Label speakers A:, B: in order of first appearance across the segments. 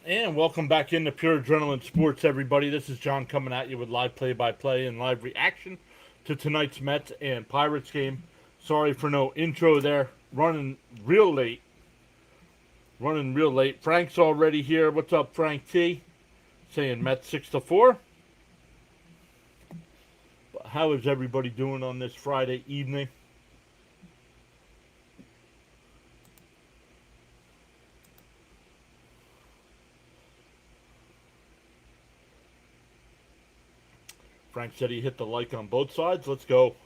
A: And welcome back into Pure Adrenaline Sports, everybody. This is John coming at you with live play-by-play and live reaction to tonight's Mets and Pirates game. Sorry for no intro there. Running real late. Frank's already here. What's up, Frank T? Saying Mets 6-4. But how is everybody doing on this Friday evening? Frank said he hit the like on both sides. Let's go.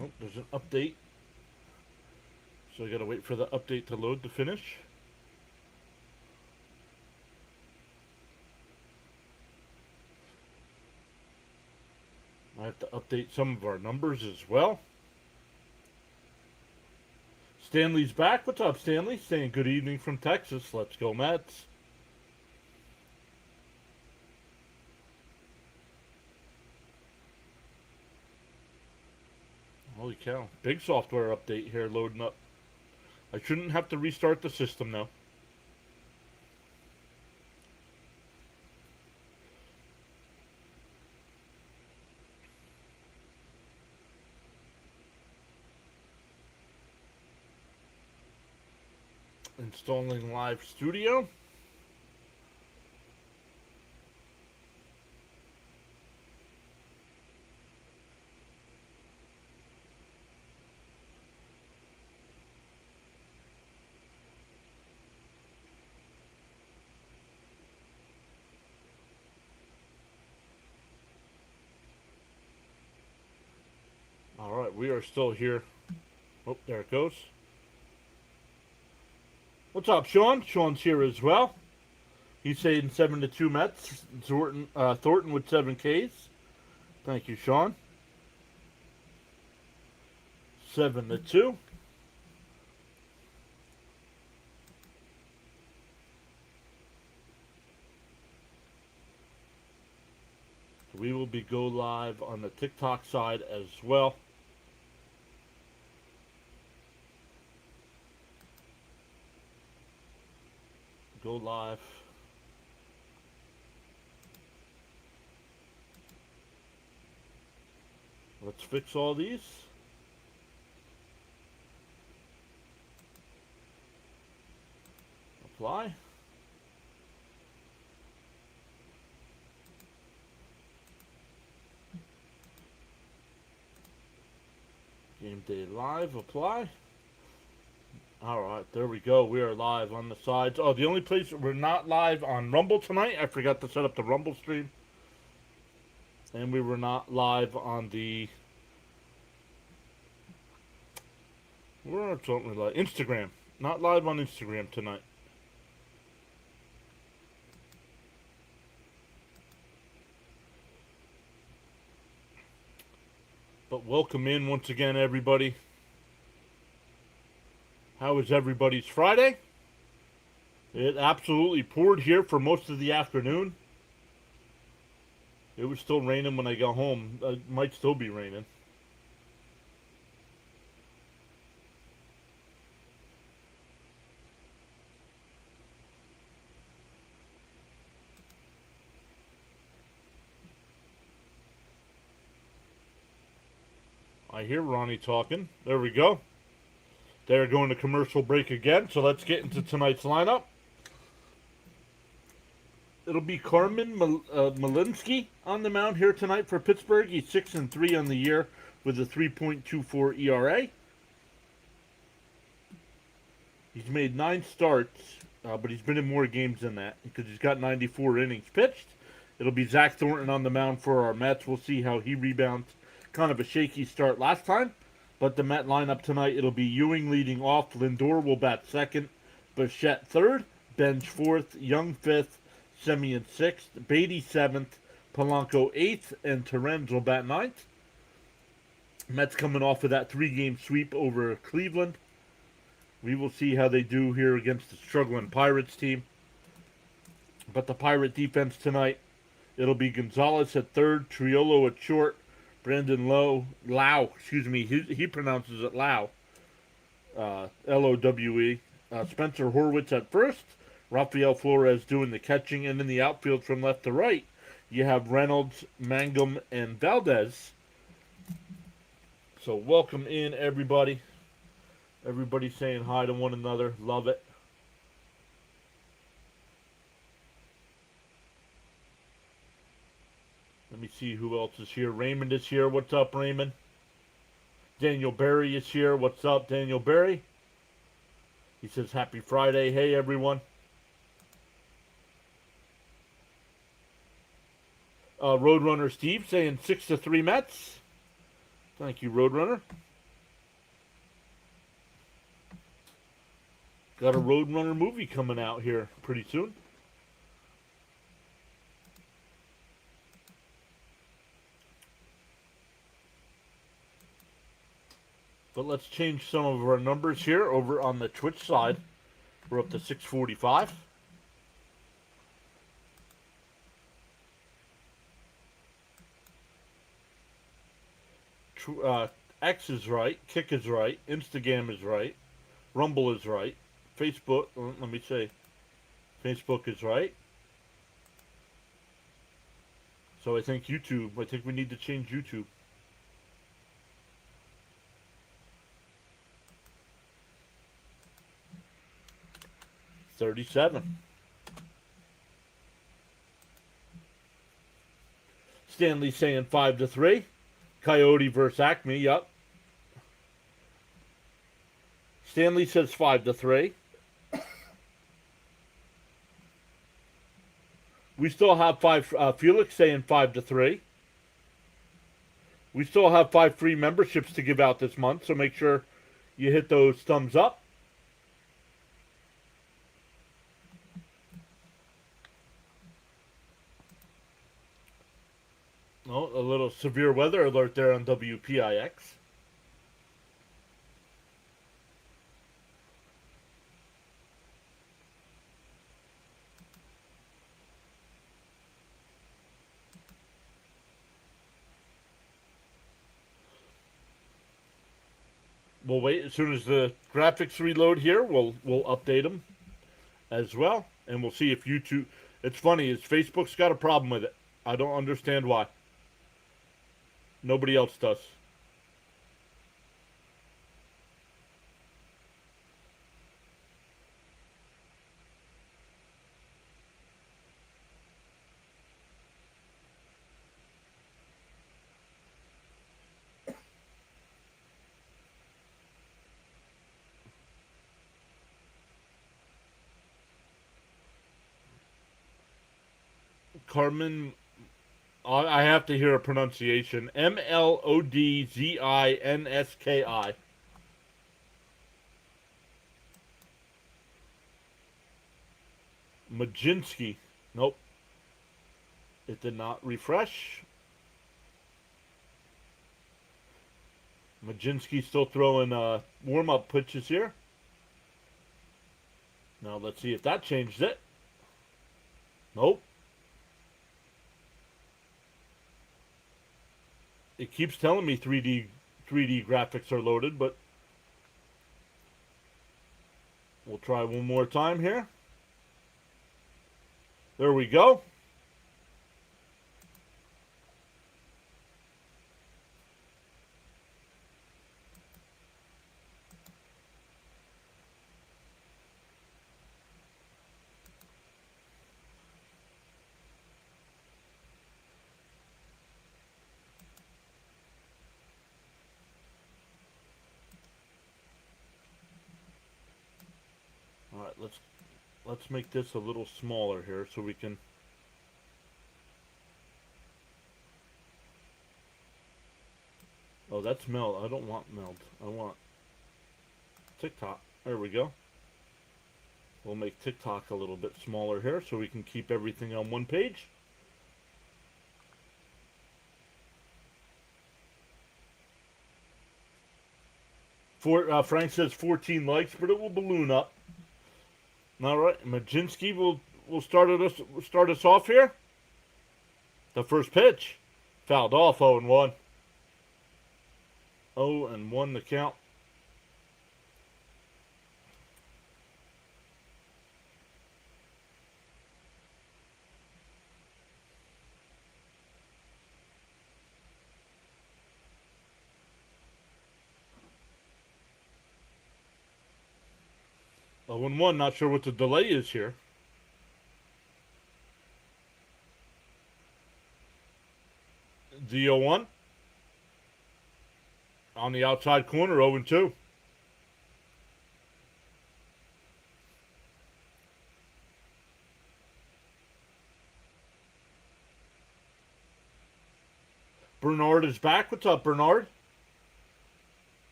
A: Oh, there's an update. So I gotta wait for the update to load to finish. I have to update some of our numbers as well. Stanley's back. What's up, Stanley? Saying good evening from Texas. Let's go, Mets. Holy cow. Big software update here loading up. I shouldn't have to restart the system now. Installing live studio. Alright, we are still here. Oh, there it goes. What's up, Sean? Sean's here as well. He's saying 7-2 Mets. Thornton with 7 Ks. Thank you, Sean. 7-2. We will be go live on the TikTok side as well. Go live. Let's fix all these. Apply. Game day live. Apply. Alright, there we go. We are live on the sides. Oh, the only place we're not live on Rumble tonight, I forgot to set up the Rumble stream. And we were not live on the... We're totally live. Instagram. Not live on Instagram tonight. But welcome in once again, everybody. How was everybody's Friday? It absolutely poured here for most of the afternoon. It was still raining when I got home. It might still be raining. I hear Ronnie talking. There we go. They're going to commercial break again, so let's get into tonight's lineup. It'll be Carmen Malinsky on the mound here tonight for Pittsburgh. He's 6-3 on the year with a 3.24 ERA. He's made 9 starts, but he's been in more games than that because he's got 94 innings pitched. It'll be Zach Thornton on the mound for our Mets. We'll see how he rebounds. Kind of a shaky start last time. But the Met lineup tonight, it'll be Ewing leading off. Lindor will bat second. Bichette third. Bench fourth. Young fifth. Semien sixth. Beatty seventh. Polanco eighth. And Terens will bat ninth. Mets coming off of that 3-game sweep over Cleveland. We will see how they do here against the struggling Pirates team. But the Pirate defense tonight It'll be Gonzalez at third, Triolo at short, Brandon Lau, excuse me, he pronounces it Lau, Lowe. Spencer Horwitz at first, Rafael Flores doing the catching, and in the outfield from left to right, you have Reynolds, Mangum, and Valdez. So welcome in, everybody. Everybody saying hi to one another. Love it. Let me see who else is here. Raymond is here. What's up, Raymond? Daniel Berry is here. What's up, Daniel Berry? He says, happy Friday. Hey, everyone. Roadrunner Steve saying 6-3 Mets. Thank you, Roadrunner. Got a Roadrunner movie coming out here pretty soon. But let's change some of our numbers here over on the Twitch side. We're up to 645. X is right. Kick is right. Instagram is right. Rumble is right. Facebook, let me say, Facebook is right. So I think we need to change YouTube. $37. Stanley saying 5-3. Coyote versus Acme, yep. Stanley says 5-3. We still have Felix saying 5-3. We still have 5 free memberships to give out this month, so make sure you hit those thumbs up. Oh, a little severe weather alert there on WPIX. We'll wait. As soon as the graphics reload here, we'll update them as well. And we'll see if YouTube... It's funny, is Facebook's got a problem with it. I don't understand why. Nobody else does. Carmen... I have to hear a pronunciation. Mlodzinski. Majinski. Nope. It did not refresh. Majinski still throwing warm-up pitches here. Now let's see if that changed it. Nope. It keeps telling me 3D graphics are loaded, but we'll try one more time here. There we go. All right, let's make this a little smaller here so we can... Oh, that's meld. I don't want meld. I want TikTok. There we go. We'll make TikTok a little bit smaller here so we can keep everything on one page. Frank says 14 likes, but it will balloon up. All right, Majinski will start us off here. The first pitch. Fouled off 0-1. 0-1 the count. Oh and 1, not sure what the delay is here. The 0-1. On the outside corner, 0-2. Bernard is back. What's up, Bernard?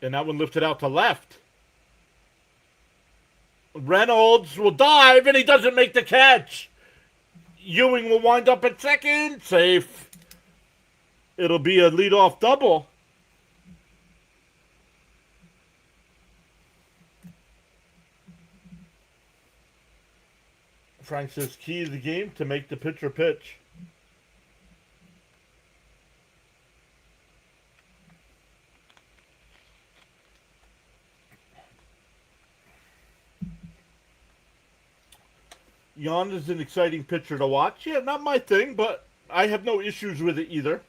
A: And that one lifted out to left. Reynolds will dive, and he doesn't make the catch. Ewing will wind up at second. Safe. It'll be a leadoff double. Frank says key to the game to make the pitcher pitch. Jan is an exciting pitcher to watch. Yeah, not my thing, but I have no issues with it either.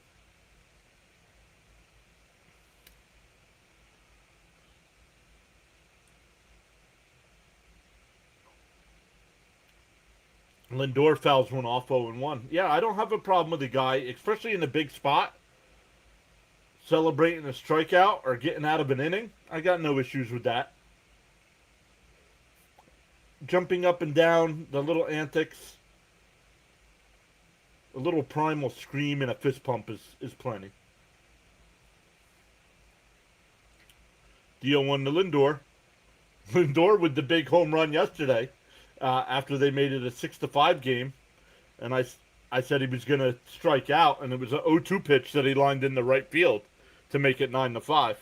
A: Lindor fouls one off 0-1. Yeah, I don't have a problem with the guy, especially in a big spot. Celebrating a strikeout or getting out of an inning. I got no issues with that. Jumping up and down, the little antics. A little primal scream and a fist pump is plenty. The 0-1 to Lindor. Lindor with the big home run yesterday after they made it a 6-5 game. And I said he was going to strike out, and it was an 0-2 pitch that he lined in the right field to make it 9-5.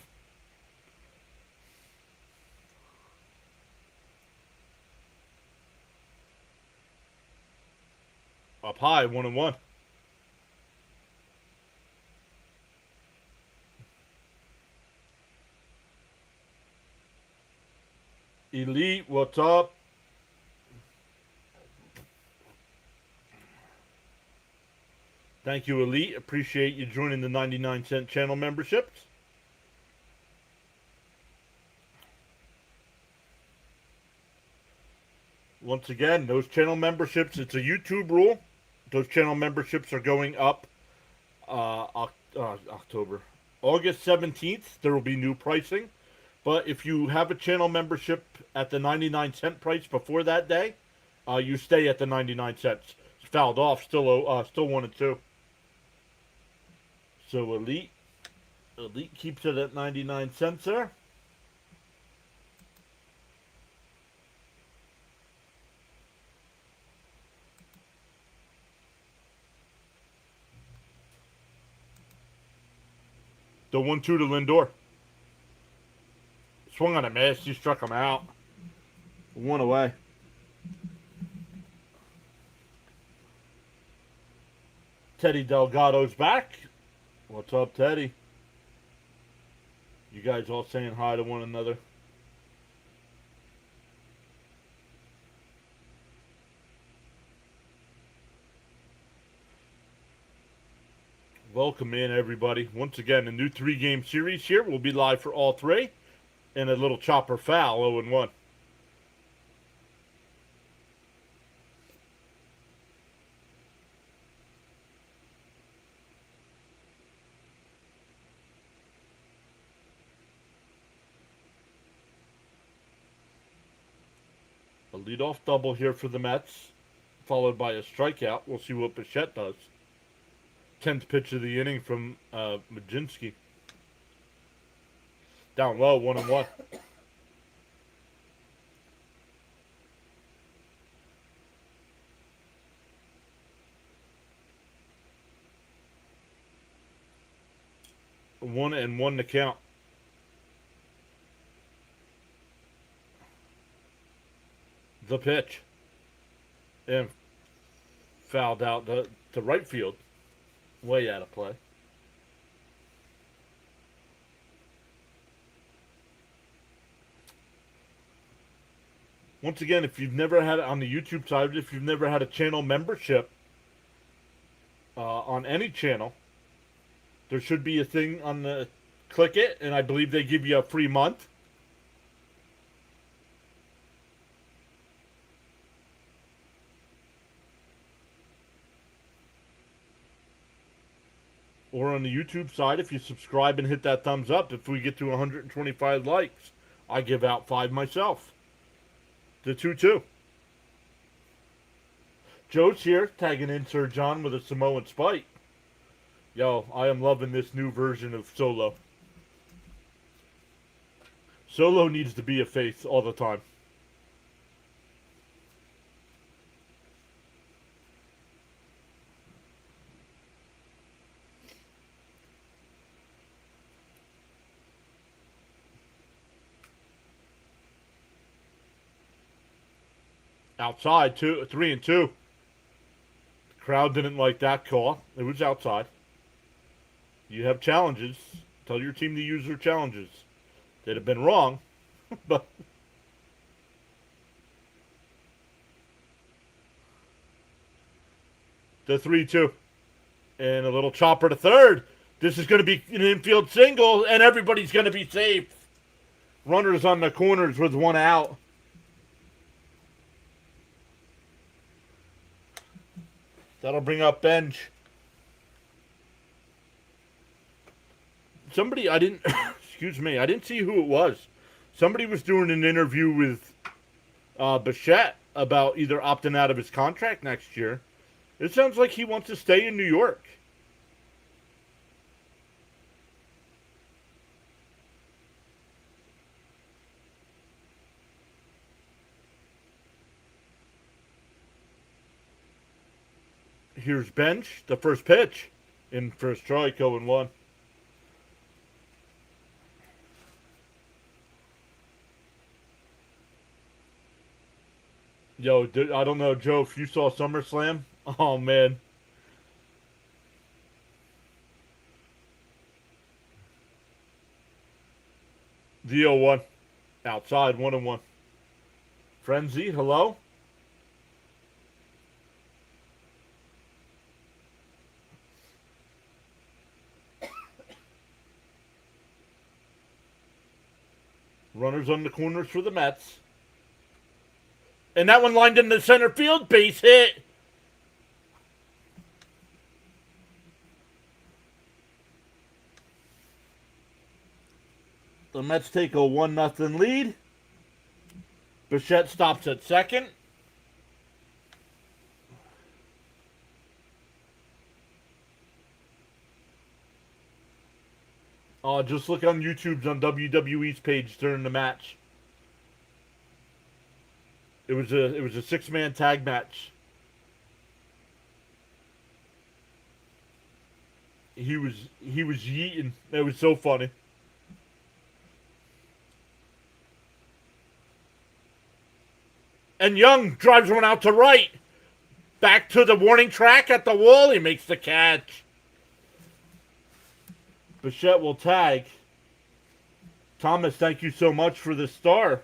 A: Up high, 1-1. Elite, what's up? Thank you, Elite. Appreciate you joining the 99-cent channel memberships. Once again, those channel memberships, it's a YouTube rule. Those channel memberships are going up October. August 17th, there will be new pricing. But if you have a channel membership at the 99-cent price before that day, you stay at the 99 cents. It's fouled off, still 1-2. So Elite keeps it at 99 cents there. The 1-2 to Lindor. Swung on a miss. You struck him out. 1 away. Teddy Delgado's back. What's up, Teddy? You guys all saying hi to one another. Welcome in, everybody. Once again, a new 3-game series here. We'll be live for all 3. And a little chopper foul, 0-1. A leadoff double here for the Mets, followed by a strikeout. We'll see what Bichette does. 10th pitch of the inning from Majinski. Down low, 1-1. One and one to count. The pitch. And fouled out. to right field. Way out of play. Once again, if you've never had it on the YouTube side, if you've never had a channel membership on any channel, there should be a thing on the click it, and I believe they give you a free month. Or on the YouTube side, if you subscribe and hit that thumbs up, if we get to 125 likes, I give out 5 myself. The 2-2. Joe's here, tagging in Sir John with a Samoan spike. Yo, I am loving this new version of Solo. Solo needs to be a face all the time. Outside, 3-2. The crowd didn't like that call. It was outside. You have challenges. Tell your team to use their challenges. They'd have been wrong, but the 3-2. And a little chopper to third. This is going to be an infield single, and everybody's going to be safe. Runners on the corners with 1 out. That'll bring up Benj. Somebody, I didn't, excuse me, I didn't see who it was. Somebody was doing an interview with Bichette about either opting out of his contract next year. It sounds like he wants to stay in New York. Here's Bench, the first pitch. In for a strike, 0-1. Yo, I don't know, Joe, if you saw SummerSlam. Oh, man. The 0-1. Outside, 1-1. Frenzy, hello? Runners on the corners for the Mets. And that one lined into center field. Base hit. The Mets take a 1-0 lead. Bichette stops at second. Just look on YouTube's on WWE's page during the match. It was a 6-man tag match. He was yeeting. It was so funny. And Young drives one out to right. Back to the warning track at the wall. He makes the catch. Bichette will tag. Thomas, thank you so much for the star.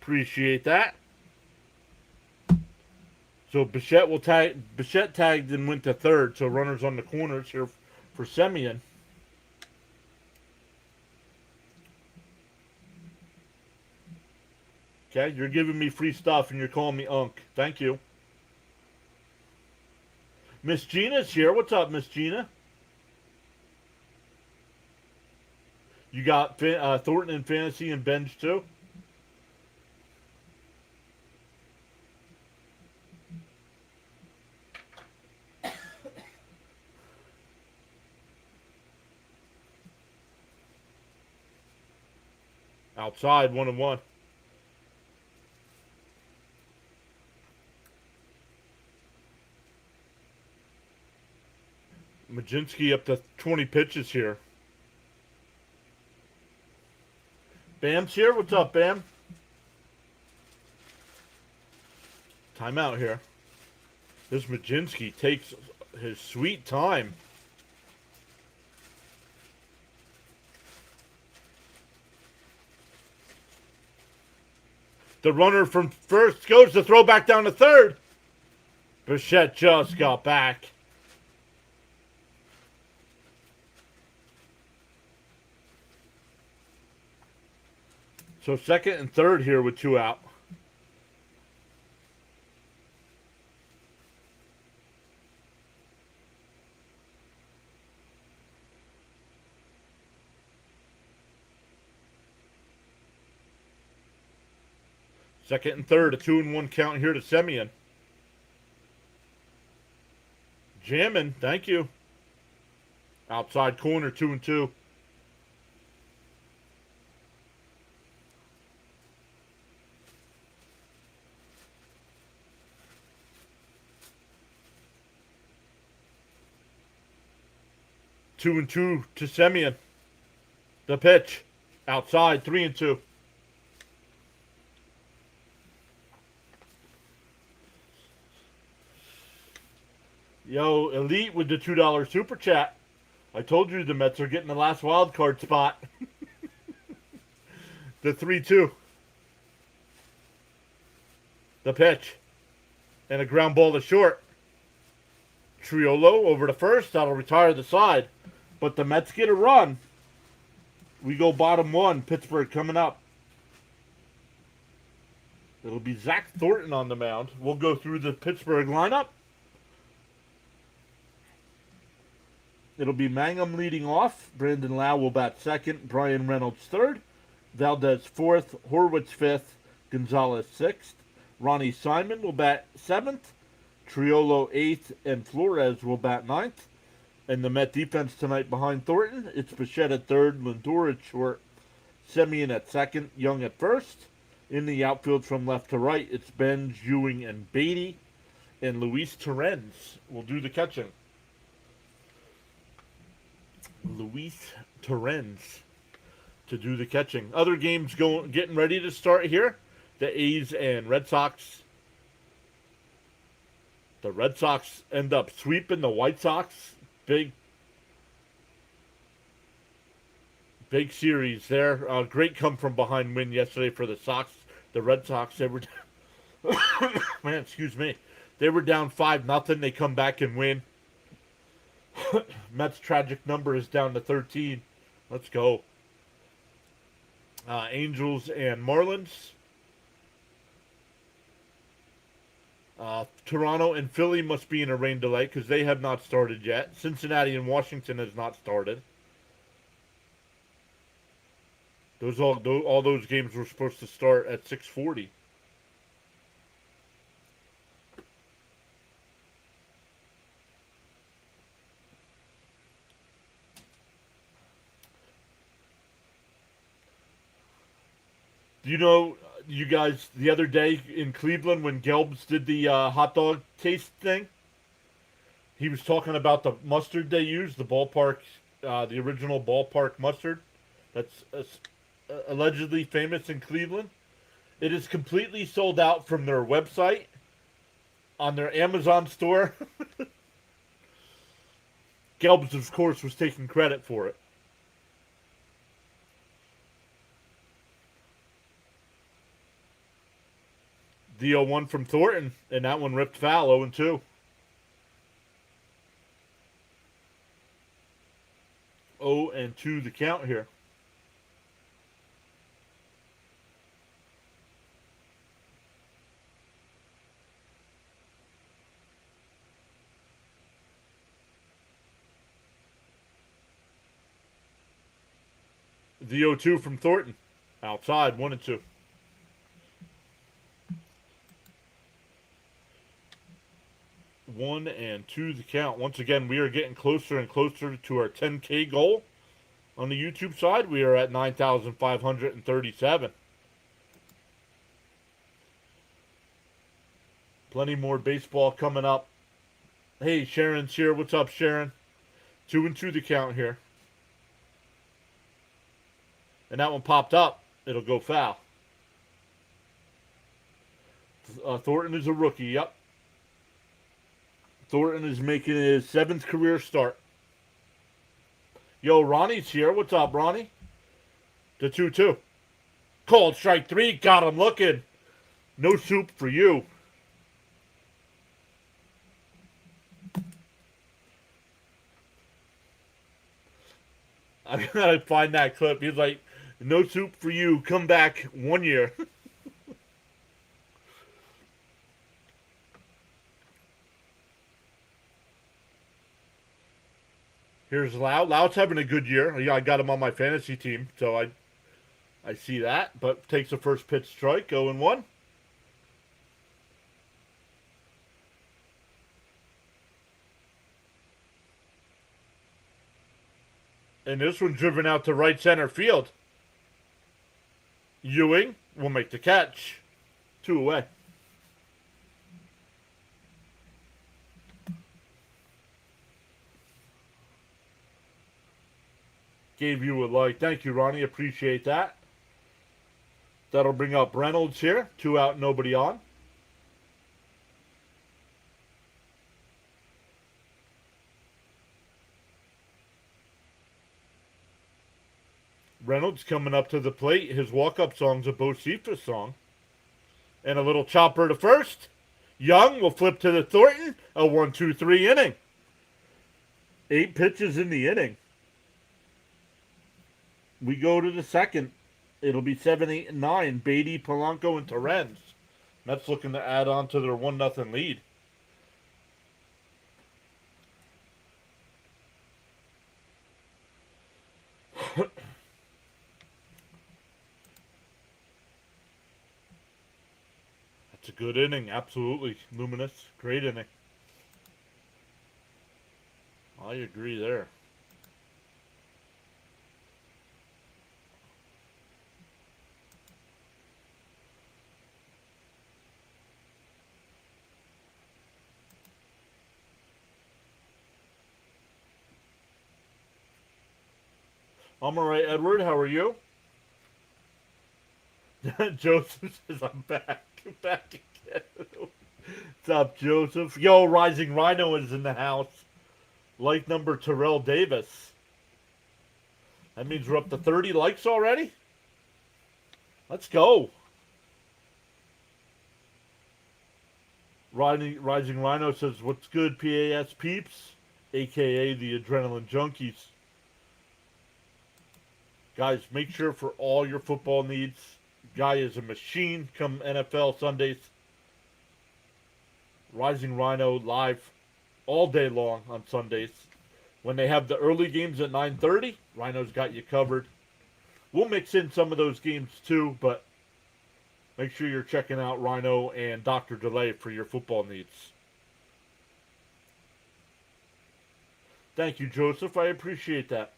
A: Appreciate that. So Bichette will tag. Bichette tagged and went to third. So runners on the corners here for Semien. Okay, you're giving me free stuff and you're calling me Unk. Thank you. Miss Gina's here. What's up, Miss Gina? You got Thornton in fantasy and Bench too? Outside, 1-1. Majinski up to 20 pitches here. Bam's here. What's up, Bam? Timeout here. This Majinski takes his sweet time. The runner from first goes to throw back down to third. Bichette just got back. So second and third here with 2 out. Second and third, a 2-1 count here to Semien. Jamming, thank you. Outside corner, 2-2. Two and two to Semien. The pitch. Outside, 3-2. Yo, Elite with the $2 super chat. I told you the Mets are getting the last wild card spot. The 3-2. The pitch. And a ground ball to short. Triolo over to first. That'll retire the side. But the Mets get a run. We go bottom one. Pittsburgh coming up. It'll be Zach Thornton on the mound. We'll go through the Pittsburgh lineup. It'll be Mangum leading off. Brandon Lau will bat second. Brian Reynolds third. Valdez fourth. Horwitz fifth. Gonzalez sixth. Ronnie Simon will bat seventh. Triolo eighth. And Flores will bat ninth. And the Met defense tonight behind Thornton. It's Bichette at third. Lindor at short. Semien at second. Young at first. In the outfield from left to right, it's Benz, Ewing, and Beatty. And Luis Torrens will do the catching. Luis Torrens to do the catching. Other games getting ready to start here. The A's and Red Sox. The Red Sox end up sweeping the White Sox. Big series there. Great come from behind win yesterday for the Sox. The Red Sox, they were man, excuse me. They were down 5-0. They come back and win. Mets' tragic number is down to 13. Let's go. Angels and Marlins. Toronto and Philly must be in a rain delay because they have not started yet. Cincinnati and Washington has not started. All those games were supposed to start at 6:40. You know, you guys, the other day in Cleveland when Gelbs did the hot dog taste thing, he was talking about the mustard they use, the ballpark, the original ballpark mustard. That's allegedly famous in Cleveland. It is completely sold out from their website on their Amazon store. Gelbs, of course, was taking credit for it. The 0-1 from Thornton, and that one ripped foul, 0-2. 0-2 the count here. The 0-2 from Thornton. Outside, 1-2. 1-2 the count. Once again, we are getting closer and closer to our 10K goal. On the YouTube side, we are at 9,537. Plenty more baseball coming up. Hey, Sharon's here. What's up, Sharon? 2-2 the count here. And that one popped up. It'll go foul. Thornton is a rookie. Yep. Thornton is making his 7th career start. Yo, Ronnie's here. What's up, Ronnie? The 2-2. Called strike 3. Got him looking. No soup for you. I gotta find that clip. He's like, no soup for you. Come back 1 year. Here's Lau. Lau's having a good year. Yeah, I got him on my fantasy team, so I see that. But takes the first pitch strike, 0-1. And this one driven out to right center field. Ewing will make the catch. 2 away. Gave you a like. Thank you, Ronnie. Appreciate that. That'll bring up Reynolds here. 2 out, nobody on. Reynolds coming up to the plate. His walk-up song's a Bo Cephas song. And a little chopper to first. Young will flip to the Thornton. A 1-2-3 inning. 8 pitches in the inning. We go to the second. It'll be 7, 8, and 9. Beatty, Polanco, and Torrens. Mets looking to add on to their 1-0 lead. That's a good inning. Absolutely. Luminous. Great inning. I agree there. I'm alright, Edward. How are you? Joseph says I'm back. Back again. What's up, Joseph? Yo, Rising Rhino is in the house. Like number Terrell Davis. That means we're up to 30 likes already? Let's go. Rising Rhino says, what's good, PAS peeps? AKA the Adrenaline Junkies. Guys, make sure for all your football needs, guy is a machine come NFL Sundays. Rising Rhino live all day long on Sundays. When they have the early games at 9:30, Rhino's got you covered. We'll mix in some of those games too, but make sure you're checking out Rhino and Dr. Delay for your football needs. Thank you, Joseph. I appreciate that.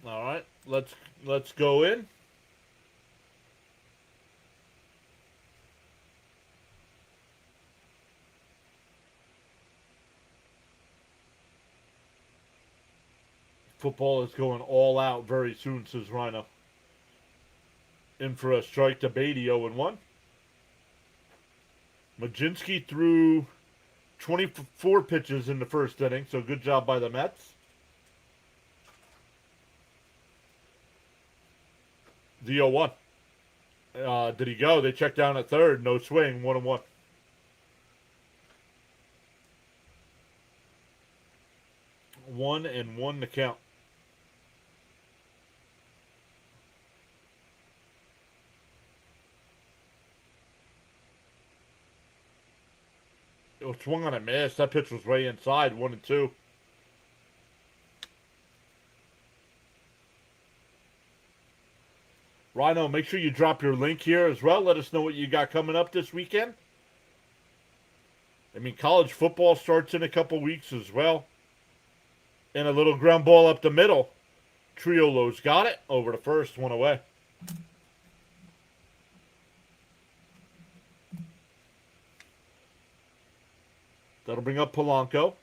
A: All right, let's go in. Football is going all out very soon, says Rhino. In for a strike to Beatty, 0-1. Majinski threw 24 pitches in the first inning, so good job by the Mets. The 0-1. Did he go? They checked down at third. No swing. 1-1. One and one to count. It swung on a miss. That pitch was way inside. 1-2. Rhino, make sure you drop your link here as well. Let us know what you got coming up this weekend. I mean, college football starts in a couple weeks as well. And a little ground ball up the middle. Triolo's got it. Over to first. 1 away. That'll bring up Polanco.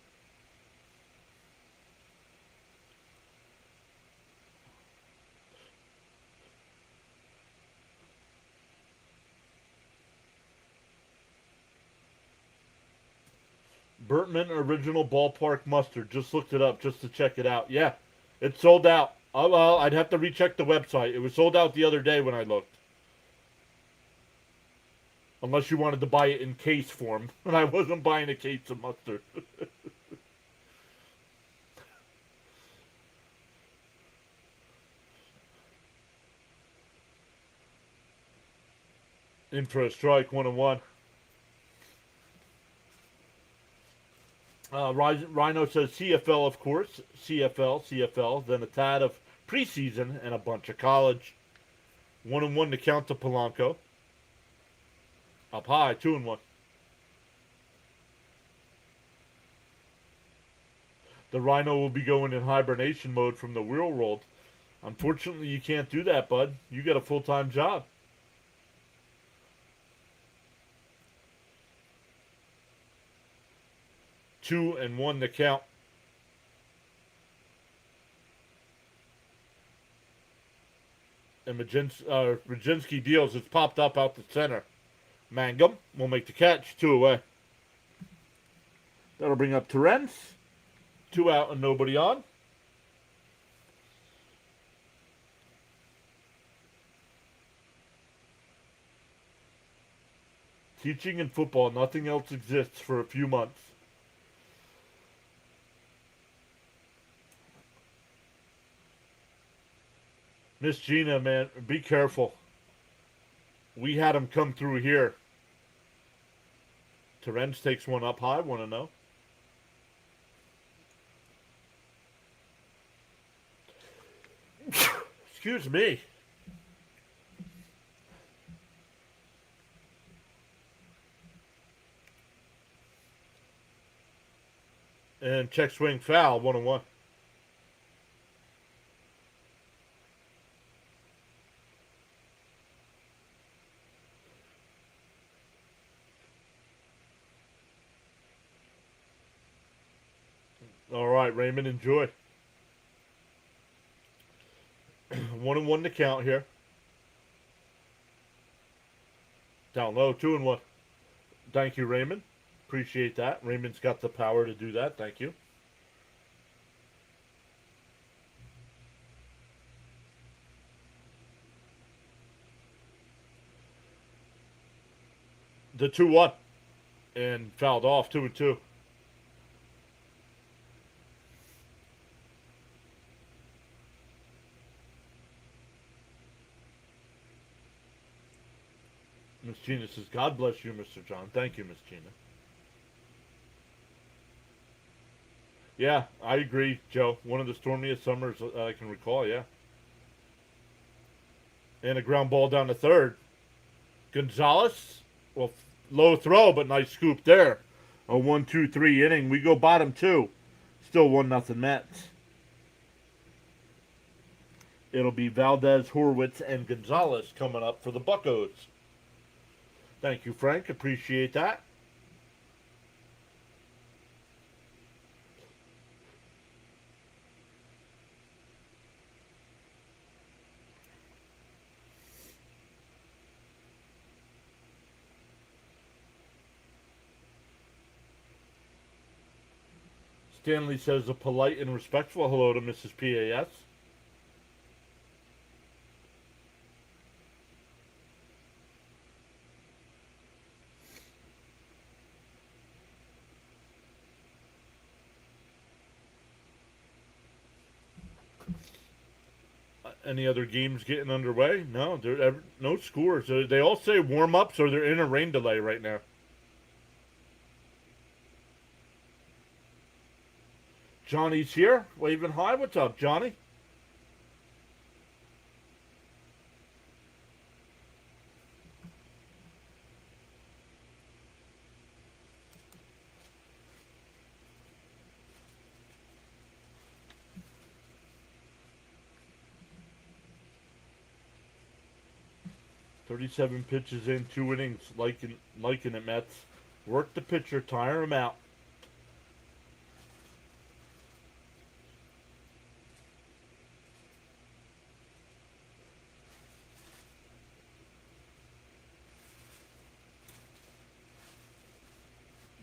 A: Burtman Original Ballpark Mustard. Just looked it up just to check it out. Yeah, it's sold out. Oh, well, I'd have to recheck the website. It was sold out the other day when I looked. Unless you wanted to buy it in case form. And I wasn't buying a case of mustard. In for a strike, 1-1. Rhino says CFL, of course. CFL. Then a tad of preseason and a bunch of college. 1-1 to count to Polanco. Up high, 2-1. The Rhino will be going in hibernation mode from the real world. Unfortunately, you can't do that, bud. You got a full-time job. 2-1 to count. And Majinski deals. It's popped up out the center. Mangum will make the catch. 2 away. That'll bring up Terrence. 2 out and nobody on. Teaching in football, nothing else exists for a few months. Miss Gina, man, be careful. We had him come through here. Terrence takes one up high, 1-0. Excuse me. And check swing foul, 1-1. All right, Raymond, enjoy. 1-1 to count here. Down low, 2-1. Thank you, Raymond. Appreciate that. Raymond's got the power to do that. Thank you. The 2-1. And fouled off, 2-2. Miss Gina says, God bless you, Mr. John. Thank you, Miss Gina. Yeah, I agree, Joe. One of the stormiest summers I can recall, yeah. And a ground ball down to third. Gonzalez, well, low throw, but nice scoop there. A 1-2-3 inning. We go bottom 2. Still 1-0 Mets. It'll be Valdez, Horwitz, and Gonzalez coming up for the Buccos. Thank you, Frank. Appreciate that. Stanley says a polite and respectful hello to Mrs. PAS. Any other games getting underway? No, no scores. They all say warm-ups or they're in a rain delay right now. Johnny's here, waving hi. What's up, Johnny? $37 pitches in, 2 innings, liking it, Mets. Work the pitcher, tire him out.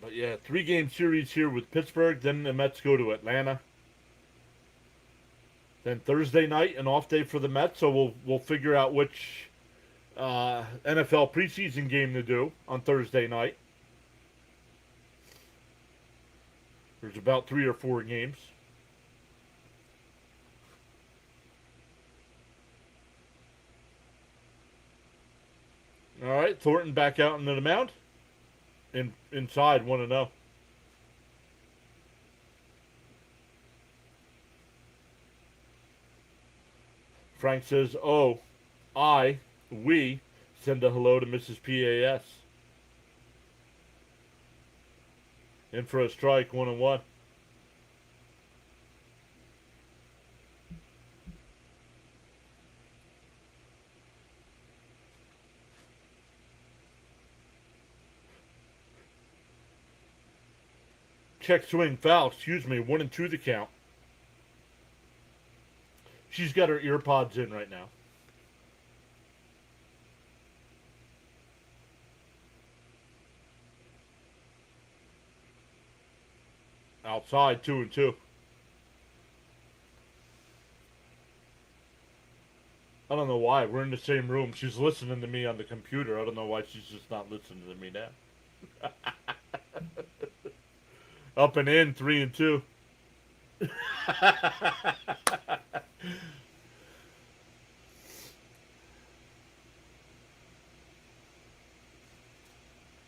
A: But yeah, 3-game series here with Pittsburgh. Then the Mets go to Atlanta. Then Thursday night, an off day for the Mets. So we'll figure out which NFL preseason game to do on Thursday night. There's about 3 or 4 games. All right, Thornton back out into the mound. Inside, 1-0. Frank says, "Oh, we send a hello to Mrs. PAS." In for a strike, 1-1. Check swing foul, excuse me, 1-2 the count. She's got her ear pods in right now. Outside, 2-2. I don't know why. We're in the same room. She's listening to me on the computer. I don't know why she's just not listening to me now. Up and in, 3-2.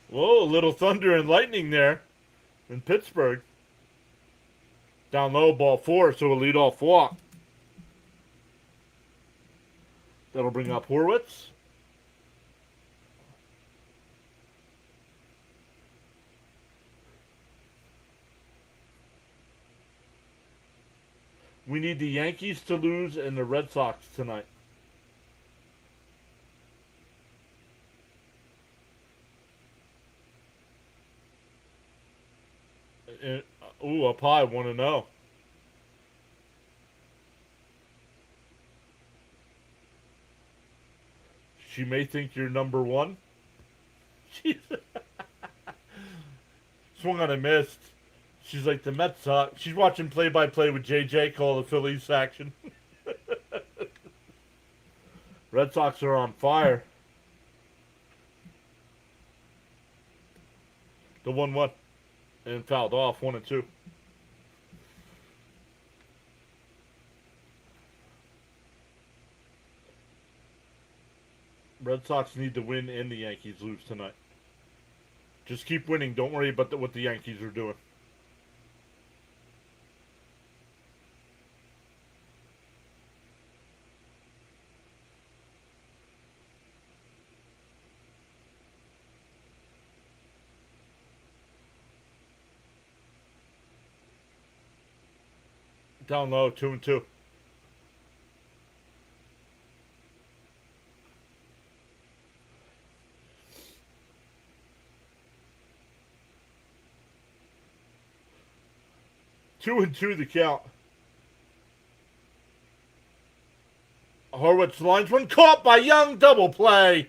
A: Whoa, a little thunder and lightning there in Pittsburgh. Down low, ball 4, so a leadoff walk. That'll bring up Horwitz. We need the Yankees to lose and the Red Sox tonight. Up high, 1-0. She may think you're number 1. Swung on a missed. She's like, the Mets suck. She's watching play-by-play with JJ call the Phillies action. Red Sox are on fire. The 1-1. And fouled off, 1-2. Red Sox need to win and the Yankees lose tonight. Just keep winning. Don't worry about what the Yankees are doing. Down low, 2-2. Two and two the count. Horwitz lines one, caught by Young, double play.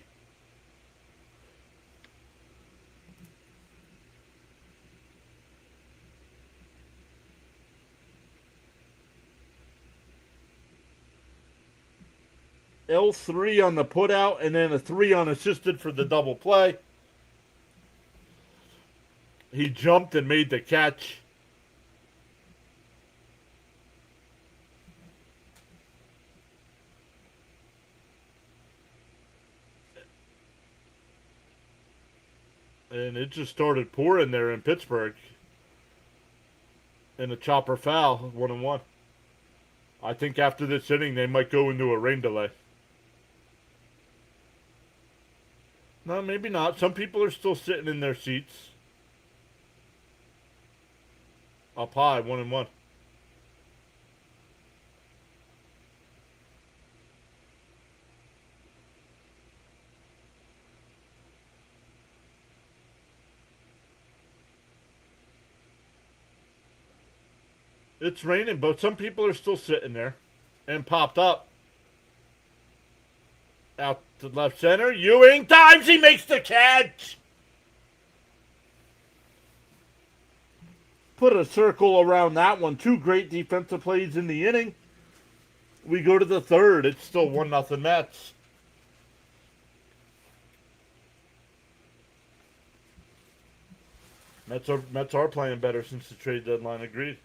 A: L3 on the putout, and then a 3 on assisted for the double play. He jumped and made the catch. And it just started pouring there in Pittsburgh. And a chopper foul, 1-1. I think after this inning, they might go into a rain delay. No, maybe not. Some people are still sitting in their seats. Up high, 1-1. It's raining, but some people are still sitting there. And popped up. Out to left center. Ewing dives. He makes the catch. Put a circle around that one. Two great defensive plays in the inning. We go to the third. It's still 1-0 Mets. Mets are playing better since the trade deadline. Agreed.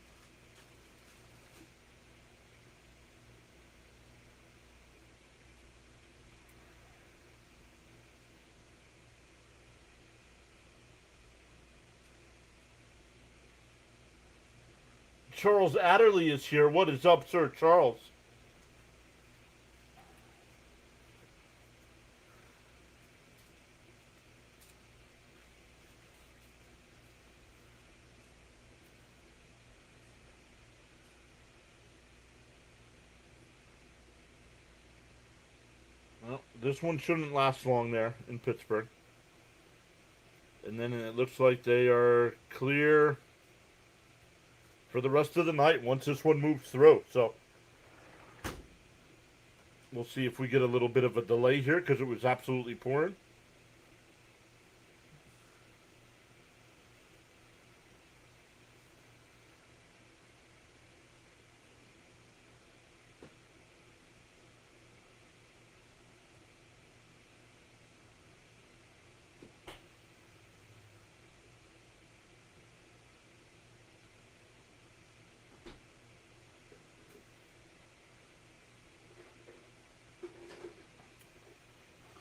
A: Charles Adderley is here. What is up, Sir Charles? Well, this one shouldn't last long there in Pittsburgh. And then it looks like they are clear for the rest of the night once this one moves through. So we'll see if we get a little bit of a delay here because it was absolutely pouring.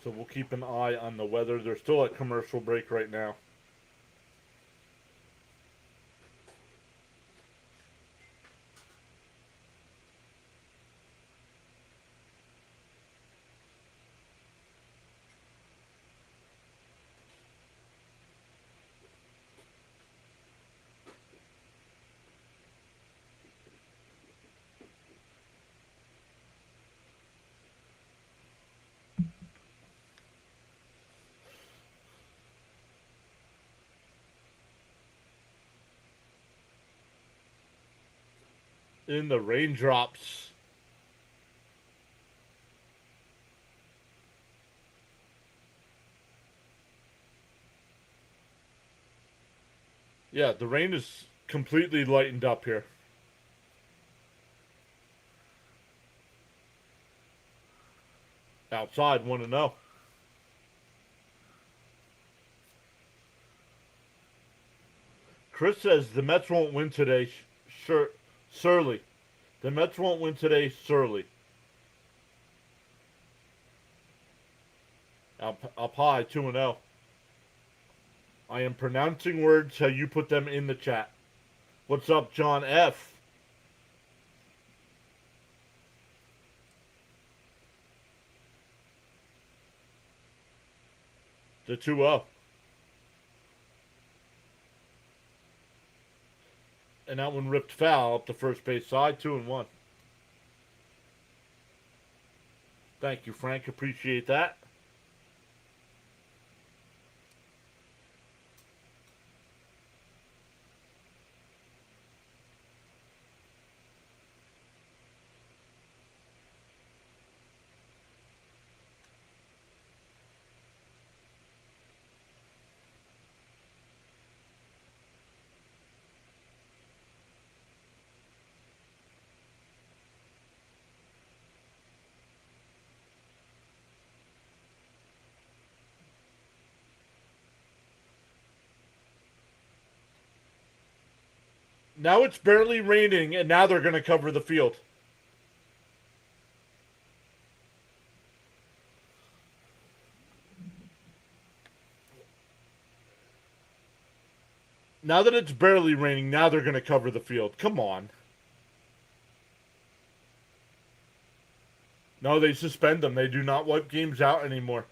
A: So we'll keep an eye on the weather. They're still at commercial break right now. In the raindrops. Yeah, the rain is completely lightened up here. Outside, 1-0. Chris says the Mets won't win today. Sure, Surly. The Mets won't win today. Surly. Up high, 2-0. I am pronouncing words how you put them in the chat. What's up, John F? The 2-0. And that one ripped foul up the first base side, 2-1. Thank you, Frank. Appreciate that. Now it's barely raining, and now they're going to cover the field. Now that it's barely raining, now they're going to cover the field. Come on. No, they suspend them. They do not wipe games out anymore.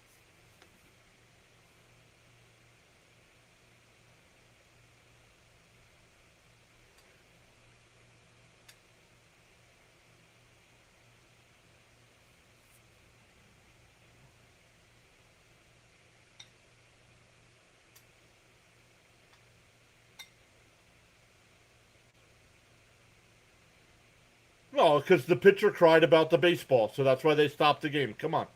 A: Well, because the pitcher cried about the baseball, so that's why they stopped the game. Come on.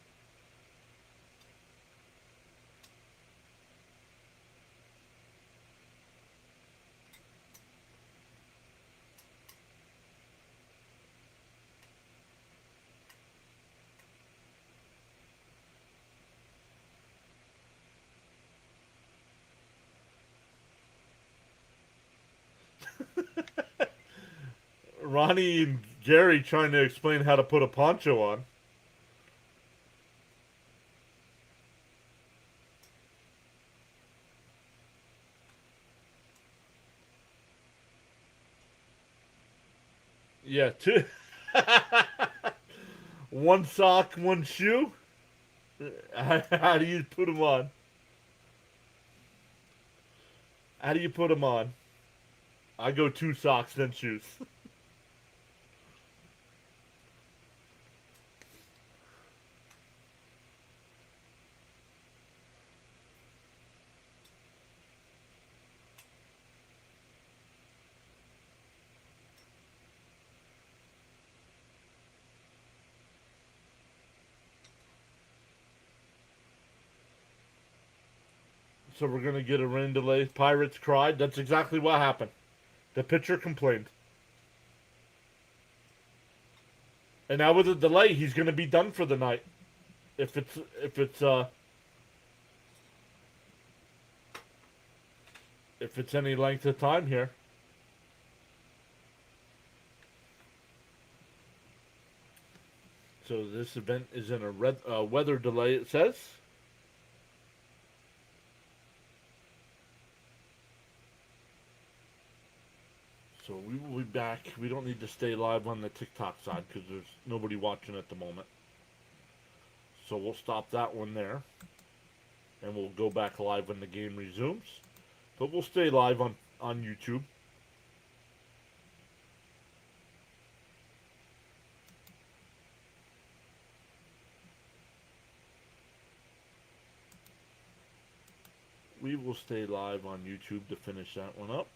A: Ronnie and Gary trying to explain how to put a poncho on. Yeah, two. One sock, one shoe. How do you put them on? How do you put them on? I go two socks, then shoes. So we're going to get a rain delay. Pirates cried. That's exactly what happened. The pitcher complained. And now with a delay, he's going to be done for the night. If it's any length of time here. So this event is in a weather delay, it says. So we will be back. We don't need to stay live on the TikTok side because there's nobody watching at the moment. So we'll stop that one there. And we'll go back live when the game resumes. But we'll stay live on YouTube. We will stay live on YouTube to finish that one up.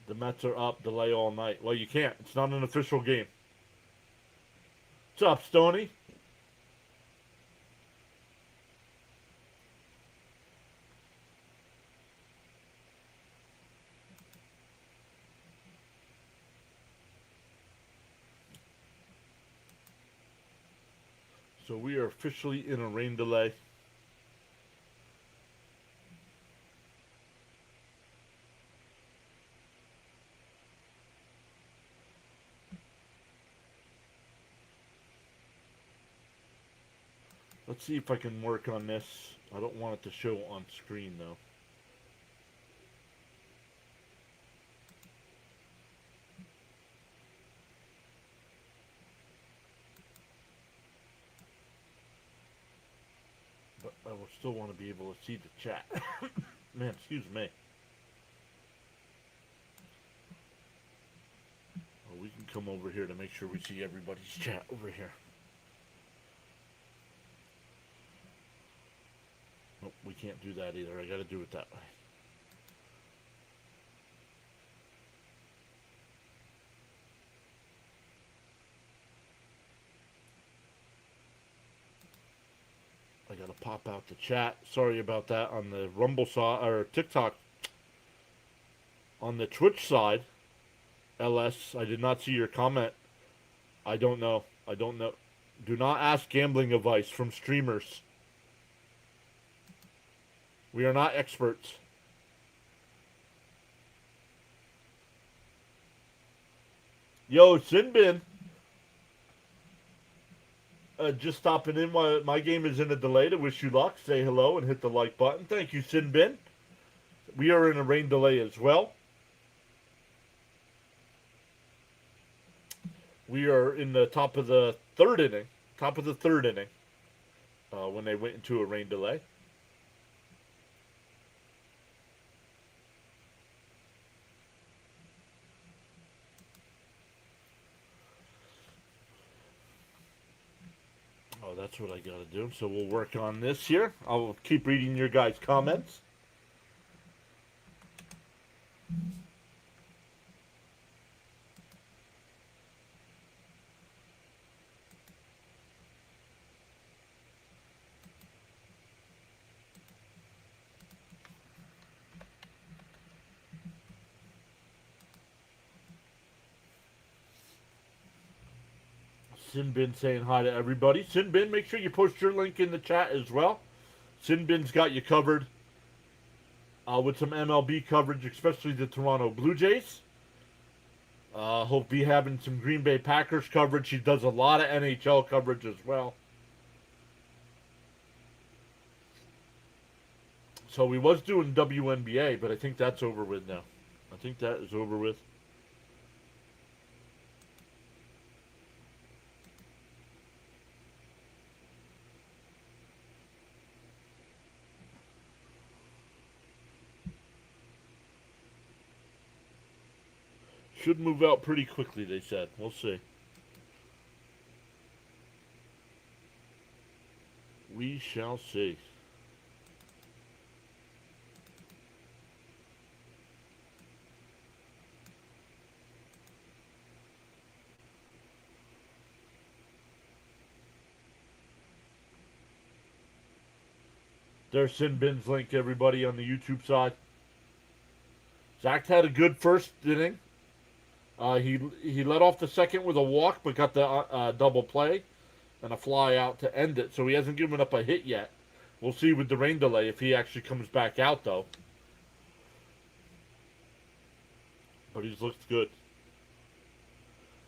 A: The Mets are up, delay all night. Well, you can't. It's not an official game. What's up, Stoney? So we are officially in a rain delay. Let's see if I can work on this. I don't want it to show on screen though. But I will still want to be able to see the chat. Man, excuse me. Well, we can come over here to make sure we see everybody's chat over here. Nope, we can't do that either. I gotta do it that way. I gotta pop out the chat. Sorry about that on the Rumble side or TikTok. On the Twitch side, LS, I did not see your comment. I don't know. I don't know. Do not ask gambling advice from streamers. We are not experts. Yo, Sinbin. Just stopping in. My game is in a delay to wish you luck. Say hello and hit the like button. Thank you, Sinbin. We are in a rain delay as well. We are in the top of the third inning. Top of the third inning. When they went into a rain delay. Oh, that's what I gotta do. So we'll work on this here. I'll keep reading your guys' comments. Sinbin saying hi to everybody. Sinbin, make sure you post your link in the chat as well. Sinbin's got you covered with some MLB coverage, especially the Toronto Blue Jays. He'll be having some Green Bay Packers coverage. He does a lot of NHL coverage as well. So he was doing WNBA, but I think that's over with now. I think that is over with. Should move out pretty quickly, they said. We'll see. We shall see. There's Sin Bin's link, everybody, on the YouTube side. Zach had a good first inning. He led off the second with a walk, but got the double play and a fly out to end it. So he hasn't given up a hit yet. We'll see with the rain delay if he actually comes back out, though. But he's looked good.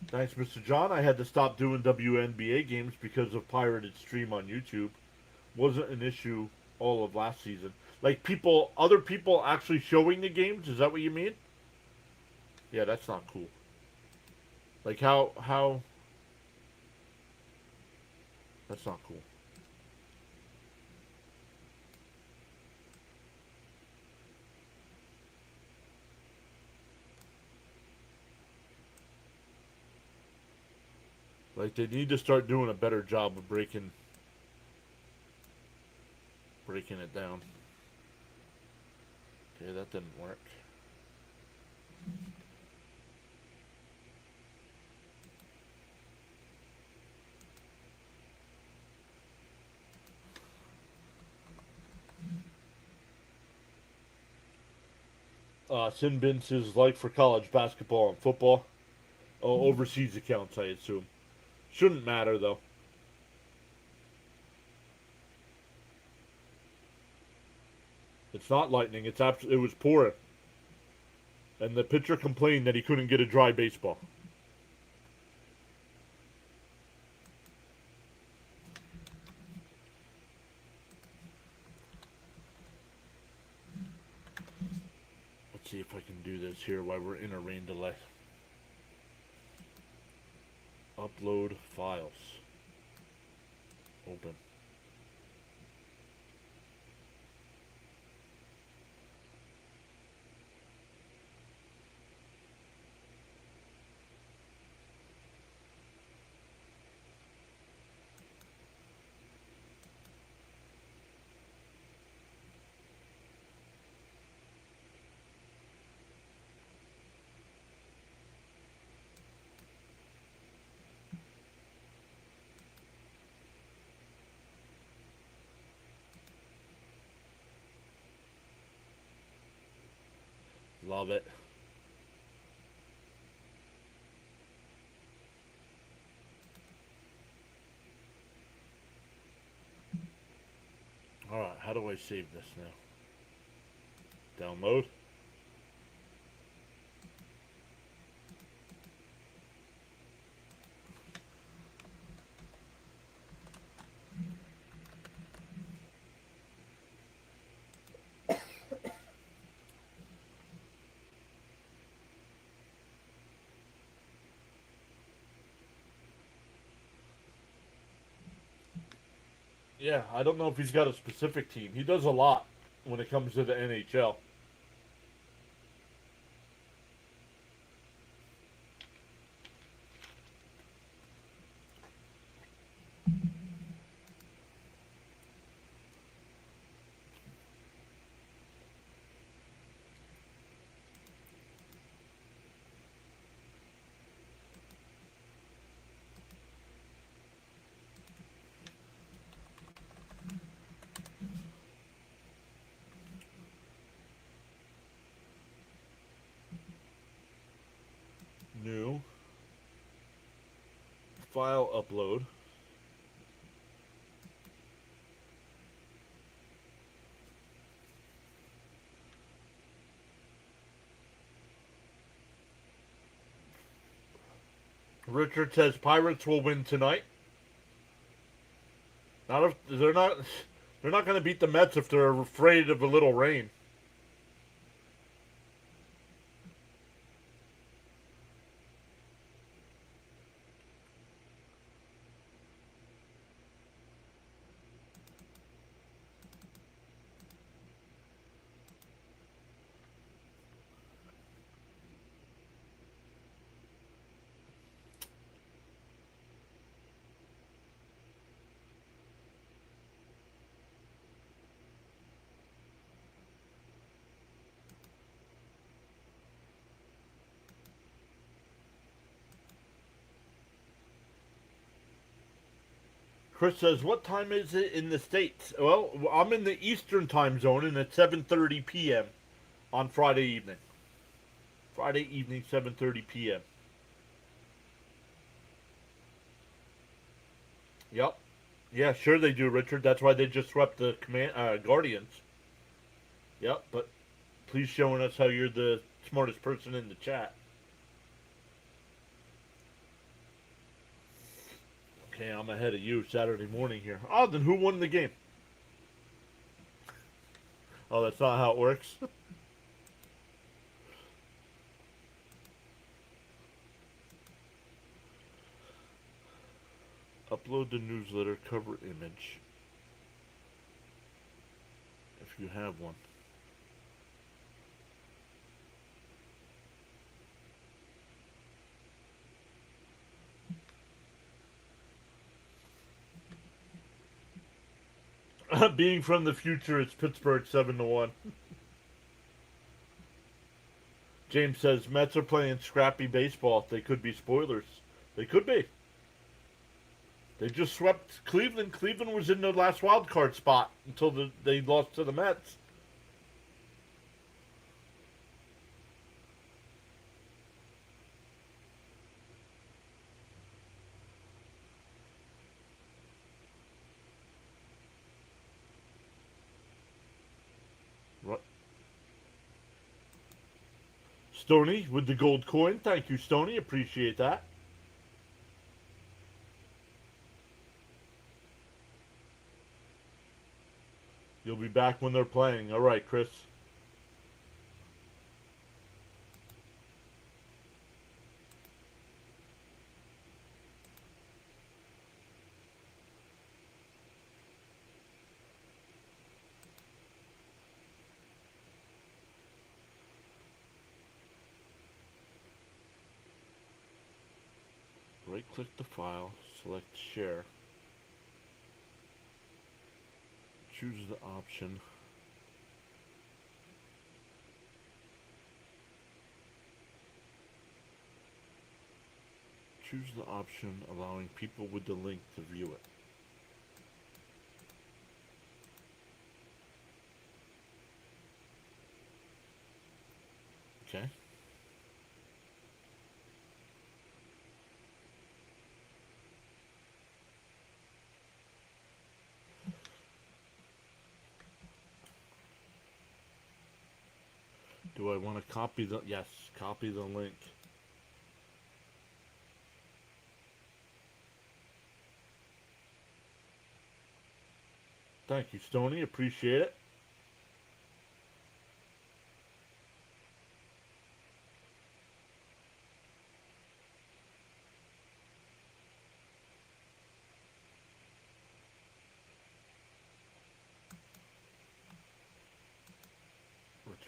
A: Thanks, Mr. John. I had to stop doing WNBA games because of pirated stream on YouTube. Wasn't an issue all of last season. Like other people actually showing the games. Is that what you mean? Yeah, that's not cool. Like how? That's not cool. Like they need to start doing a better job of breaking it down. Okay, that didn't work. Sin Bins is like for college basketball and football. Oh, overseas accounts, I assume. Shouldn't matter though. It's not lightning. It was pouring, and the pitcher complained that he couldn't get a dry baseball. Let's see if I can do this here while we're in a rain delay. Upload files. Open. Love it. Alright, how do I save this now? Download. Yeah, I don't know if he's got a specific team. He does a lot when it comes to the NHL. New. File upload. Richard says Pirates will win tonight. Not if they're not going to beat the Mets if they're afraid of a little rain. Chris says, "What time is it in the States?" Well, I'm in the Eastern time zone, and it's 7:30 p.m. on Friday evening. Friday evening, 7:30 p.m. Yep. Yeah, sure they do, Richard. That's why they just swept the Guardians. Yep, but please showing us how you're the smartest person in the chat. Okay, I'm ahead of you Saturday morning here. Oh, then who won the game? Oh, that's not how it works. Upload the newsletter cover image if you have one. Being from the future, it's Pittsburgh 7-1. James says Mets are playing scrappy baseball. They could be spoilers. They could be. They just swept Cleveland. Cleveland was in the last wild card spot until they lost to the Mets. What? Stony with the gold coin. Thank you, Stony. Appreciate that. You'll be back when they're playing. All right, Chris. Right click the file, select share. Choose the option. Choose the option allowing people with the link to view it. Okay. Do I want to copy the... Yes, copy the link. Thank you, Stony. Appreciate it.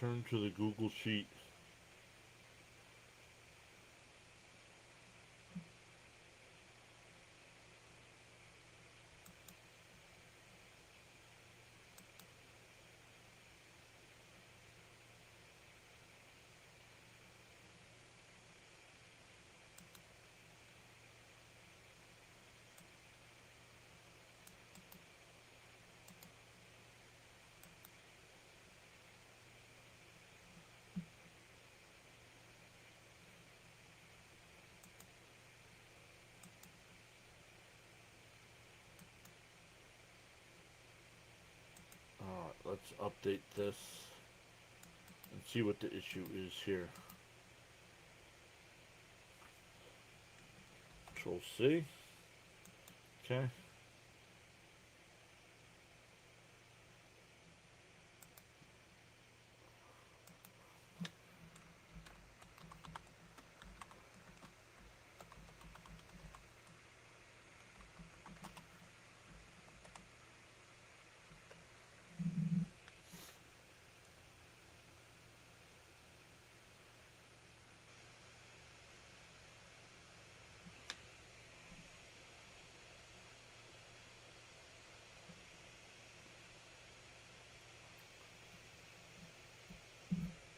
A: Return to the Google Sheet. Alright, let's update this and see what the issue is here. Control C. Okay.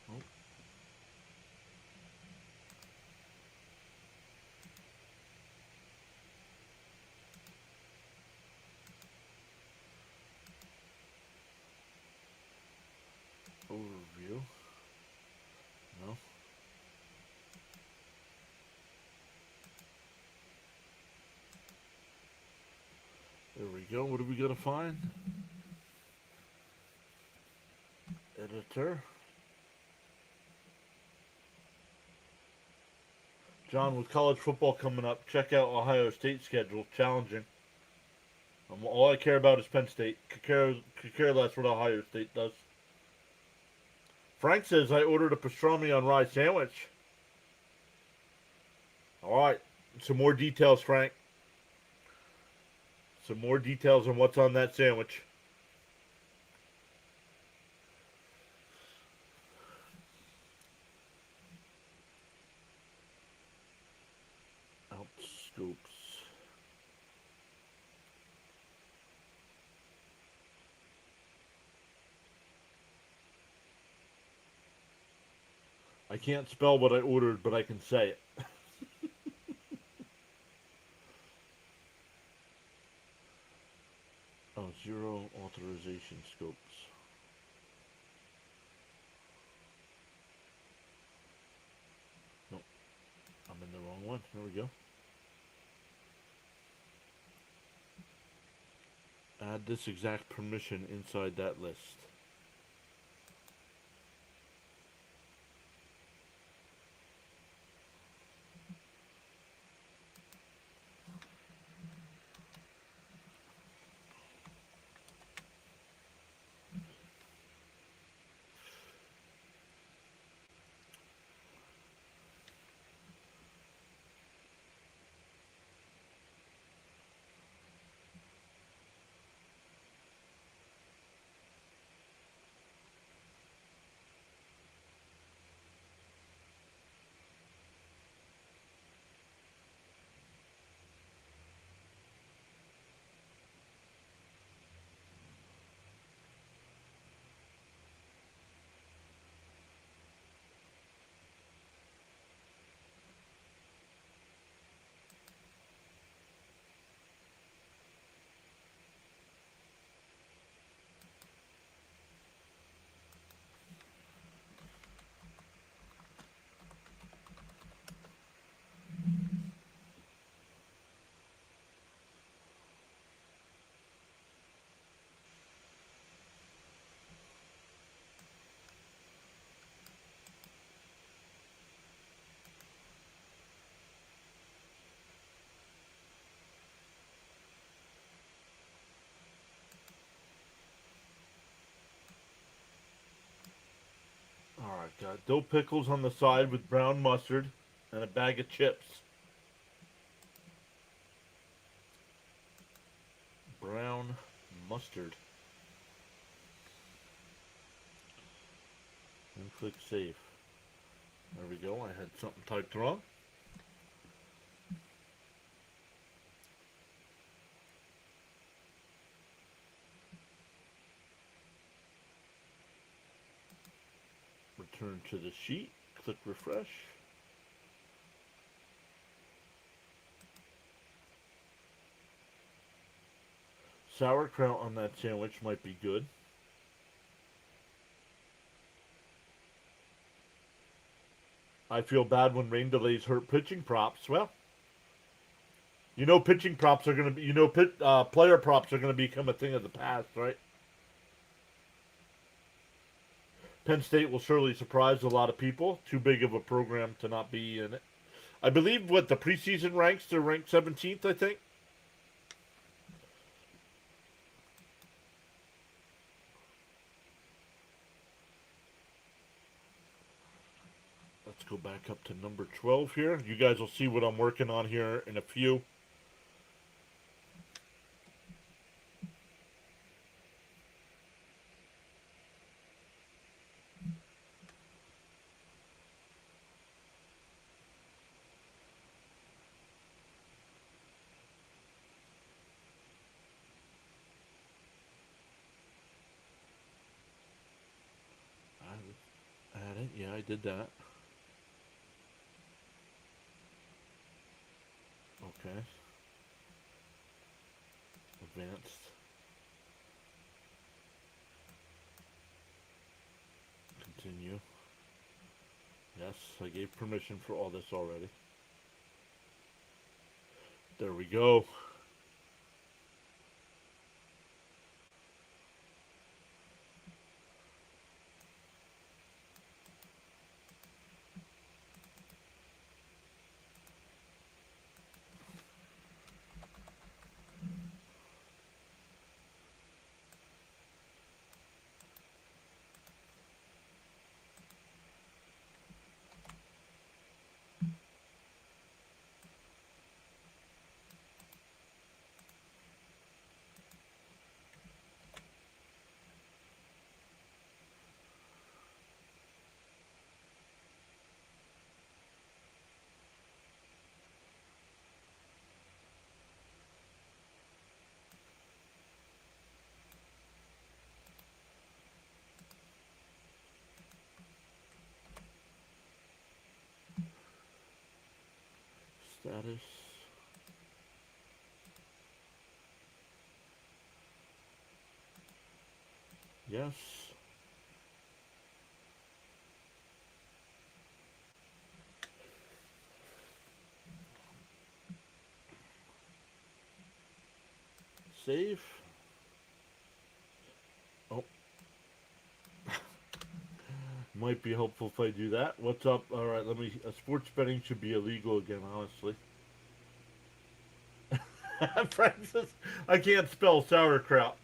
A: Oh. Overview. No. There we go. What are we gonna find? Editor. John, with college football coming up, check out Ohio State's schedule. Challenging. All I care about is Penn State. Could care less what Ohio State does. Frank says I ordered a pastrami on rye sandwich. All right. Some more details, Frank. Some more details on what's on that sandwich. Out scoops. I can't spell what I ordered, but I can say it. Oh, zero authorization scopes. Nope. I'm in the wrong one. There we go. Add this exact permission inside that list. Alright, got dill pickles on the side with brown mustard and a bag of chips. Brown mustard. And click save. There we go. I had something typed wrong. Return to the sheet. Click refresh. Sauerkraut on that sandwich might be good. I feel bad when rain delays hurt pitching props. Well, you know pitching props are going to be, player props are going to become a thing of the past, right? Penn State will surely surprise a lot of people. Too big of a program to not be in it. I believe what the preseason ranks, they're ranked 17th, I think. Let's go back up to number 12 here. You guys will see what I'm working on here in a few. Add it. Yeah, I did that. Okay. Advanced. Continue. Yes, I gave permission for all this already. There we go. Status. Yes. Save. Oh. Might be helpful if I do that. What's up? All right, let me. Sports betting should be illegal again, honestly. Francis, I can't spell sauerkraut.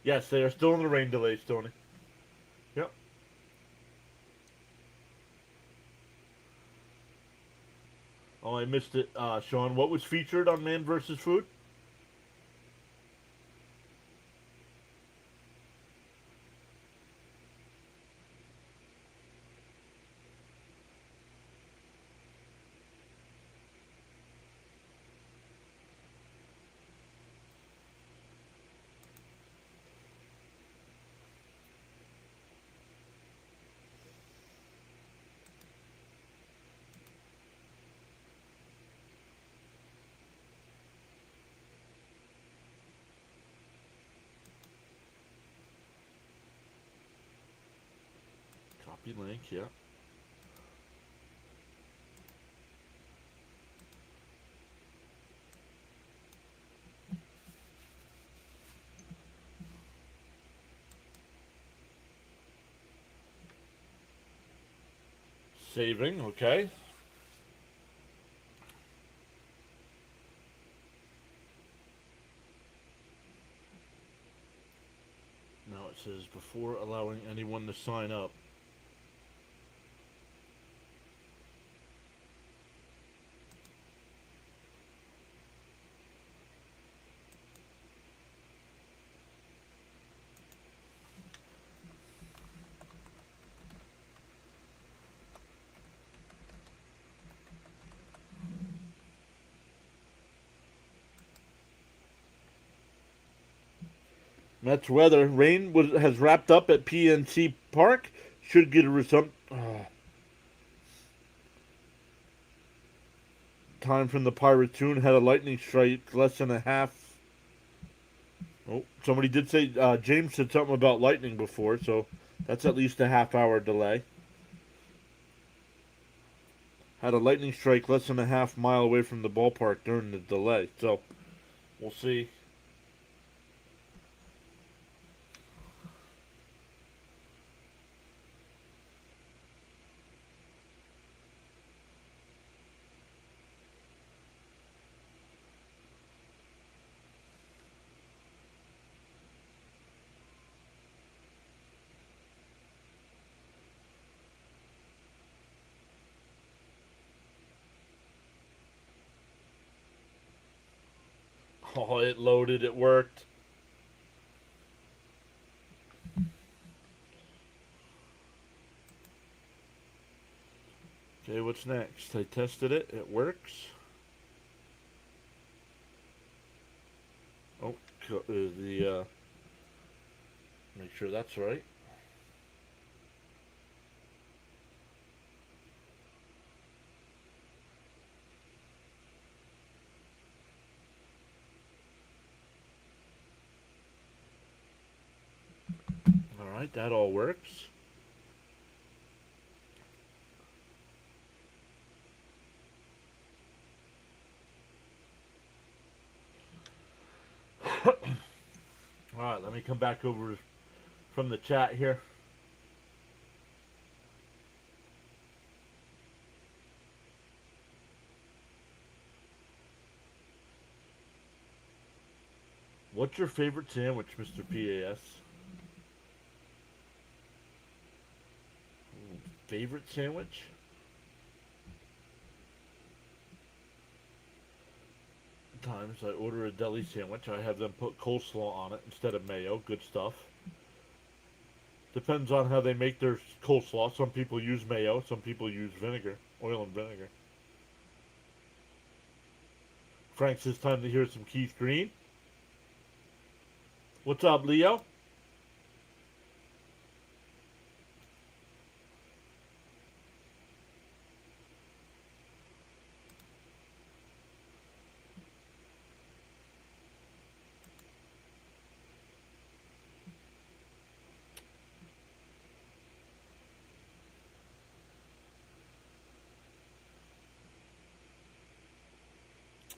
A: Yes, they are still in the rain delays, Tony. Yep. Oh, I missed it, Sean. What was featured on Man vs. Food? Copy link, yeah. Saving, okay. Now it says before allowing anyone to sign up. Mets weather. Rain has wrapped up at PNC Park. Should get a result. Time from the Pirates tune. Had a lightning strike less than a half. Oh, somebody did say, James said something about lightning before, so that's at least a half-hour delay. Had a lightning strike less than a half mile away from the ballpark during the delay. So we'll see. Oh, it loaded. It worked. Okay, what's next? I tested it. It works. Oh, make sure that's right. All right, that all works. All right, let me come back over from the chat here. What's your favorite sandwich, Mr. PAS? Favorite sandwich? Times I order a deli sandwich, I have them put coleslaw on it instead of mayo. Good stuff. Depends on how they make their coleslaw. Some people use mayo, some people use vinegar, oil and vinegar. Frank says time to hear some Keith Green. What's up, Leo?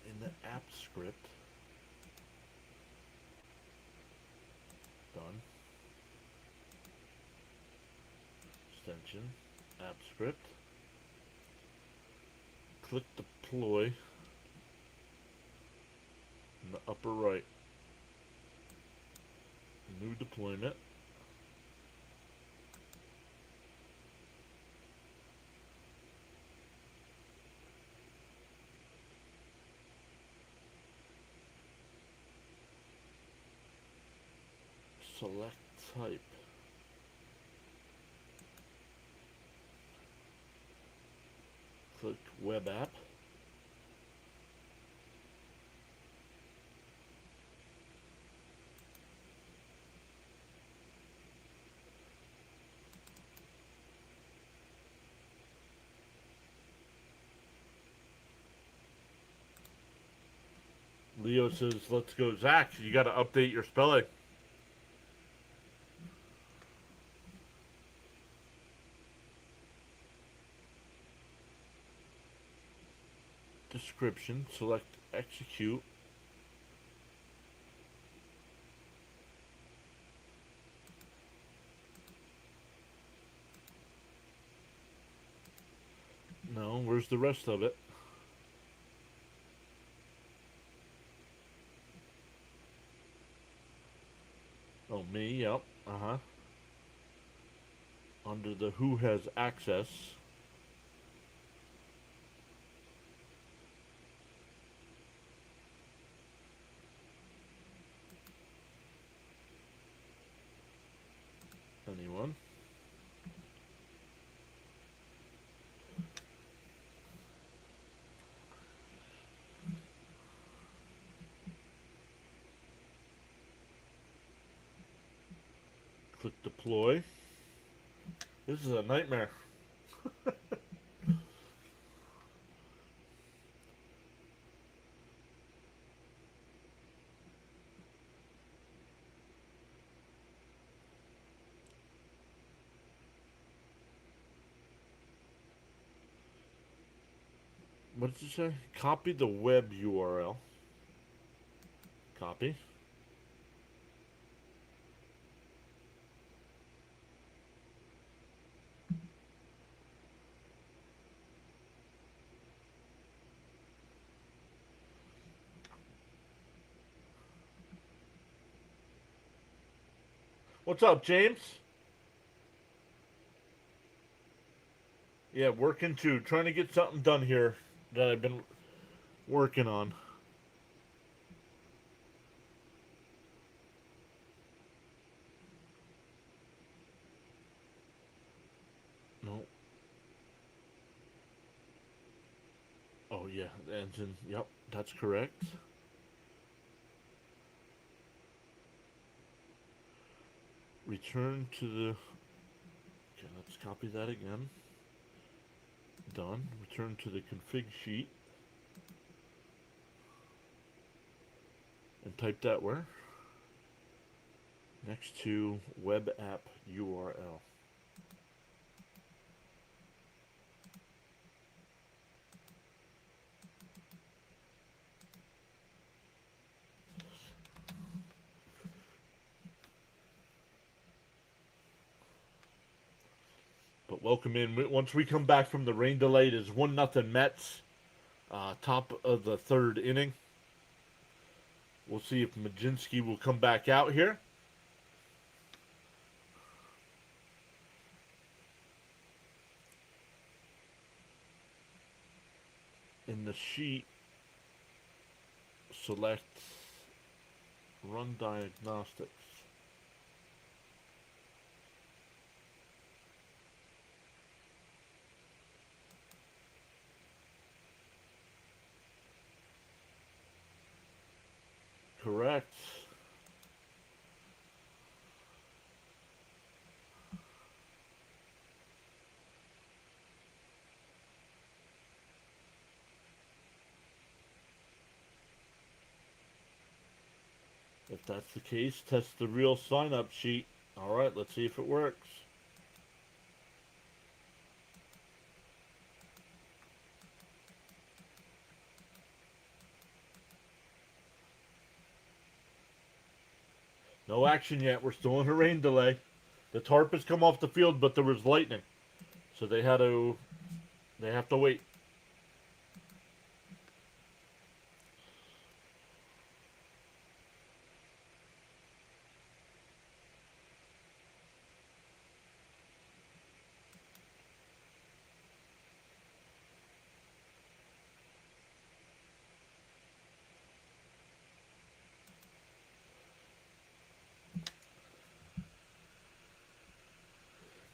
A: In the app script. Done. Extension. App script. Click deploy in the upper right. New deployment. Select type. Click web app. Leo says, let's go. Zach, you got to update your spelling. Description, select execute. No, where's the rest of it? Oh, me, yep, uh-huh. Under the who has access. Anyone? Click deploy. This is a nightmare. What did you say? Copy the web URL. Copy. What's up, James? Yeah, working too. Trying to get something done here that I've been working on. yeah, the engine. Yep, that's correct. Return to the. Okay, let's copy that again. Done. Return to the config sheet and type that where? Next to web app URL. But welcome in. Once we come back from the rain delay, it is 1-0 Mets. Top of the third inning. We'll see if Majinski will come back out here. In the sheet, select Run Diagnostics. Correct. If that's the case, test the real sign-up sheet. All right, let's see if it works. No action yet. We're still in a rain delay. The tarp has come off the field, but there was lightning, so they have to wait.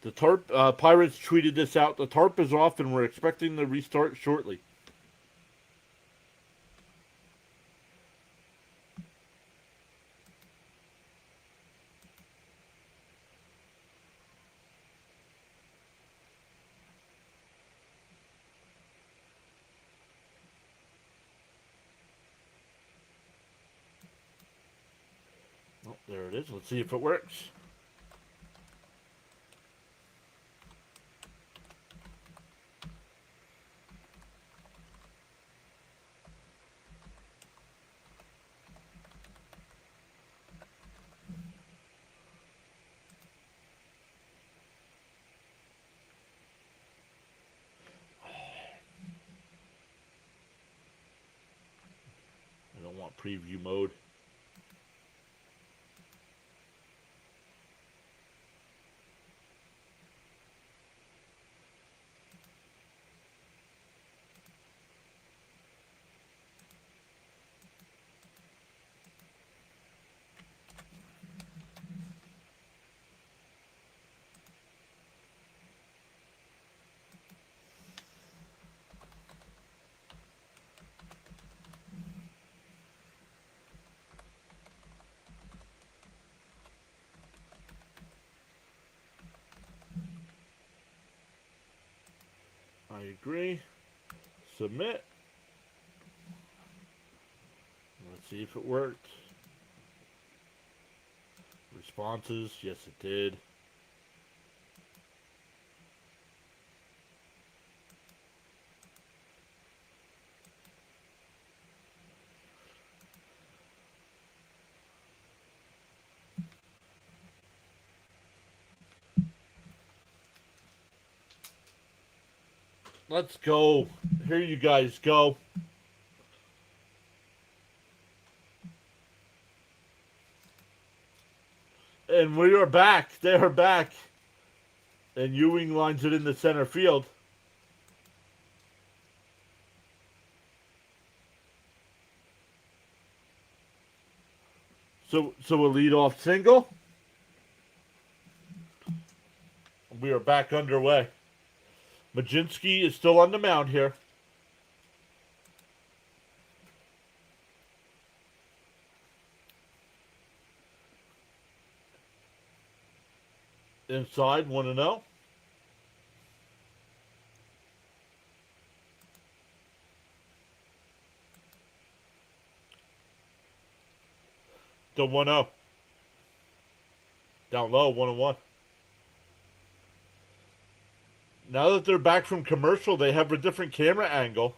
A: The tarp Pirates tweeted this out. The tarp is off, and we're expecting the restart shortly. Oh, there it is. Let's see if it works. I don't want preview mode. I agree. Submit. Let's see if it worked. Responses. Yes, it did. Let's go. Here you guys go. And we are back. They are back. And Ewing lines it in the center field. So a leadoff single. We are back underway. Majinski is still on the mound here. Inside, 1-0. The 1-0. Down low, 1-1. Now that they're back from commercial, they have a different camera angle.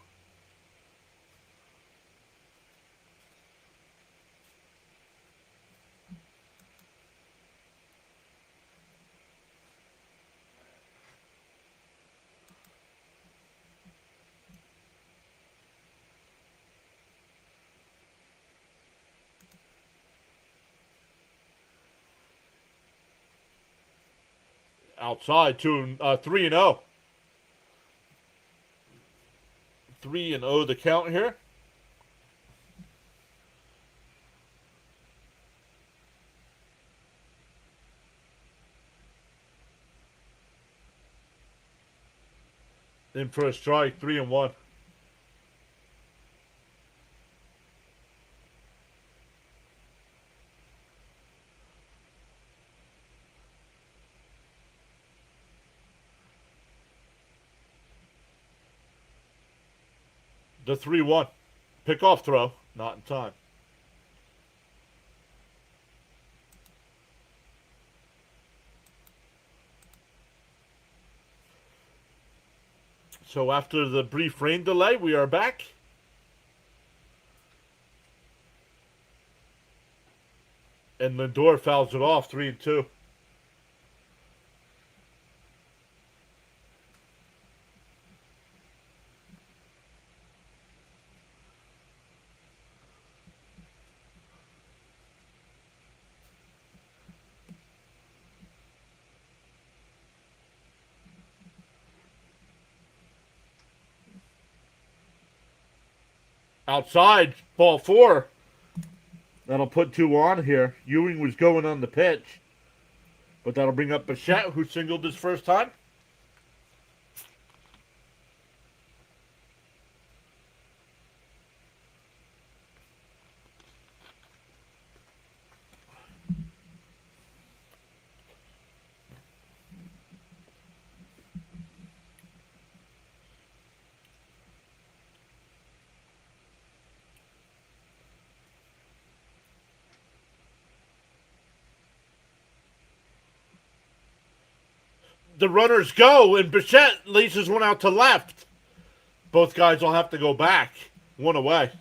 A: Outside, 3-0. 3-0 the count here. In for a strike, 3-1. The 3-1. Pick-off throw, not in time. So after the brief rain delay, we are back. And Lindor fouls it off, 3-2. Outside, ball 4. That'll put 2 on here. Ewing was going on the pitch. But that'll bring up Bichette, who singled his first time. The runners go, and Bichette laces one out to left. Both guys will have to go back. 1 away.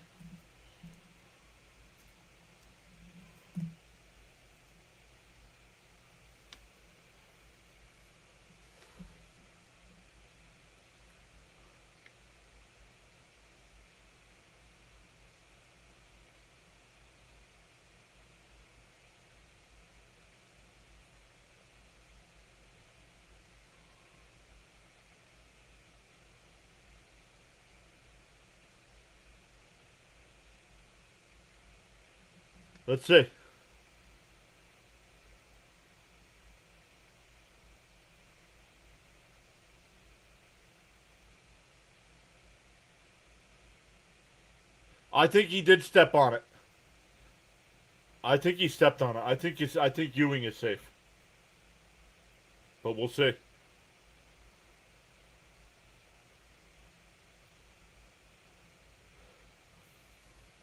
A: Let's see. I think he did step on it. I think he stepped on it. I think Ewing is safe. But we'll see.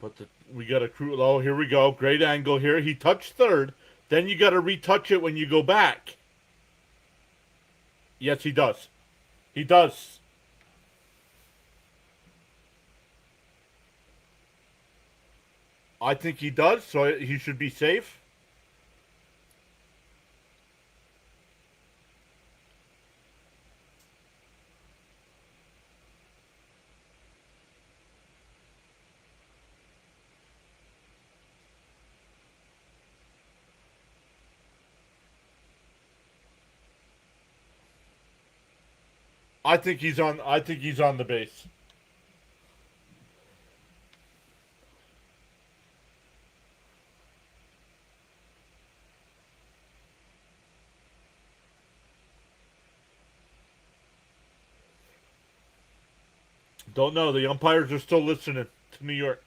A: But we got a crew. Oh, here we go. Great angle here. He touched third. Then you got to retouch it when you go back. Yes, he does. He does. I think he does, so he should be safe. I think he's on the base. Don't know. The umpires are still listening to New York.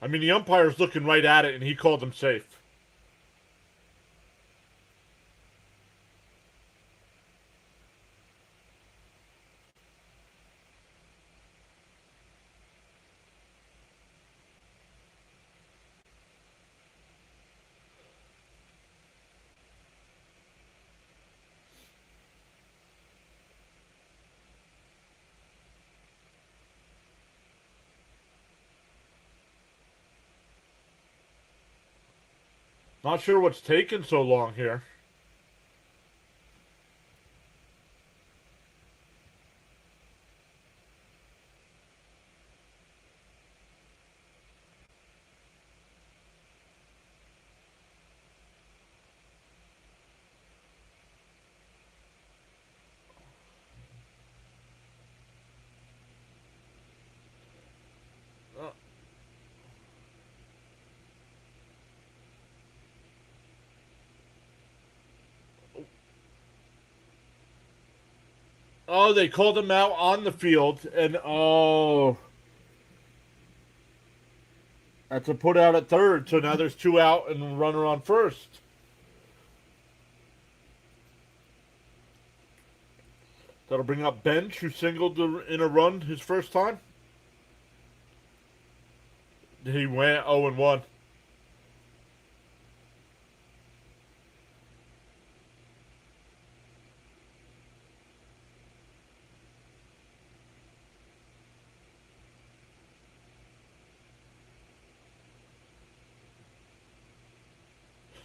A: I mean, the umpire's looking right at it, and he called him safe. Not sure what's taking so long here. Oh, they called him out on the field, and that's a put out at third. So now there's two out and a runner on first. That'll bring up Bench, who singled in a run his first time. He went 0-1.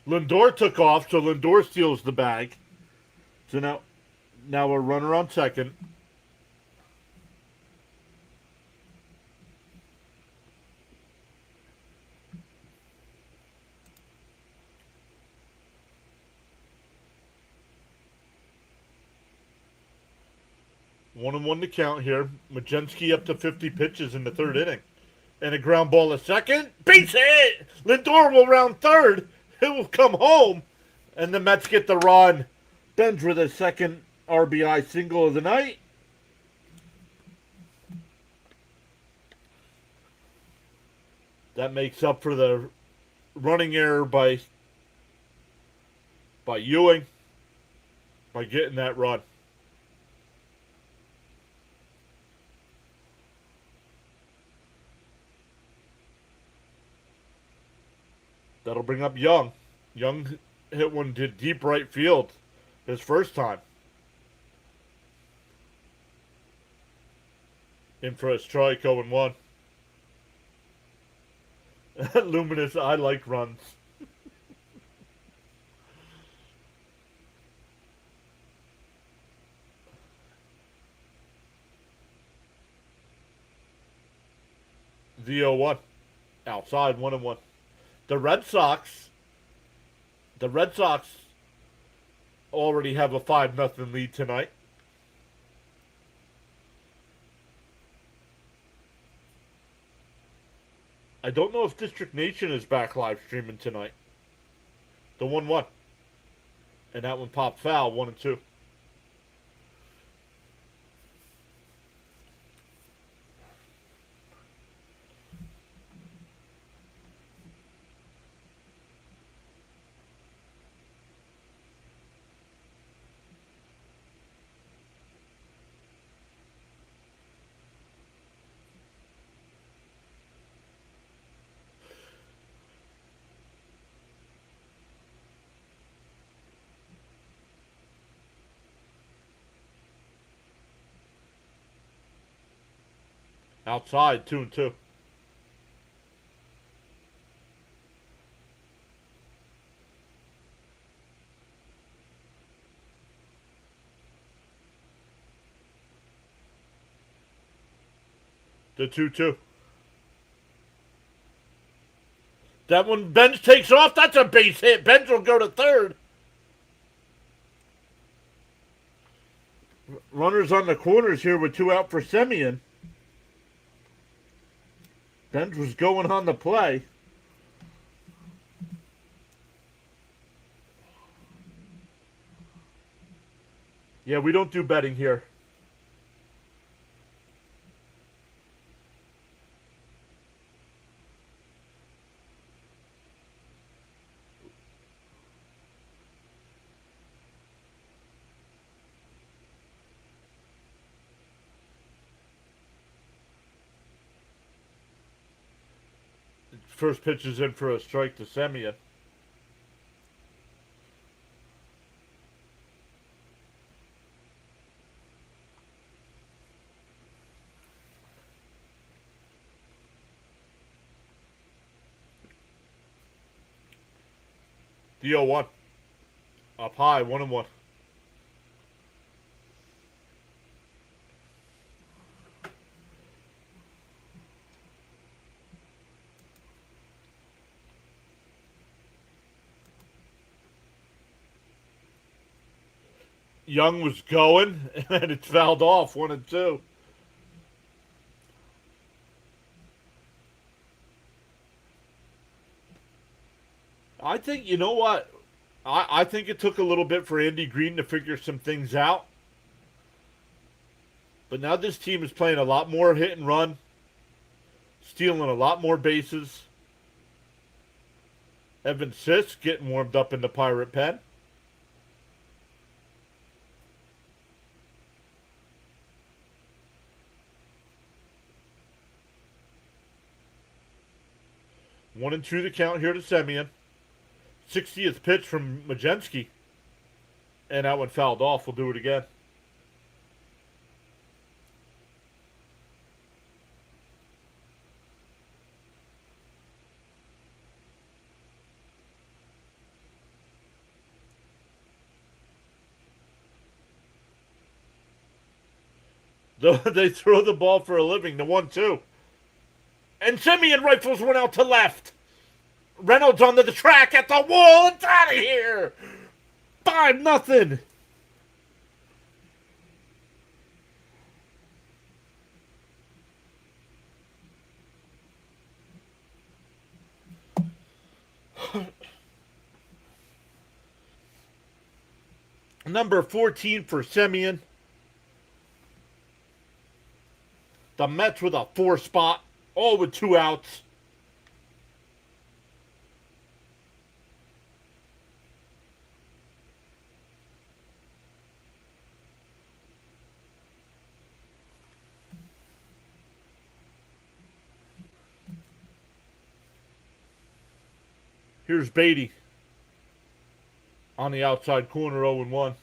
A: Lindor took off, so Lindor steals the bag. So now a runner on second. One and one to count here. Majensky up to 50 pitches in the third inning. And a ground ball at second. Base hit! Lindor will round third. It will come home. And the Mets get the run. Bench with a second RBI single of the night. That makes up for the running error by Ewing by getting that run. That'll bring up Young. Young hit one to deep right field his first time. In for a strike, 0-1. Luminous, I like runs. The 0-1. Outside, 1-1. The Red Sox already have a 5-0 lead tonight. I don't know if District Nation is back live streaming tonight. The 1-1. And that one popped foul, 1-2. Outside, 2-2. The 2-2. That one, Bench takes off. That's a base hit. Bench will go to third. Runners on the corners here with two out for Semien. Bench was going on the play. Yeah, we don't do betting here. First pitch is in for a strike to Semien. The 0-1. Up high, 1-1. Young was going, and it's fouled off, 1-2. I think, you know what? I think it took a little bit for Andy Green to figure some things out. But now this team is playing a lot more hit and run, stealing a lot more bases. Evan Sisk getting warmed up in the Pirate pen. One and two the count here to Semien. 60th pitch from Majewski. And that one fouled off. We'll do it again. They throw the ball for a living. The 1-2. And Semien rifles one out to left. Reynolds onto the track at the wall. It's out of here. 5-0. Number 14 for Semien. The Mets with a 4 spot. All with 2 outs. Here's Beatty on the outside corner, 0-1.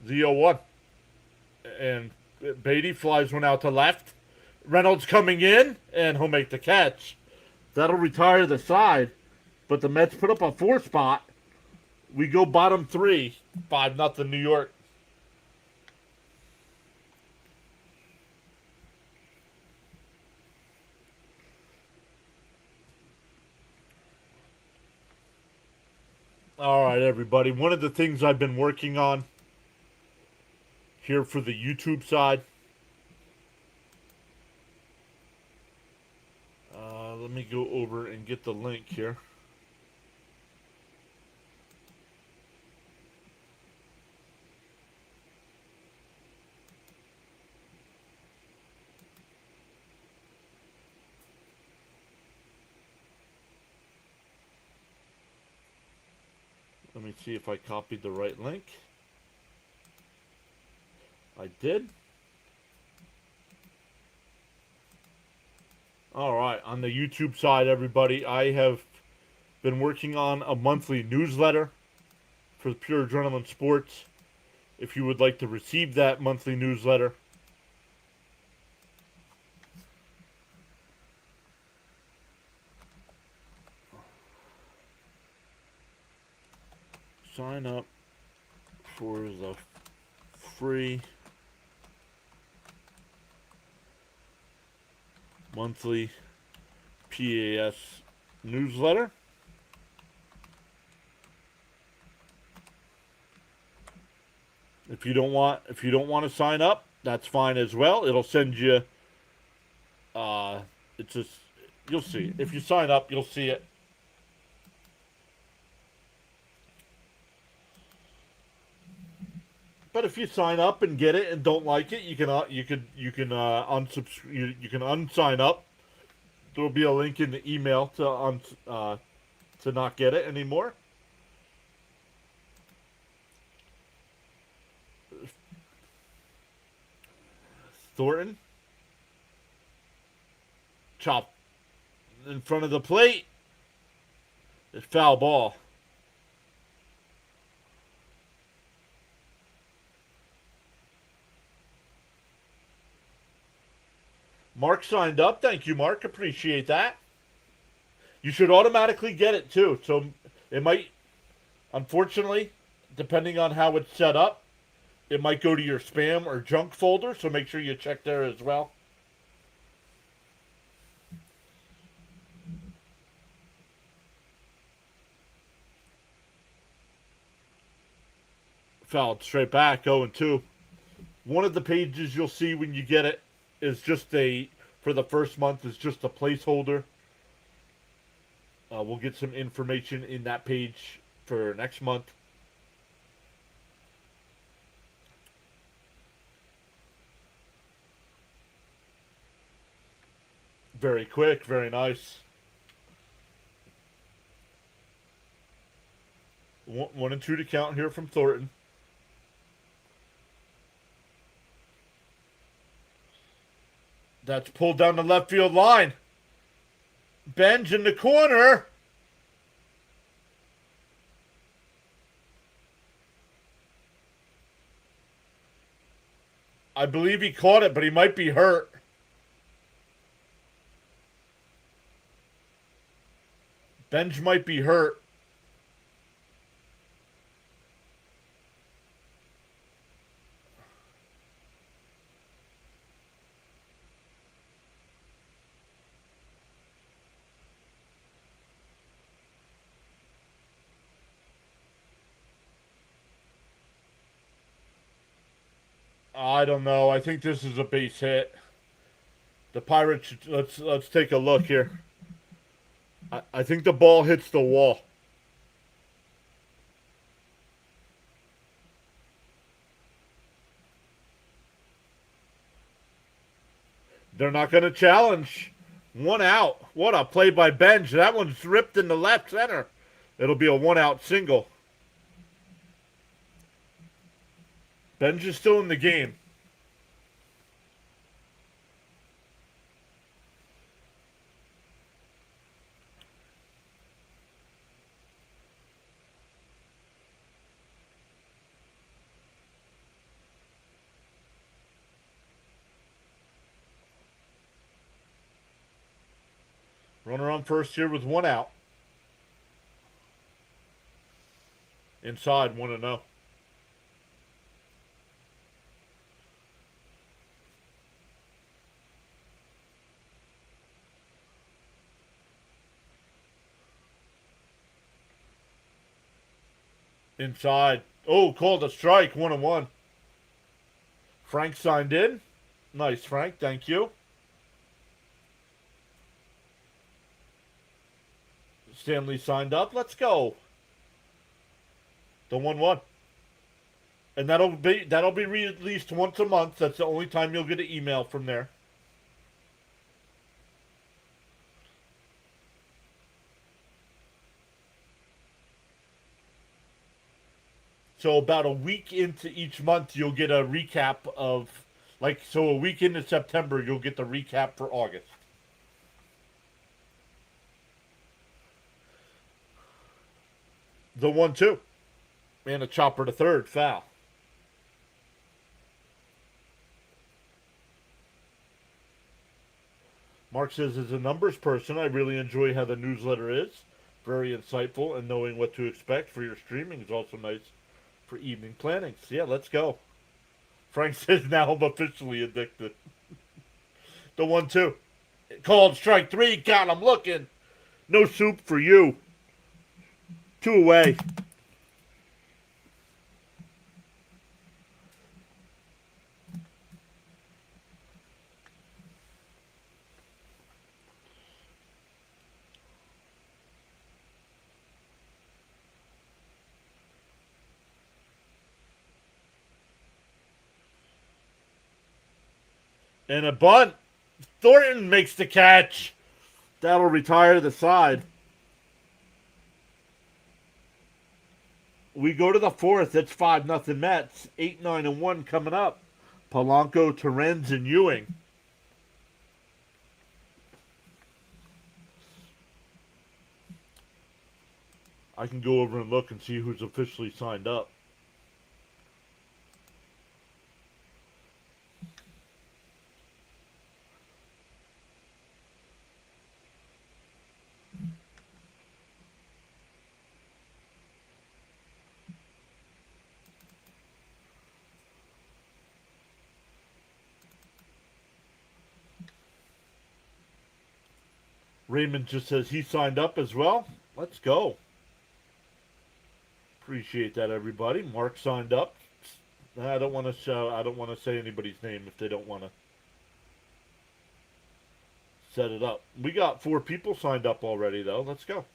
A: The 0-1. And Beatty flies one out to left. Reynolds coming in, and he'll make the catch. That'll retire the side. But the Mets put up a 4 spot. We go bottom 3. 5-0 New York. All right, everybody. One of the things I've been working on here for the YouTube side. Let me go over and get the link here. Let me see if I copied the right link. I did. All right, on the YouTube side, everybody, I have been working on a monthly newsletter for Pure Adrenaline Sports. If you would like to receive that monthly newsletter, sign up for the free monthly PAS newsletter. If you don't want to sign up, that's fine as well. It'll send you it's just, you'll see. If you sign up, you'll see it. But if you sign up and get it and don't like it, you can unsign up There will be a link in the email to not get it anymore. Thornton, chop in front of the plate. It's foul ball. Mark signed up. Thank you, Mark. Appreciate that. You should automatically get it too. So it might, unfortunately, depending on how it's set up, it might go to your spam or junk folder. So make sure you check there as well. Fouled straight back, 0-2. One of the pages you'll see when you get it is just for the first month, is just a placeholder. We'll get some information in that page for next month. Very quick, very nice. 1-2 to count here from Thornton. That's pulled down the left field line. Benj in the corner. I believe he caught it, but he might be hurt. Benj might be hurt. I don't know. I think this is a base hit. The Pirates. Let's take a look here. I think the ball hits the wall. They're not going to challenge. 1 out. What a play by Benj. That one's ripped in the left center. It'll be a 1-out single. Benj is still in the game. Runner on first here with 1 out. Inside, 1-0. Inside. Oh, called a strike. 1-1. Frank signed in. Nice, Frank. Thank you. Stanley signed up. Let's go. The 1-1. And that'll be released once a month. That's the only time you'll get an email from there. So about a week into each month, you'll get a recap of, so a week into September, you'll get the recap for August. The 1-2. And a chopper to third, foul. Mark says, as a numbers person, I really enjoy how the newsletter is. Very insightful, and knowing what to expect for your streaming is also nice for evening plannings. Yeah, let's go. Frank says, now I'm officially addicted. The 1-2. Called strike 3. God, I'm looking. No soup for you. 2 away. And a bunt. Thornton makes the catch. That'll retire the side. We go to the fourth. It's 5-0 Mets. 8, 9, and 1 coming up. Polanco, Terens, and Ewing. I can go over and look and see who's officially signed up. Raymond just says he signed up as well. Let's go. Appreciate that, everybody. Mark signed up. I don't want to show. I don't want to say anybody's name if they don't want to set it up. We got 4 people signed up already, though. Let's go.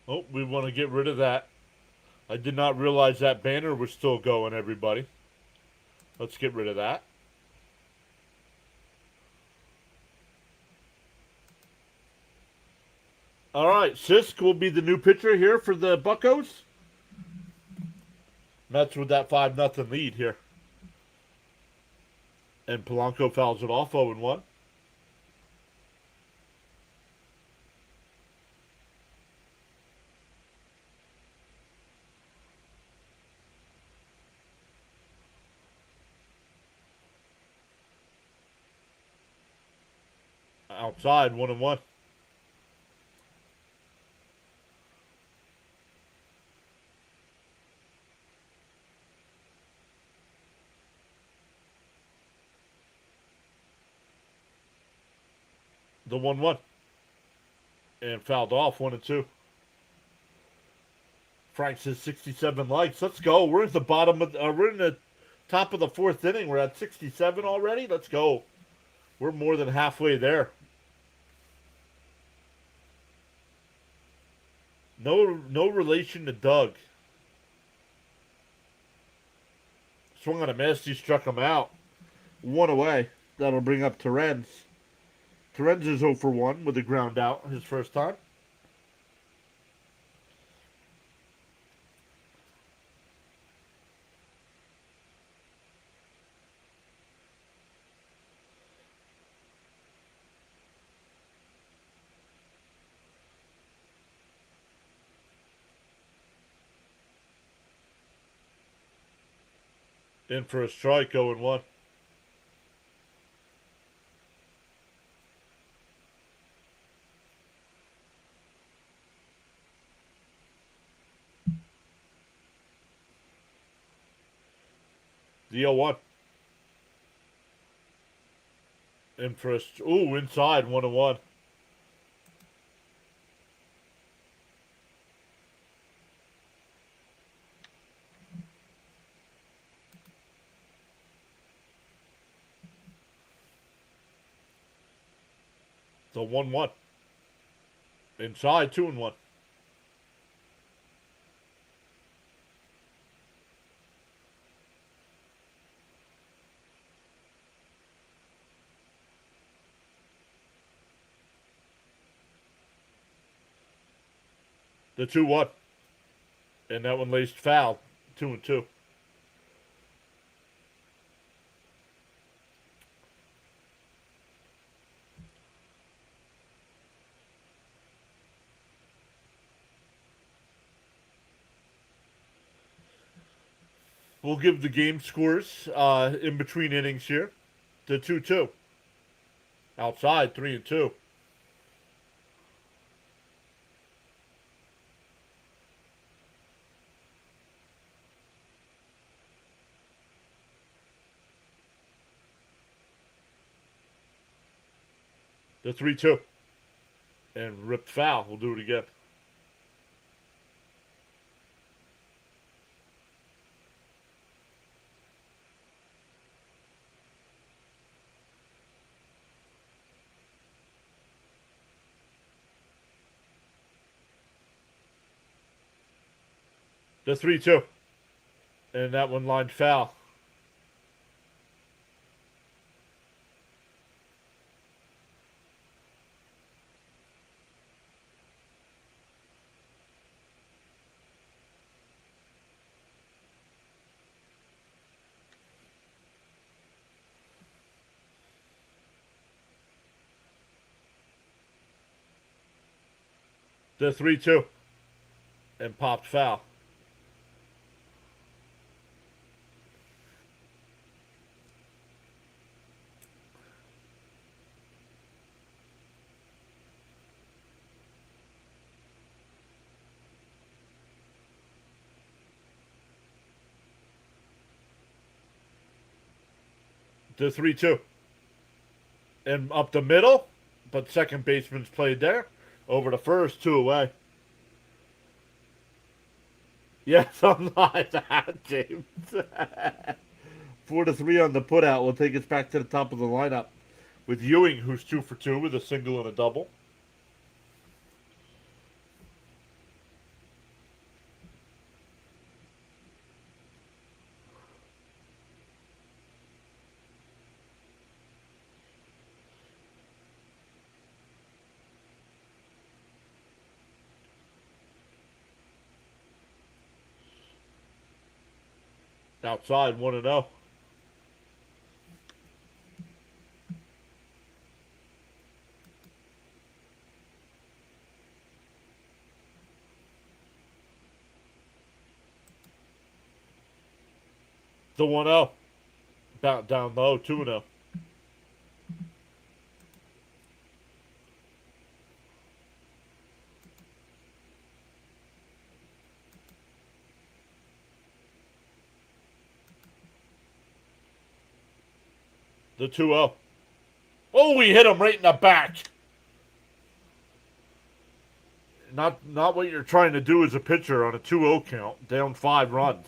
A: Oh, we want to get rid of that. I did not realize that banner was still going, everybody. Let's get rid of that. All right, Sisk will be the new pitcher here for the Buccos. Mets with that 5-0 lead here. And Polanco fouls it off 0-1. Outside 1-1. The 1-1. And fouled off 1-2. Frank says 67 likes. Let's go. We're at the bottom of. We're in the top of the 4th inning. We're at 67 already. Let's go. We're more than halfway there. No relation to Doug. Swung on a miss. He struck him out. 1 away. That'll bring up Terens. Terens is 0 for 1 with a ground out his first time. In for a strike, 0-1. The 0-1. In for a. Ooh, inside, 1-1. The 1-1. Inside, 2-1. The 2-1. And that one laced foul. 2-2. We'll give the game scores in between innings here. The 2-2. Outside, 3-2. The 3-2. And ripped foul. We'll do it again. The 3-2. And that one lined foul. The 3-2. And popped foul. The 3-2. And up the middle. But second baseman's played there. Over to first, 2 away. Yes, I'm not that, James. 4-3 on the putout will take us back to the top of the lineup. With Ewing, who's 2 for 2 with a single and a double. Outside, 1-0. The 1-0. Down low, 2-0. The 2-0. Oh, we hit him right in the back. Not what you're trying to do as a pitcher on a 2-0 count. Down 5 runs.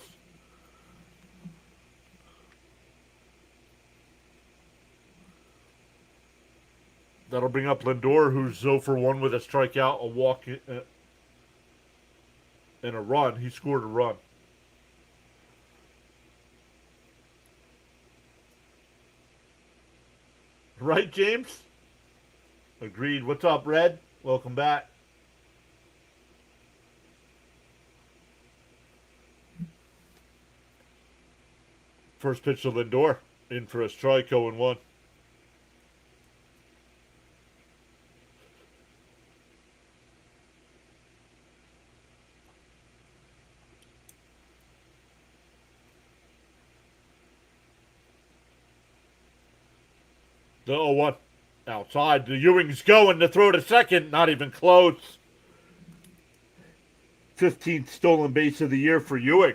A: That'll bring up Lindor, who's 0 for 1 with a strikeout, a walk, and a run. He scored a run. Right, James? Agreed. What's up, Red? Welcome back. First pitch to Lindor. In for a strike, 0-1. The 0-1. Outside. The Ewing's going to throw to second. Not even close. 15th stolen base of the year for Ewing.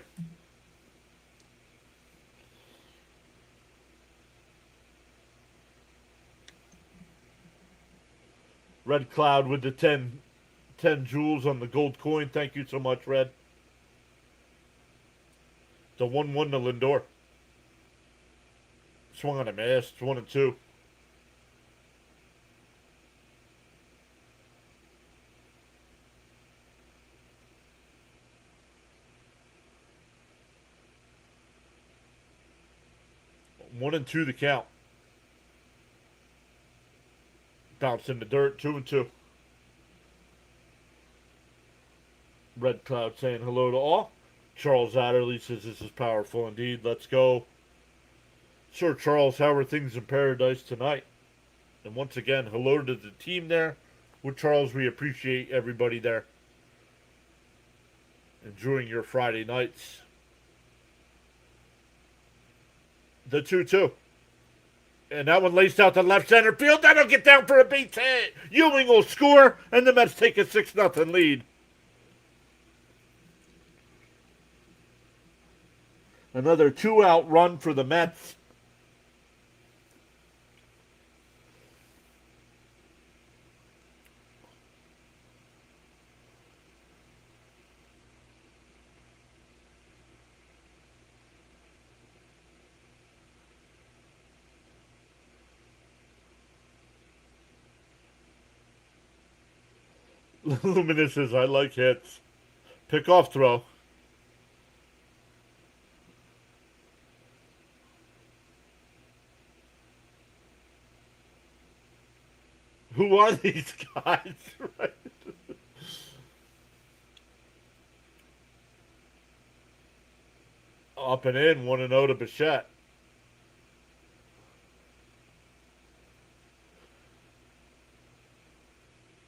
A: Red Cloud with the 10 jewels on the gold coin. Thank you so much, Red. The 1-1 to Lindor. Swung on a miss. 1-2. One and two the count. Bounce in the dirt. 2-2. Red Cloud saying hello to all. Charles Adderley says this is powerful indeed. Let's go. Sir Charles, how are things in paradise tonight? And once again, hello to the team there. With Charles, we appreciate everybody there. Enjoying your Friday nights. The 2-2. And that one laced out to left center field. That'll get down for a base hit. Ewing will score, and the Mets take a 6-0 lead. Another 2-out run for the Mets. Luminous says, I like hits. Pick off throw. Who are these guys? Right? Up and in, 1-0 to Bichette.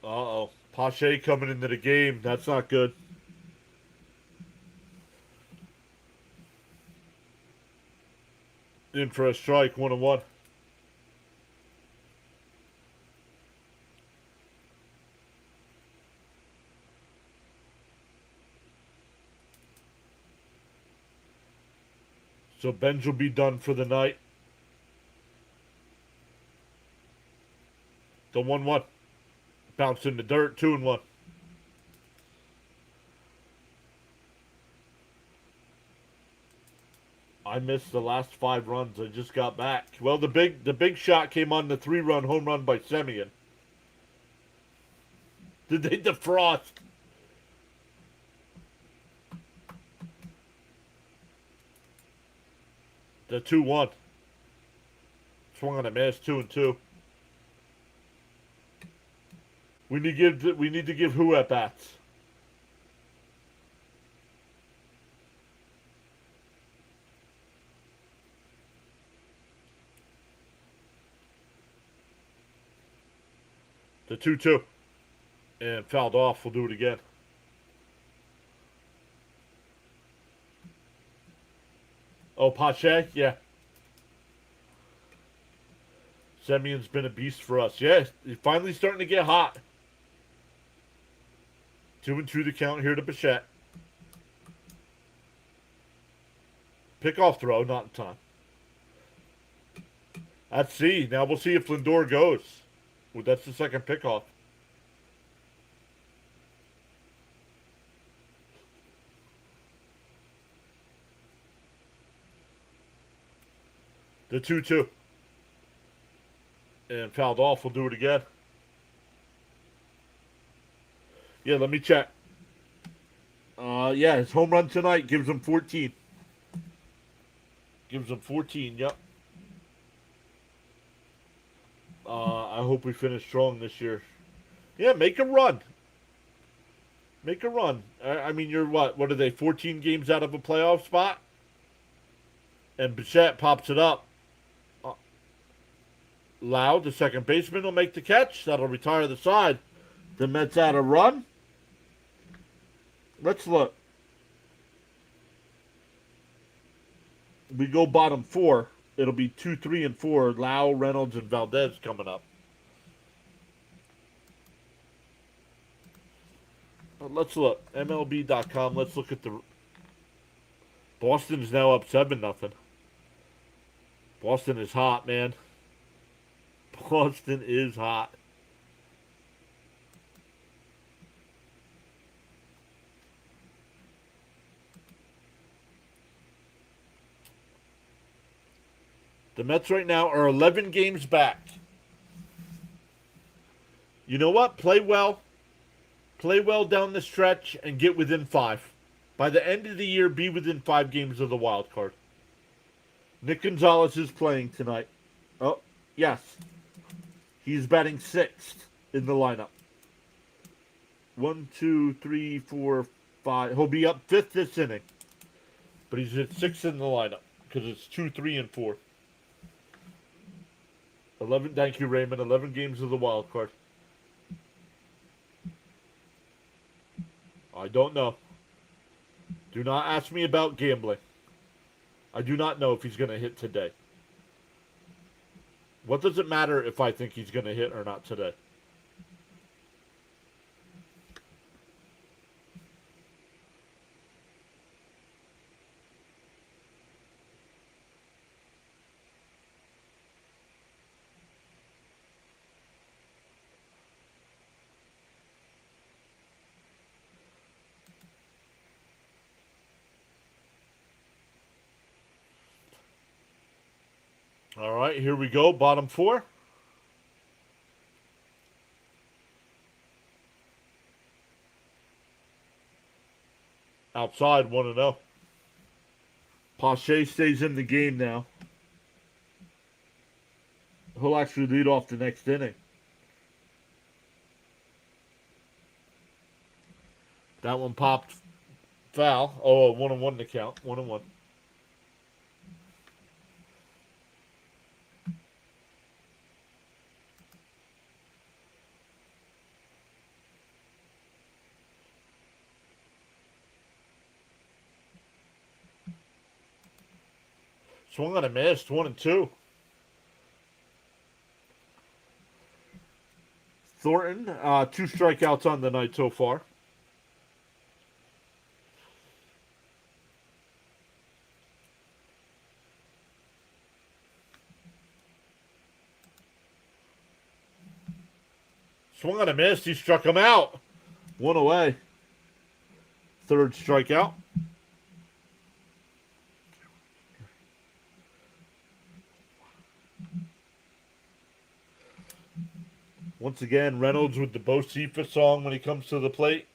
A: Uh-oh. Pache coming into the game. That's not good. In for a strike, 1-1. So Benj will be done for the night. The 1-1. Bounce in the dirt, 2-1. I missed the last 5 runs. I just got back. Well, the big shot came on the 3-run home run by Semien. Did they defrost? The 2-1. Swung on a miss, 2-2. We need to give who at bats? The 2-2. And fouled off. We'll do it again. Oh, Pache? Yeah. Semien's been a beast for us. Yeah, he's finally starting to get hot. 2-2 the count here to Bichette. Pick off throw, not in time. Let's see. Now we'll see if Lindor goes. Well, that's the second pickoff. The 2-2. And fouled off. We'll do it again. Yeah, let me check. Yeah, his home run tonight gives him 14. Gives him 14, yep. I hope we finish strong this year. Yeah, make a run. Make a run. I mean, you're what? What are they, 14 games out of a playoff spot? And Bichette pops it up. Loud, the second baseman, will make the catch. That'll retire the side. The Mets add a run. Let's look. We go bottom 4. It'll be 2, 3, and 4. Lau, Reynolds, and Valdez coming up. Let's look. MLB.com. Let's look at the... Boston's now up 7-0. Boston is hot, man. Boston is hot. The Mets right now are 11 games back. You know what? Play well. Play well down the stretch and get within 5. By the end of the year, be within 5 games of the wild card. Nick Gonzalez is playing tonight. Oh, yes. He's batting 6th in the lineup. 1, 2, 3, 4, 5. He'll be up 5th this inning. But he's at 6th in the lineup because it's 2, 3, and 4. 11. Thank you, Raymond. 11 games of the wild card. I don't know. Do not ask me about gambling. I do not know if he's going to hit today. What does it matter if I think he's going to hit or not today? All right, here we go. Bottom four. Outside 1-0. Pache stays in the game now. He'll actually lead off the next inning. That one popped foul. Oh, 1-1 to count. 1-1. Swung on a miss. 1-2. Thornton, 2 strikeouts on the night so far. Swung on a miss. He struck him out. 1 away. 3rd strikeout. Once again, Reynolds with the Bo Cephas song when he comes to the plate.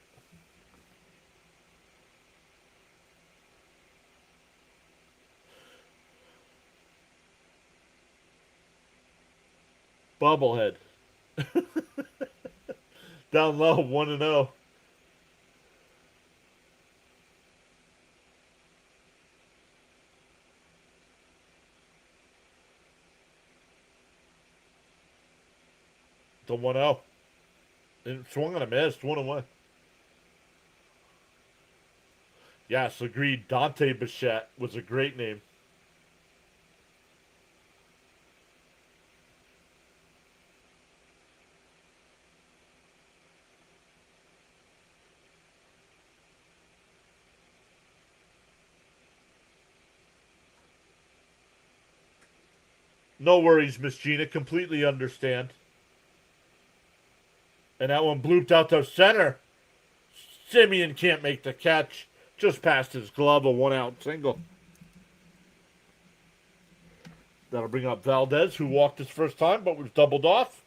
A: Bobblehead. Down low, 1-0. The 1-0. And swung on a miss, 1-1. Yes, agreed. Dante Bichette was a great name. No worries, Miss Gina. Completely understand. And that one blooped out to center. Simeon can't make the catch. Just past his glove, a 1-out single. That'll bring up Valdez, who walked his first time but was doubled off.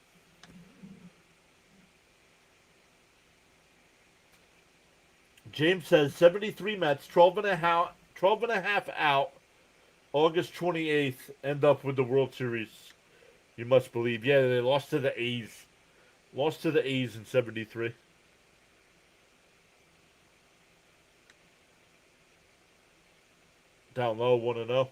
A: James says 73 Mets, 12 and a half out. August 28th, end up with the World Series. You must believe. Yeah, they lost to the A's. Lost to the A's in 73. Down low, 1-0.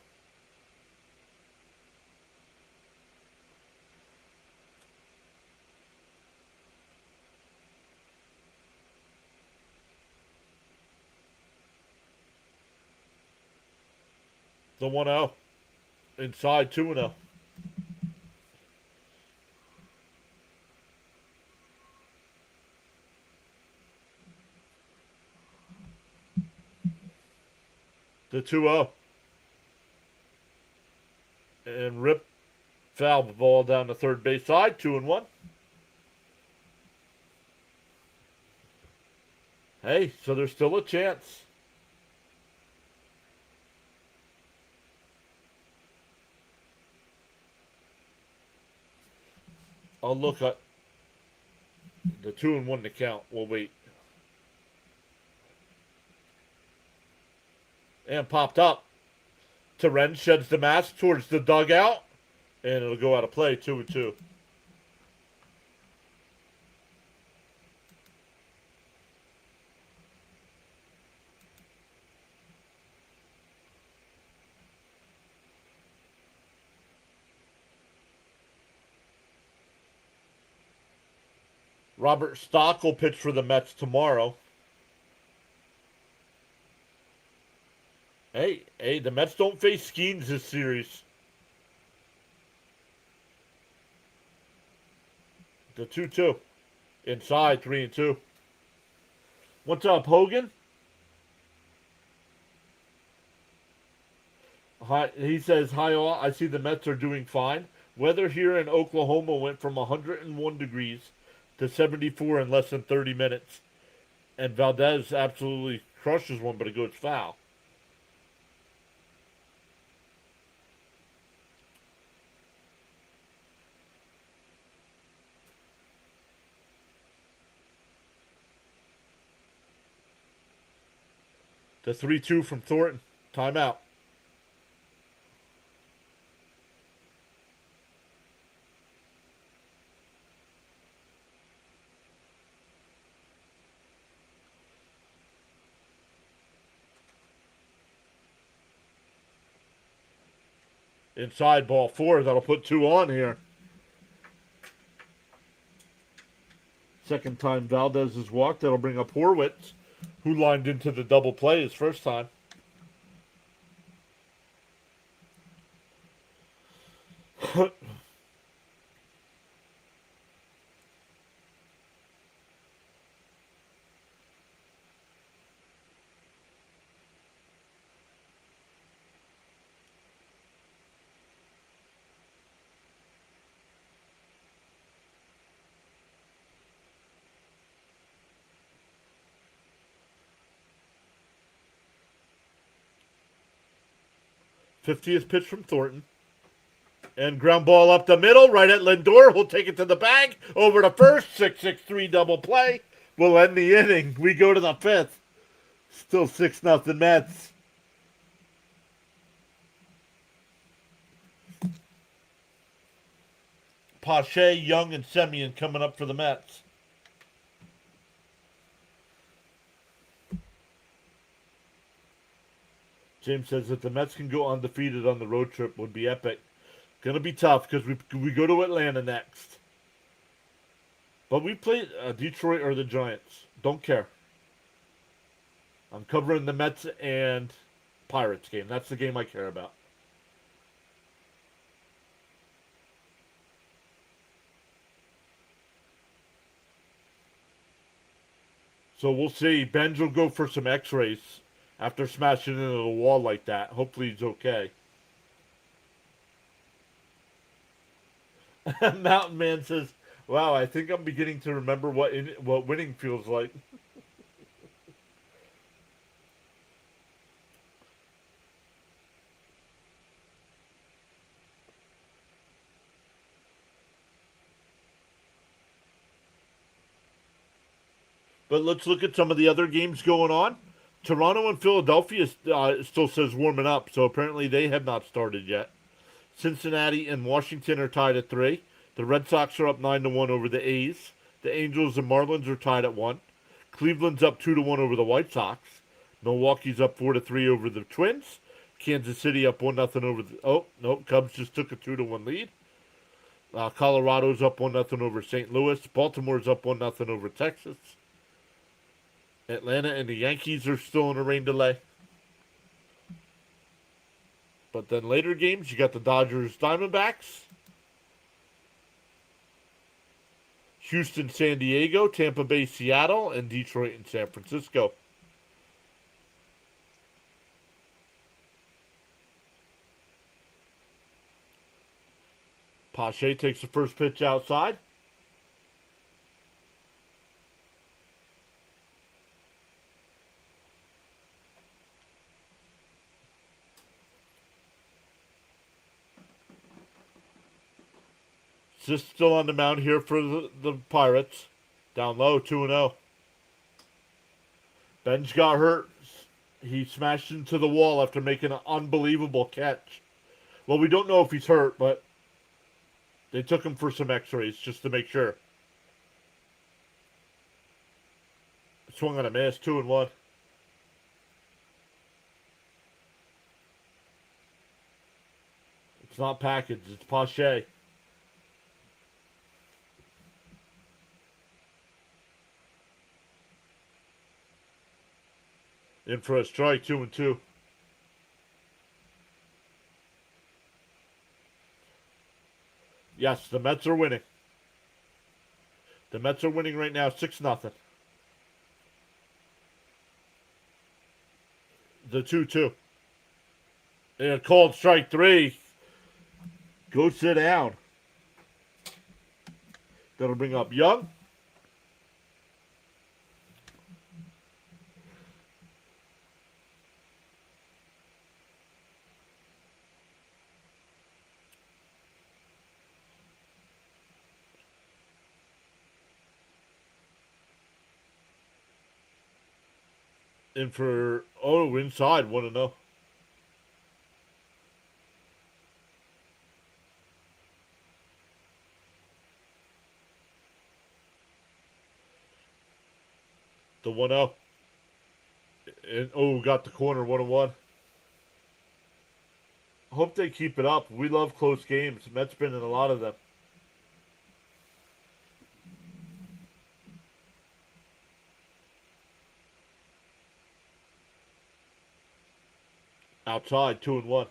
A: The 1-0. Inside 2-0. The 2-0. And rip foul the ball down the third base side. 2-1. Hey, so there's still a chance. I'll look at the 2-1 to count. We'll wait. And popped up. Terren sheds the mask towards the dugout. And it'll go out of play. 2-2. Robert Stock will pitch for the Mets tomorrow. Hey, the Mets don't face Skeens this series. The 2-2. Inside, 3-2. What's up, Hogan? Hi, he says, hi all. I see the Mets are doing fine. Weather here in Oklahoma went from 101 degrees to 74 in less than 30 minutes. And Valdez absolutely crushes one, but it goes foul. The 3-2 from Thornton. Timeout. Inside, ball 4. That'll put 2 on here. Second time Valdez has walked. That'll bring up Horwitz, who lined into the double play his first time. '50th pitch from Thornton. And ground ball up the middle, right at Lindor. We'll take it to the bag. Over to first. 6-6-3 double play. We'll end the inning. We go to the 5th. Still 6-0 Mets. Pache, Young, and Semien coming up for the Mets. James says that the Mets can go undefeated on the road trip would be epic. Gonna be tough because we go to Atlanta next. But we play Detroit or the Giants. Don't care. I'm covering the Mets and Pirates game. That's the game I care about. So we'll see. Benj will go for some x-rays after smashing into the wall like that. Hopefully he's okay. Mountain Man says, wow, I think I'm beginning to remember what winning feels like. But let's look at some of the other games going on. Toronto and Philadelphia still says warming up, so apparently they have not started yet. Cincinnati and Washington are tied at 3. The Red Sox are up 9-1 over the A's. The Angels and Marlins are tied at 1. Cleveland's up 2-1 over the White Sox. Milwaukee's up 4-3 over the Twins. Kansas City up 1-0 over the... Oh, no, Cubs just took a 2-1 lead. Colorado's up 1-0 over St. Louis. Baltimore's up 1-0 over Texas. Atlanta and the Yankees are still in a rain delay. But then later games, you got the Dodgers Diamondbacks. Houston, San Diego, Tampa Bay, Seattle, and Detroit and San Francisco. Pache takes the first pitch outside. Just still on the mound here for the Pirates. Down low, 2-0. Benj got hurt. He smashed into the wall after making an unbelievable catch. Well, we don't know if he's hurt, but they took him for some x-rays just to make sure. Swung on a miss, 2-1. It's not packaged, it's Pache. In for a strike, 2-2. Yes, the Mets are winning. The Mets are winning right now 6-0. The 2-2. Yeah, called strike three. Go sit down. That'll bring up Young. And for, inside, 1-0. The 1-0. And got the corner 1-1. Hope they keep it up. We love close games. Mets been in a lot of them. Outside 2-1.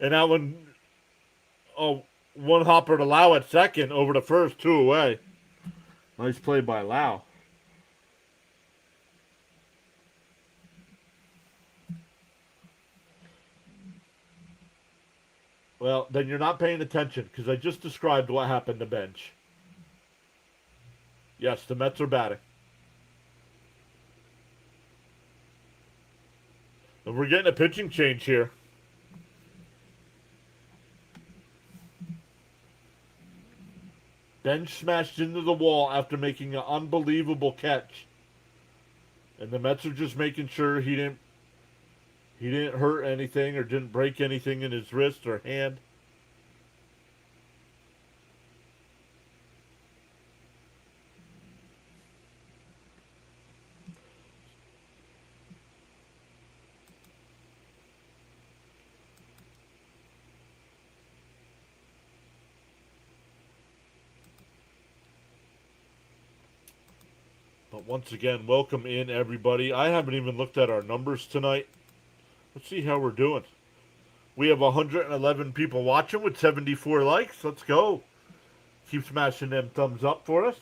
A: And that one, one hopper to Lau at second over the first, 2 away. Nice play by Lau. Well, then you're not paying attention because I just described what happened to bench. Yes, the Mets are batting. And we're getting a pitching change here. Bench smashed into the wall after making an unbelievable catch. And the Mets are just making sure he didn't hurt anything or didn't break anything in his wrist or hand. But once again, welcome in everybody. I haven't even looked at our numbers tonight. Let's see how we're doing. We have 111 people watching with 74 likes. Let's go. Keep smashing them thumbs up for us.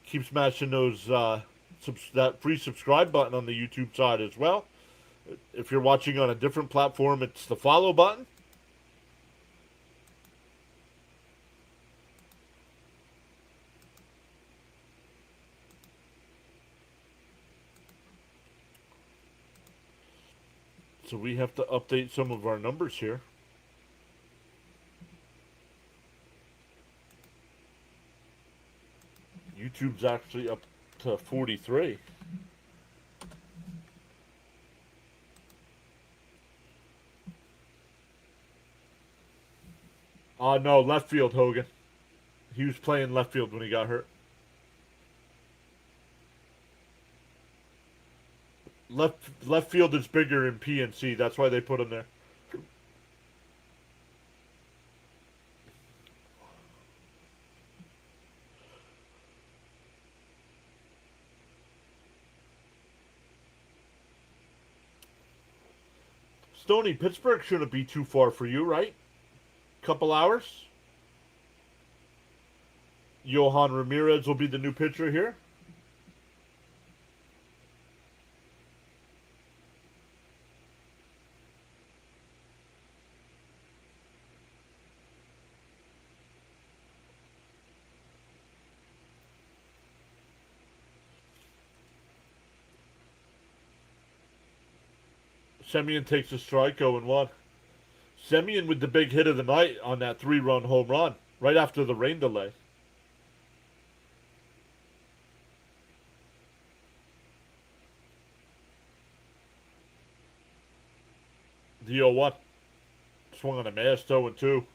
A: Keep smashing those that free subscribe button on the YouTube side as well. If you're watching on a different platform, it's the follow button. So we have to update some of our numbers here. YouTube's actually up to 43. No, left field, Hogan. He was playing left field when he got hurt. Left field is bigger in PNC. That's why they put him there. Stoney, Pittsburgh shouldn't be too far for you, right? Couple hours. Johan Ramirez will be the new pitcher here. Semien takes a strike, 0-1. Semien with the big hit of the night on that 3-run home run right after the rain delay. The 0-1. Swung on a miss, 0-2.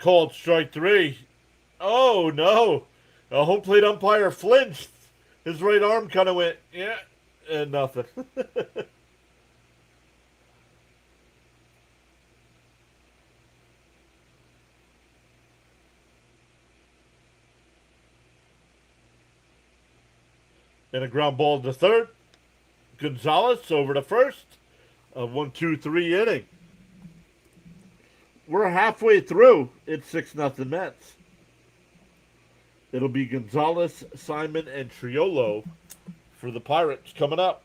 A: Called strike three. Oh, no. A home plate umpire flinched. His right arm kind of went, yeah, and nothing. And a ground ball to third. Gonzalez over to first. A 1-2-3 inning. We're halfway through. It's 6-0 Mets. It'll be Gonzalez, Simon, and Triolo for the Pirates coming up.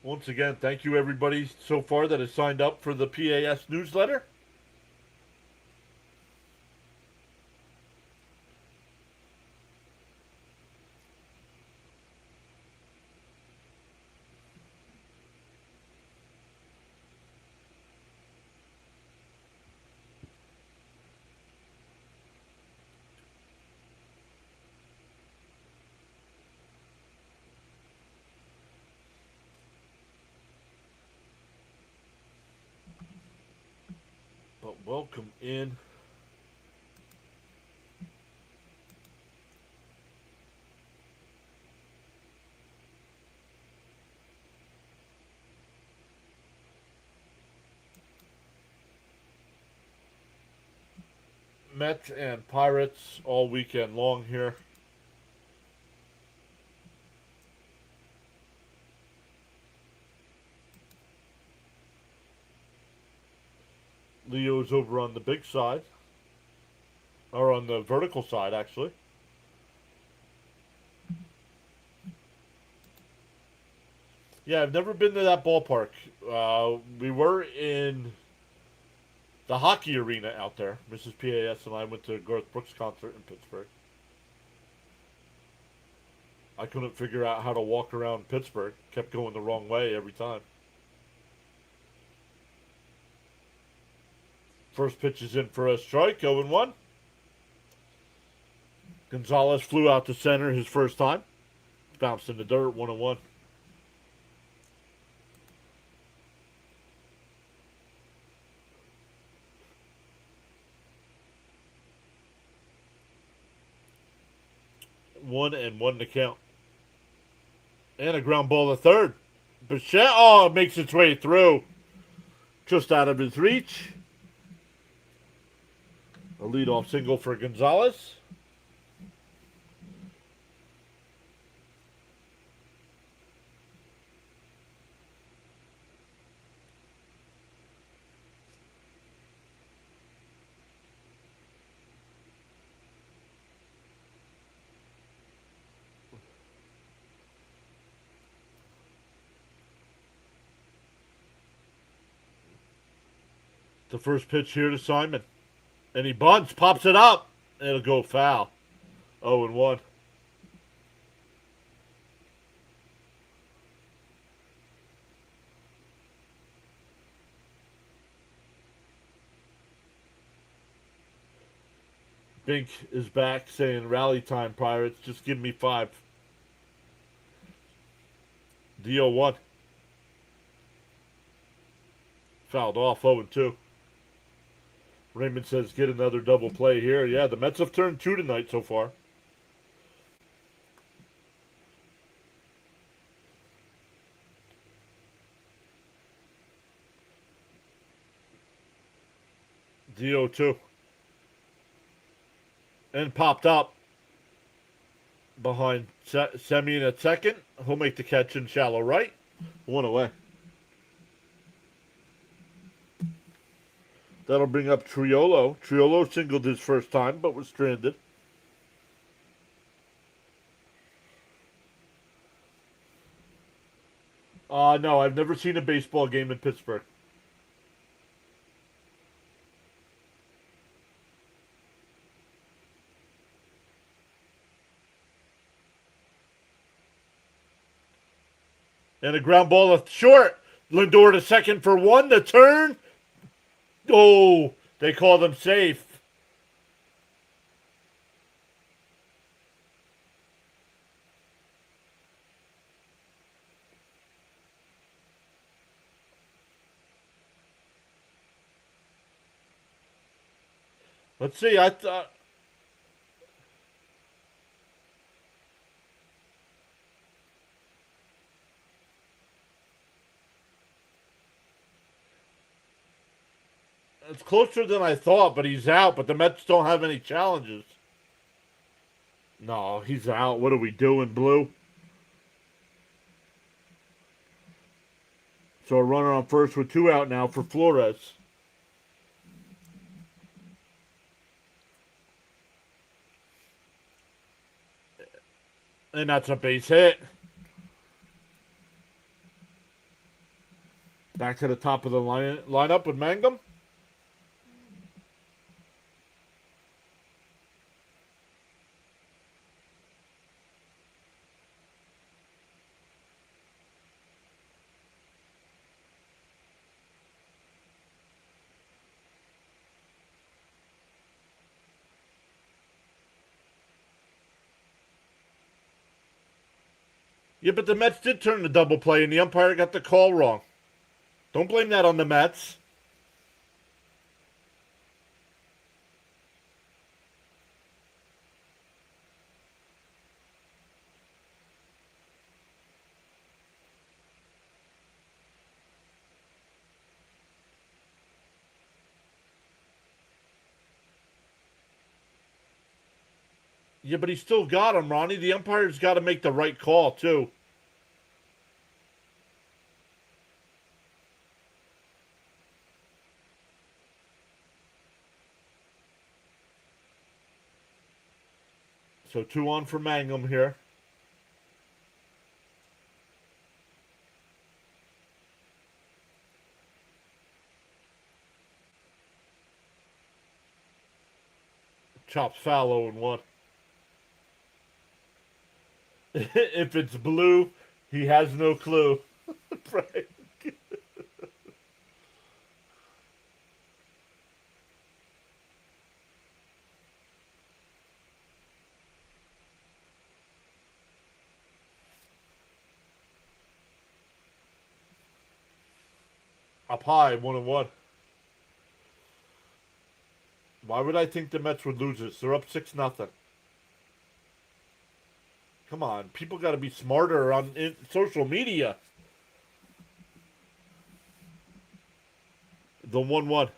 A: Once again, thank you everybody so far that has signed up for the PAS newsletter. But welcome in. Mets and Pirates all weekend long here. Leo's over on the big side. Or on the vertical side, actually. Yeah, I've never been to that ballpark. We were in the hockey arena out there. Mrs. PAS and I went to a Garth Brooks concert in Pittsburgh. I couldn't figure out how to walk around Pittsburgh. Kept going the wrong way every time. First pitch is in for a strike, 0-1. Gonzalez flew out to center his first time. Bounced in the dirt, 1-1. One and one to count. And a ground ball to third. Bichette, oh, it makes its way through. Just out of his reach. A leadoff single for Gonzalez. The first pitch here to Simon. And he bunts, pops it up. It'll go foul. 0-1. Bink is back saying, rally time, Pirates. Just give me 5. D-0-1. Fouled off, 0-2. Raymond says, get another double play here. Yeah, the Mets have turned 2 tonight so far. D-0-2. And popped up behind Semien at second. He'll make the catch in shallow right. 1 away. That'll bring up Triolo. Triolo singled his first time, but was stranded. No, I've never seen a baseball game in Pittsburgh. And a ground ball to short. Lindor to second for one. The turn. Oh, they called him safe. Let's see. I thought it's closer than I thought, but he's out. But the Mets don't have any challenges. No, he's out. What are we doing, Blue? So a runner on first with two out now for Flores. And that's a base hit. Back to the top of the lineup with Mangum. Yeah, but the Mets did turn the double play, and the umpire got the call wrong. Don't blame that on the Mets. Yeah, but he still got him, Ronnie. The umpire's got to make the right call, too. So 2 on for Mangum here. Chops foul 0-1. If it's blue, he has no clue. Right. Up high, 1-1. Why would I think the Mets would lose this? They're up 6-0. Come on, people got to be smarter on social media. The 1-1.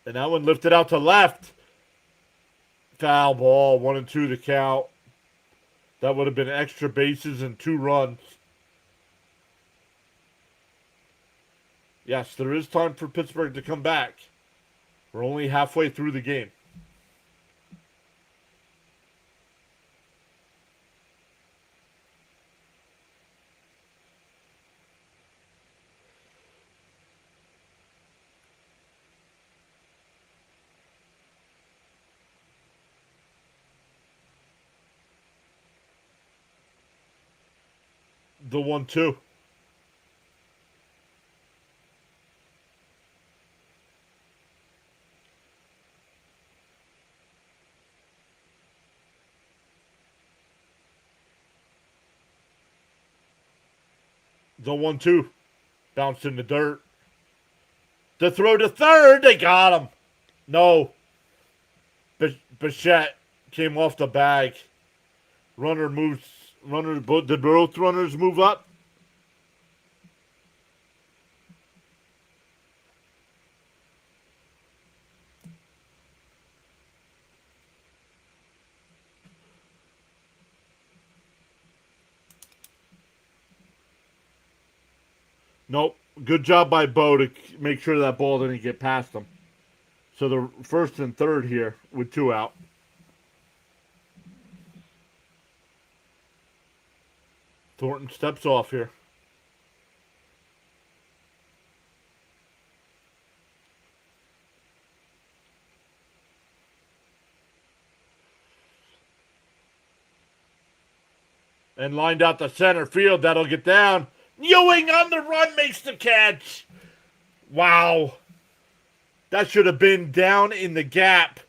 A: And that one lifted out to left. Foul ball, 1-2 to count. That would have been extra bases and 2 runs. Yes, there is time for Pittsburgh to come back. We're only halfway through the game. The 1-2. The 1-2. Bounced in the dirt. The throw to third. They got him. No. Bichette came off the bag. Runner moves. Did both runners move up? Nope. Good job by Bo to make sure that ball didn't get past him. So the first and third here with 2 out. Thornton steps off here. And lined out the center field. That'll get down. Ewing on the run makes the catch. Wow. That should have been down in the gap.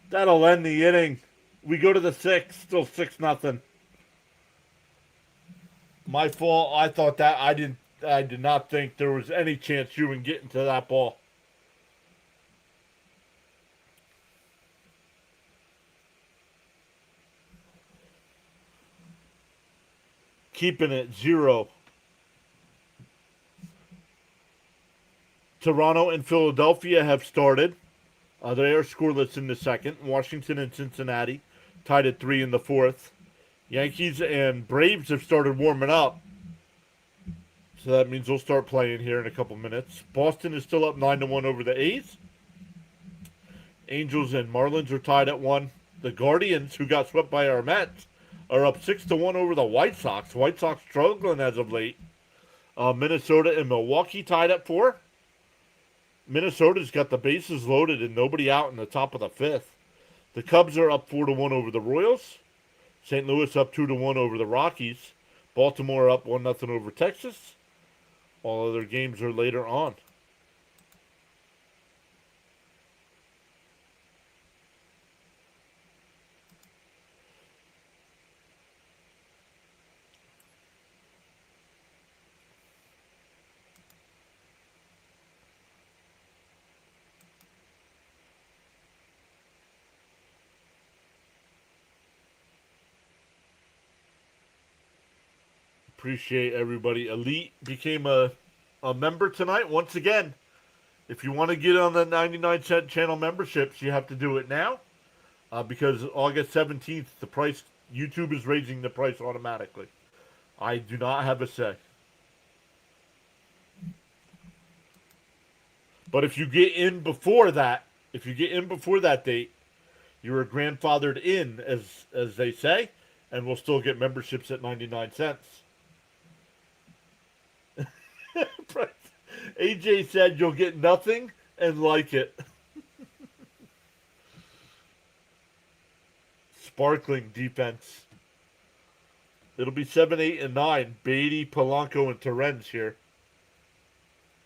A: That'll end the inning. We go to the sixth. Still 6-0. My fault. I thought that I did not think there was any chance Ewing getting to that ball. Keeping it 0. Toronto and Philadelphia have started. They are scoreless in the second. Washington and Cincinnati tied at 3 in the fourth. Yankees and Braves have started warming up. So that means they'll start playing here in a couple minutes. Boston is still up 9-1 over the A's. Angels and Marlins are tied at 1. The Guardians, who got swept by our Mets, are up 6-1 over the White Sox. White Sox struggling as of late. Minnesota and Milwaukee tied at 4. Minnesota's got the bases loaded and nobody out in the top of the fifth. The Cubs are up 4-1 over the Royals. St. Louis up 2-1 over the Rockies. Baltimore up 1-0 over Texas. All other games are later on. Appreciate everybody. Elite became a member tonight once again. If you want to get on the 99-cent channel memberships, you have to do it now. Because August 17th, the price, YouTube is raising the price automatically. I do not have a say. But if you get in before that, date, you are grandfathered in, as they say, and we'll still get memberships at 99 cents. AJ said you'll get nothing and like it. Sparkling defense. It'll be 7, 8, and 9. Beatty, Polanco, and Torrens here.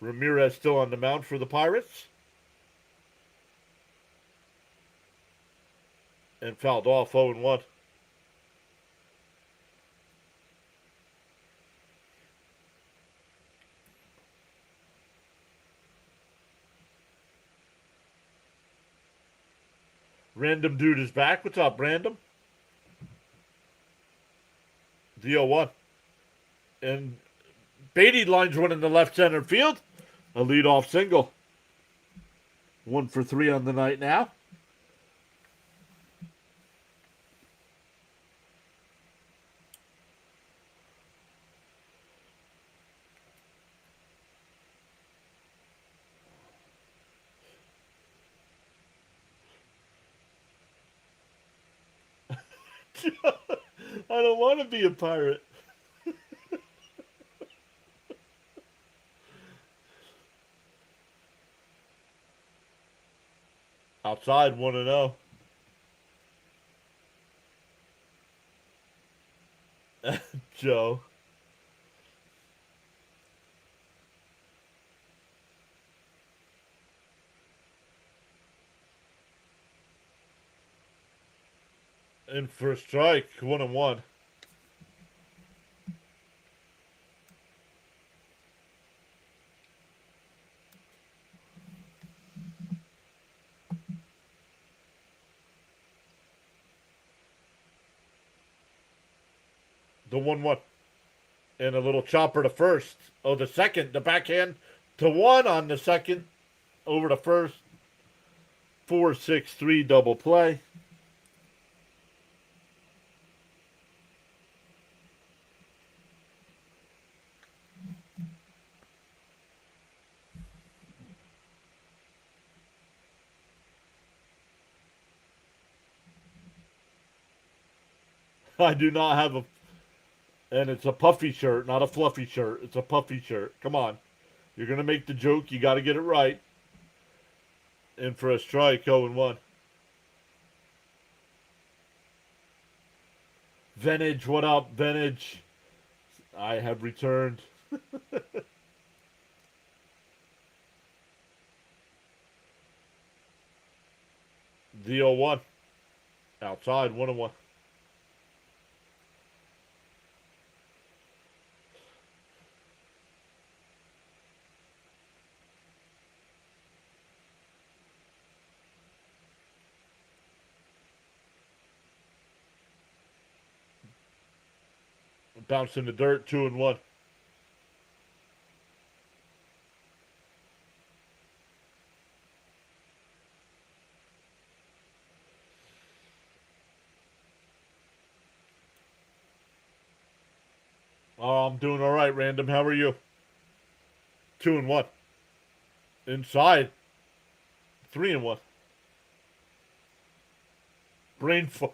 A: Ramirez still on the mound for the Pirates. And fouled off 0-1. Random dude is back. What's up, Random? The 0-1. And Beatty lines one in the left center field. A leadoff single. 1 for 3 on the night now. I don't want to be a pirate. Outside 1-0. Joe. In for a strike, 1-1. The 1-1. And a little chopper to first. Oh, the second. The backhand to 1 on the second. Over to first. 4-6-3 double play. I do not have a... And it's a puffy shirt, not a fluffy shirt. It's a puffy shirt. Come on. You're going to make the joke. You got to get it right. In for a strike, 0-1. Vintage, what up, Vintage? I have returned. The 0-1. Outside, 1-1. Bounce in the dirt, 2-1. Oh, I'm doing all right, Random. How are you? 2-1. Inside, 3-1. Brain fart.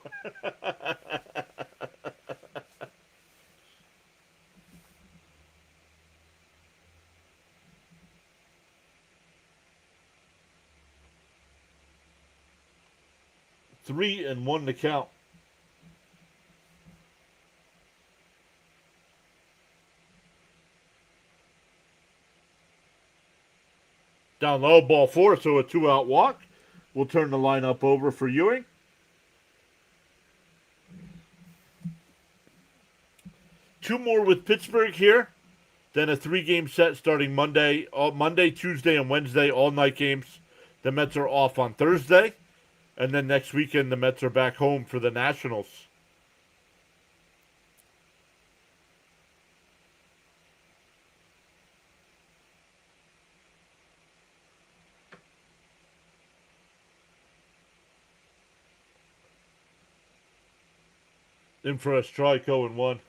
A: 3-1 to count. Down low, ball four, so a 2-out walk. We'll turn the lineup over for Ewing. Two more with Pittsburgh here. Then a 3-game set starting Monday, Tuesday, and Wednesday, all night games. The Mets are off on Thursday. And then next weekend, the Mets are back home for the Nationals. In for a strike, 0-1.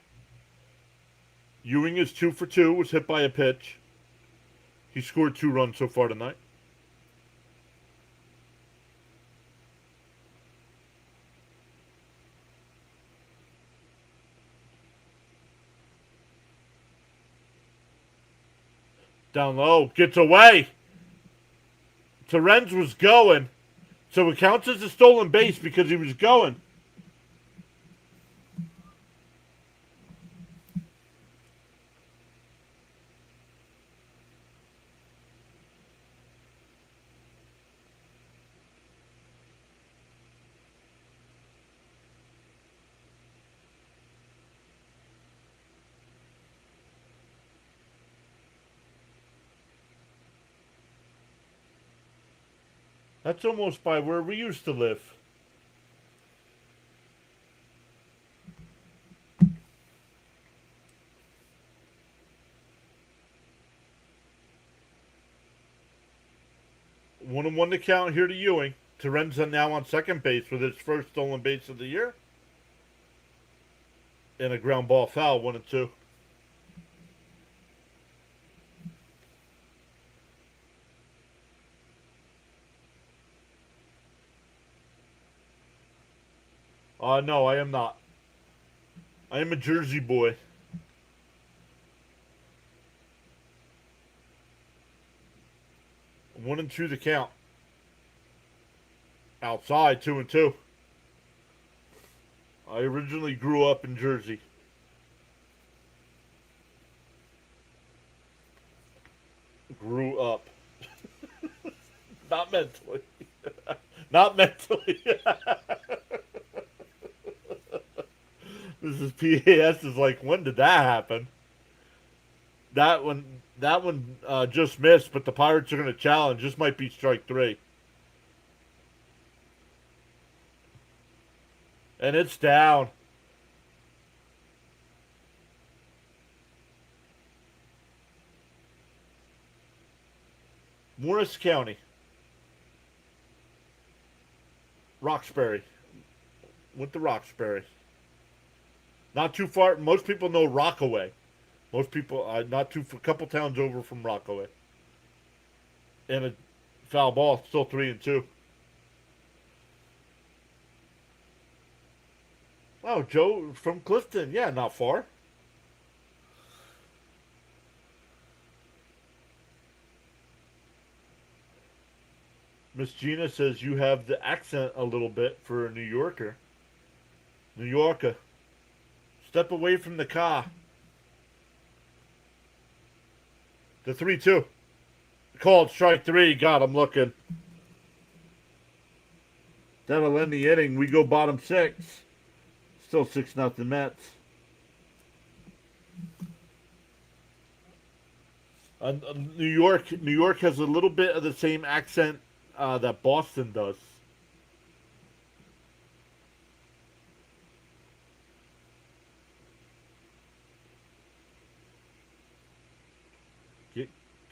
A: Ewing is 2 for 2, was hit by a pitch. He scored 2 runs so far tonight. Down low, gets away. Terens was going, so it counts as a stolen base because he was going. That's almost by where we used to live. One and one to count here to Ewing. Terenza now on second base with his first stolen base of the year. And a ground ball foul, 1-2. No, I am not. I am a Jersey boy. 1-2 to count. Outside, 2-2. I originally grew up in Jersey. Grew up. Not mentally. Not mentally. This is PAS is like, when did that happen? That one just missed, but the Pirates are going to challenge. This might be strike 3. And it's down. Morris County. Roxbury. Went to Roxbury. Not too far. Most people know Rockaway. Most people, not too, a couple towns over from Rockaway. And a foul ball, still 3-2. Oh, Joe from Clifton. Yeah, not far. Miss Gina says you have the accent a little bit for a New Yorker. New Yorker. Step away from the car. The 3-2. Called strike 3. God, I'm looking. That'll end the inning. We go bottom 6. Still 6-0 Mets. New York has a little bit of the same accent that Boston does.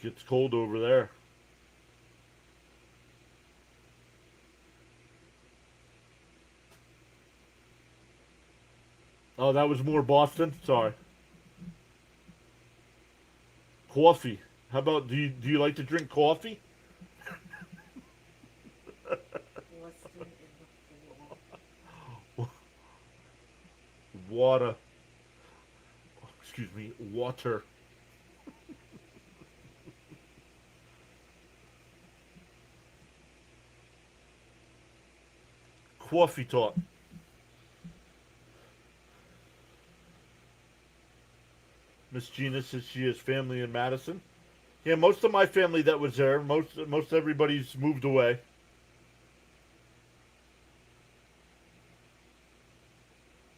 A: Gets cold over there. Oh, that was more Boston. Sorry. Coffee. How about do you like to drink coffee? Water. Excuse me, water. Coffee talk. Miss Gina says she has family in Madison. Yeah, most of my family that was there, most everybody's moved away.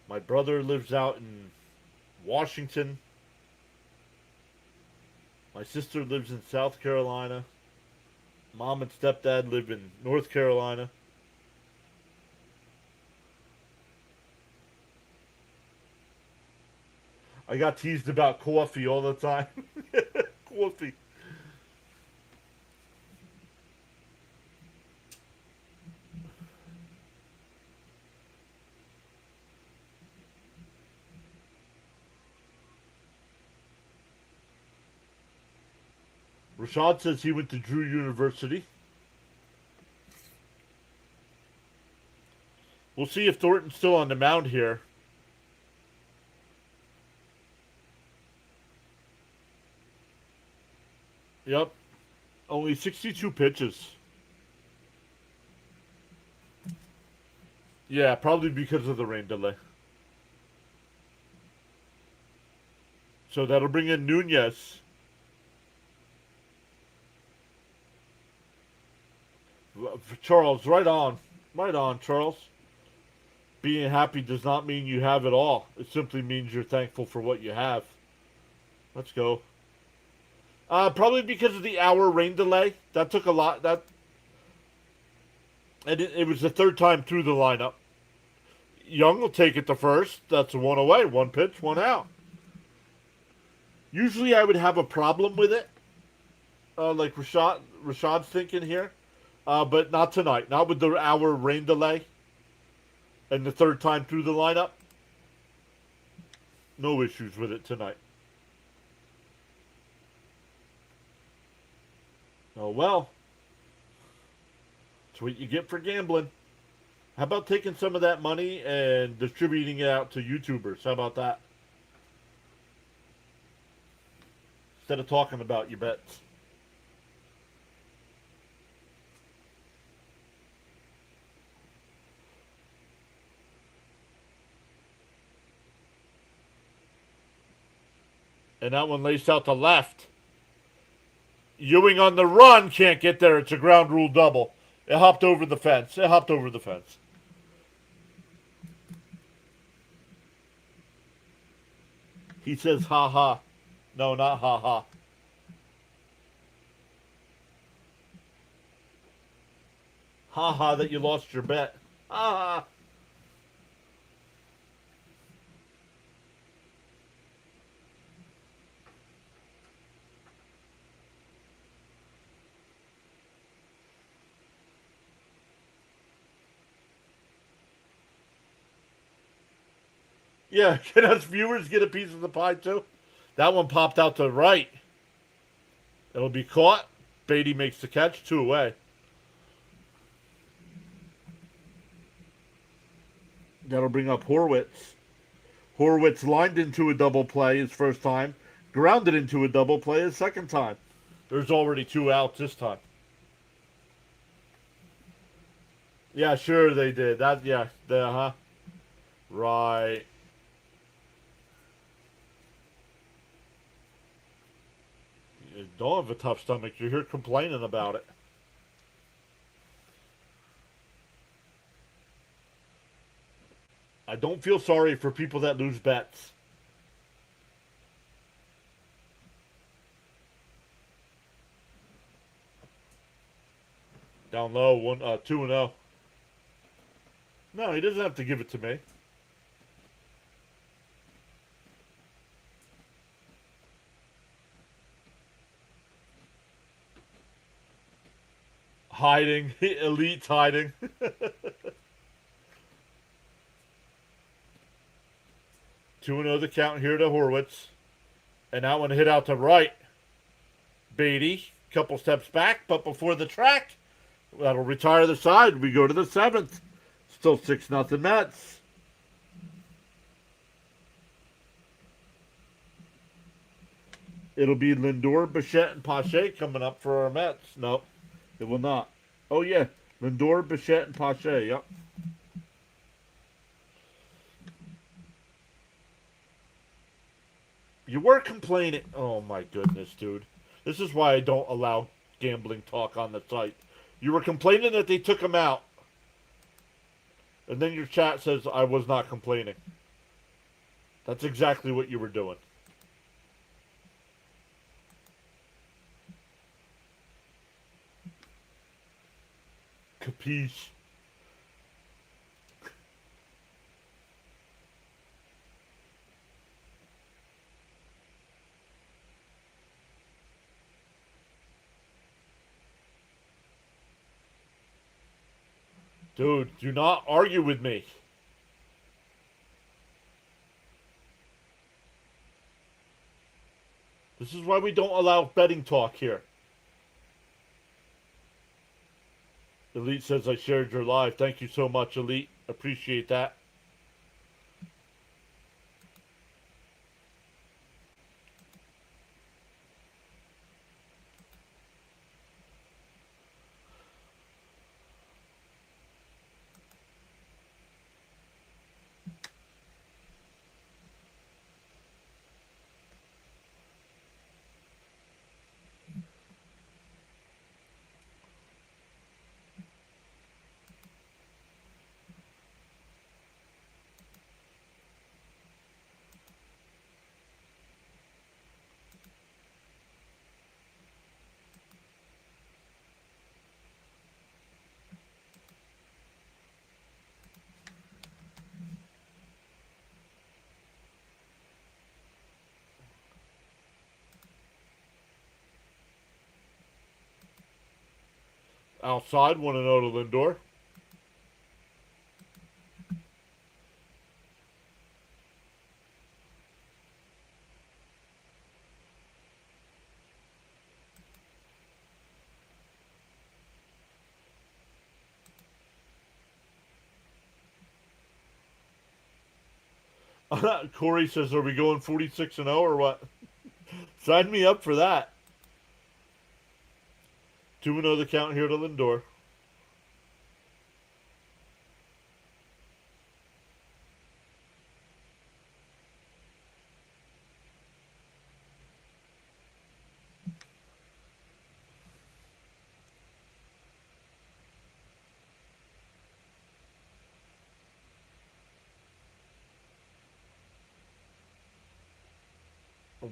A: My brother lives out in Washington. My sister lives in South Carolina. Mom and stepdad live in North Carolina. I got teased about coffee all the time. Coffee. Rashad says he went to Drew University. We'll see if Thornton's still on the mound here. Yep. Only 62 pitches. Yeah, probably because of the rain delay. So that'll bring in Nunez. Charles, right on. Right on, Charles. Being happy does not mean you have it all. It simply means you're thankful for what you have. Let's go. Probably because of the hour rain delay. That took a lot. And it was the third time through the lineup. Young will take it to first. That's one away. One pitch, one out. Usually I would have a problem with it. Like Rashad's thinking here. But not tonight. Not with the hour rain delay. And the third time through the lineup. No issues with it tonight. Oh, well. That's what you get for gambling. How about taking some of that money and distributing it out to YouTubers? How about that? Instead of talking about your bets. And that one laced out to left. Ewing on the run can't get there. It's a ground rule double. It hopped over the fence. It hopped over the fence. He says, ha ha. No, not ha ha. Ha ha that you lost your bet. Ha ha. Yeah, can us viewers get a piece of the pie too? That one popped out to right. It'll be caught. Beatty makes the catch. 2 away. That'll bring up Horwitz. Horwitz lined into a double play his first time. Grounded into a double play his second time. There's already 2 outs this time. Yeah, sure they did. Right. don't have a tough stomach. You're here complaining about it. I don't feel sorry for people that lose bets. Down low, 2-0. No, he doesn't have to give it to me. Hiding, elite's hiding. 2-0 the count here to Horwitz. And that one hit out to right. Beatty, couple steps back, but before the track. That'll retire the side. We go to the 7th. Still 6-0 Mets. It'll be Lindor, Bichette, and Pache coming up for our Mets. Nope, it will not. Oh, yeah. Lindor, Bichette, and Pache. Yep. You were complaining. Oh, my goodness, dude. This is why I don't allow gambling talk on the site. You were complaining that they took him out. And then your chat says I was not complaining. That's exactly what you were doing. Capiche. Dude, do not argue with me. This is why we don't allow betting talk here. Elite says I shared your live. Thank you so much, Elite. Appreciate that. Outside, 1-0 to Lindor. Corey says, are we going 46-0 or what? Sign me up for that. 2-0 the count here to Lindor.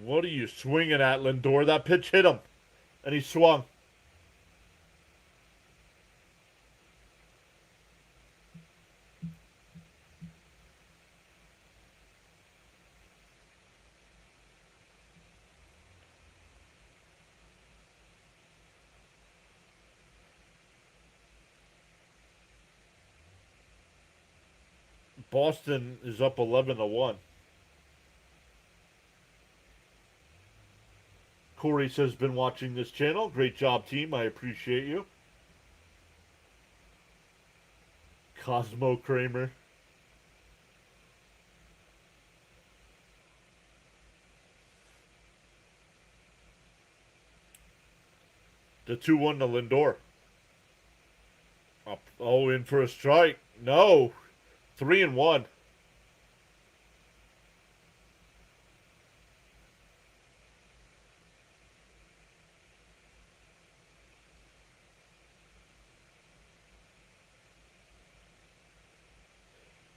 A: What are you swinging at, Lindor? That pitch hit him. And he swung. Boston is up 11-1. Corey says, been watching this channel. Great job, team. I appreciate you. Cosmo Kramer. The 2-1 to Lindor. Up, oh, in for a strike. No. 3-1.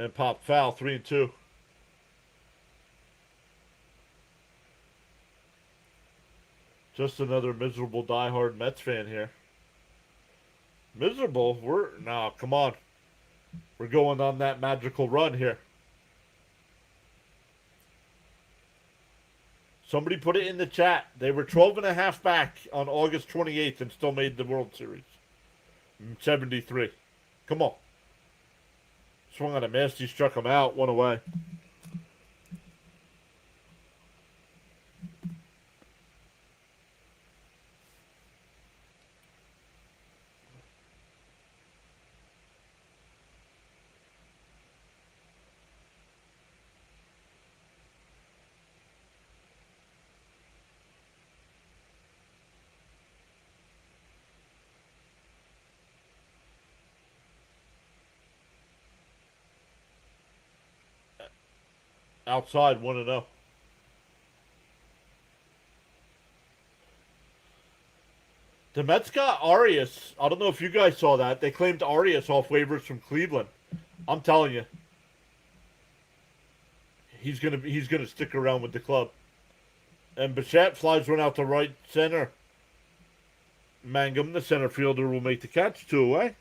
A: And pop foul, 3-2. Just another miserable diehard Mets fan here. Miserable? No, come on. We're going on that magical run here. Somebody put it in the chat. They were 12.5 back on August 28th and still made the World Series. 73. Come on. Swung on a miss. He struck him out. One away. Outside, 1-0. The Mets got Arias. I don't know if you guys saw that. They claimed Arias off waivers from Cleveland. I'm telling you, he's gonna stick around with the club. And Bichette flies one out to right center. Mangum, the center fielder, will make the catch. 2 away.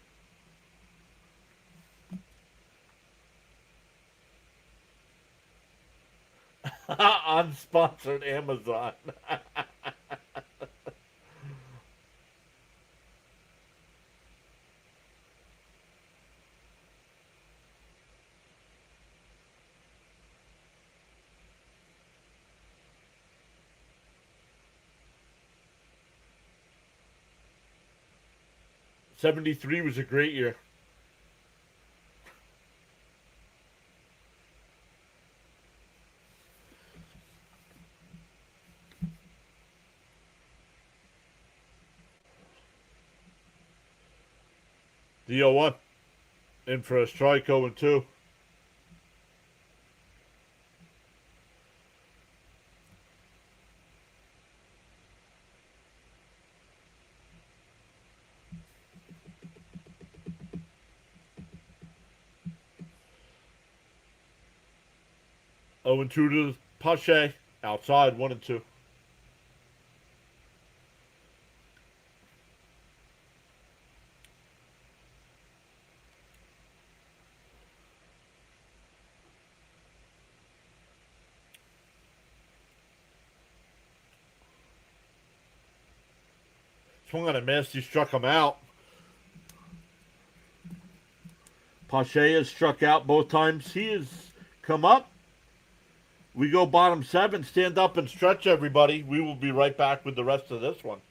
A: Unsponsored Amazon. '73 was a great year. The 0-1. In for a strike, 0-2. Oh, and 2 to Pache. Outside, 1-2. Swung on a miss. He struck him out. Pache has struck out both times. He has come up. We go bottom 7. Stand up and stretch, everybody. We will be right back with the rest of this one.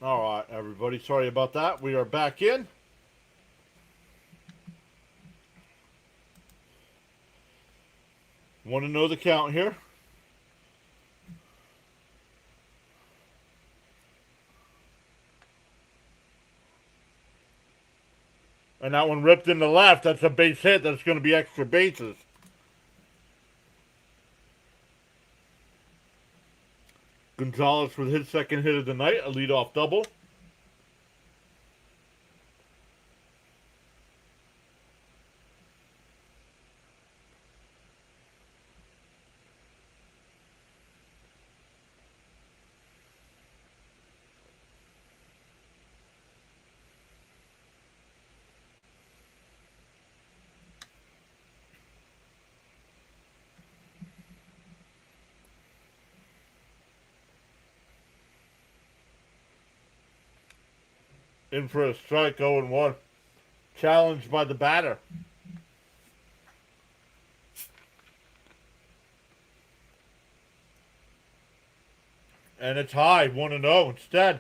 A: All right, everybody. Sorry about that. We are back in. Want to know the count here? And that one ripped in the left. That's a base hit. That's going to be extra bases. Gonzalez with his second hit of the night, a leadoff double. In for a strike, 0-1. Challenged by the batter. And it's high, 1-0 instead.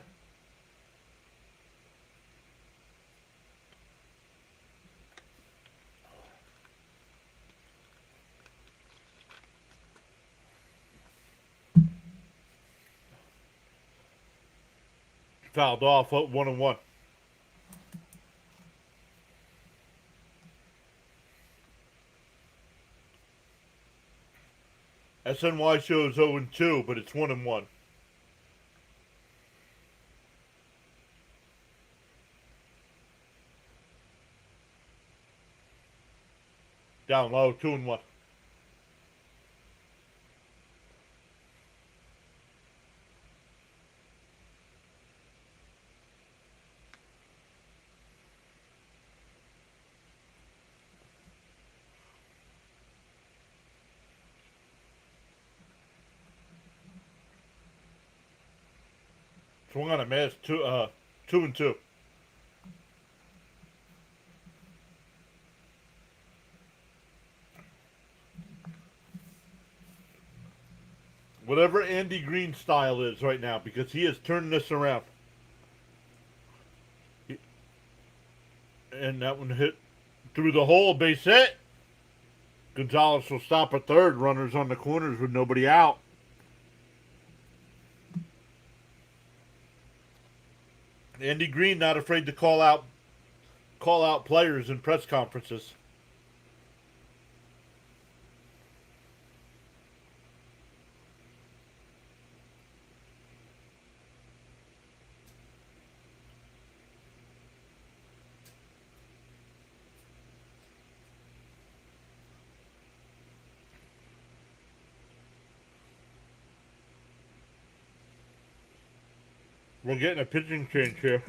A: Fouled off, 1-1. SNY shows 0-2, but it's 1-1. Down low, 2-1. Swung on a miss, 2-2. Whatever Andy Green's style is right now, because he is turning this around. And that one hit through the hole, base hit. Gonzalez will stop at third. Runners on the corners with nobody out. Andy Green not afraid to call out players in press conferences. We're getting a pitching change here.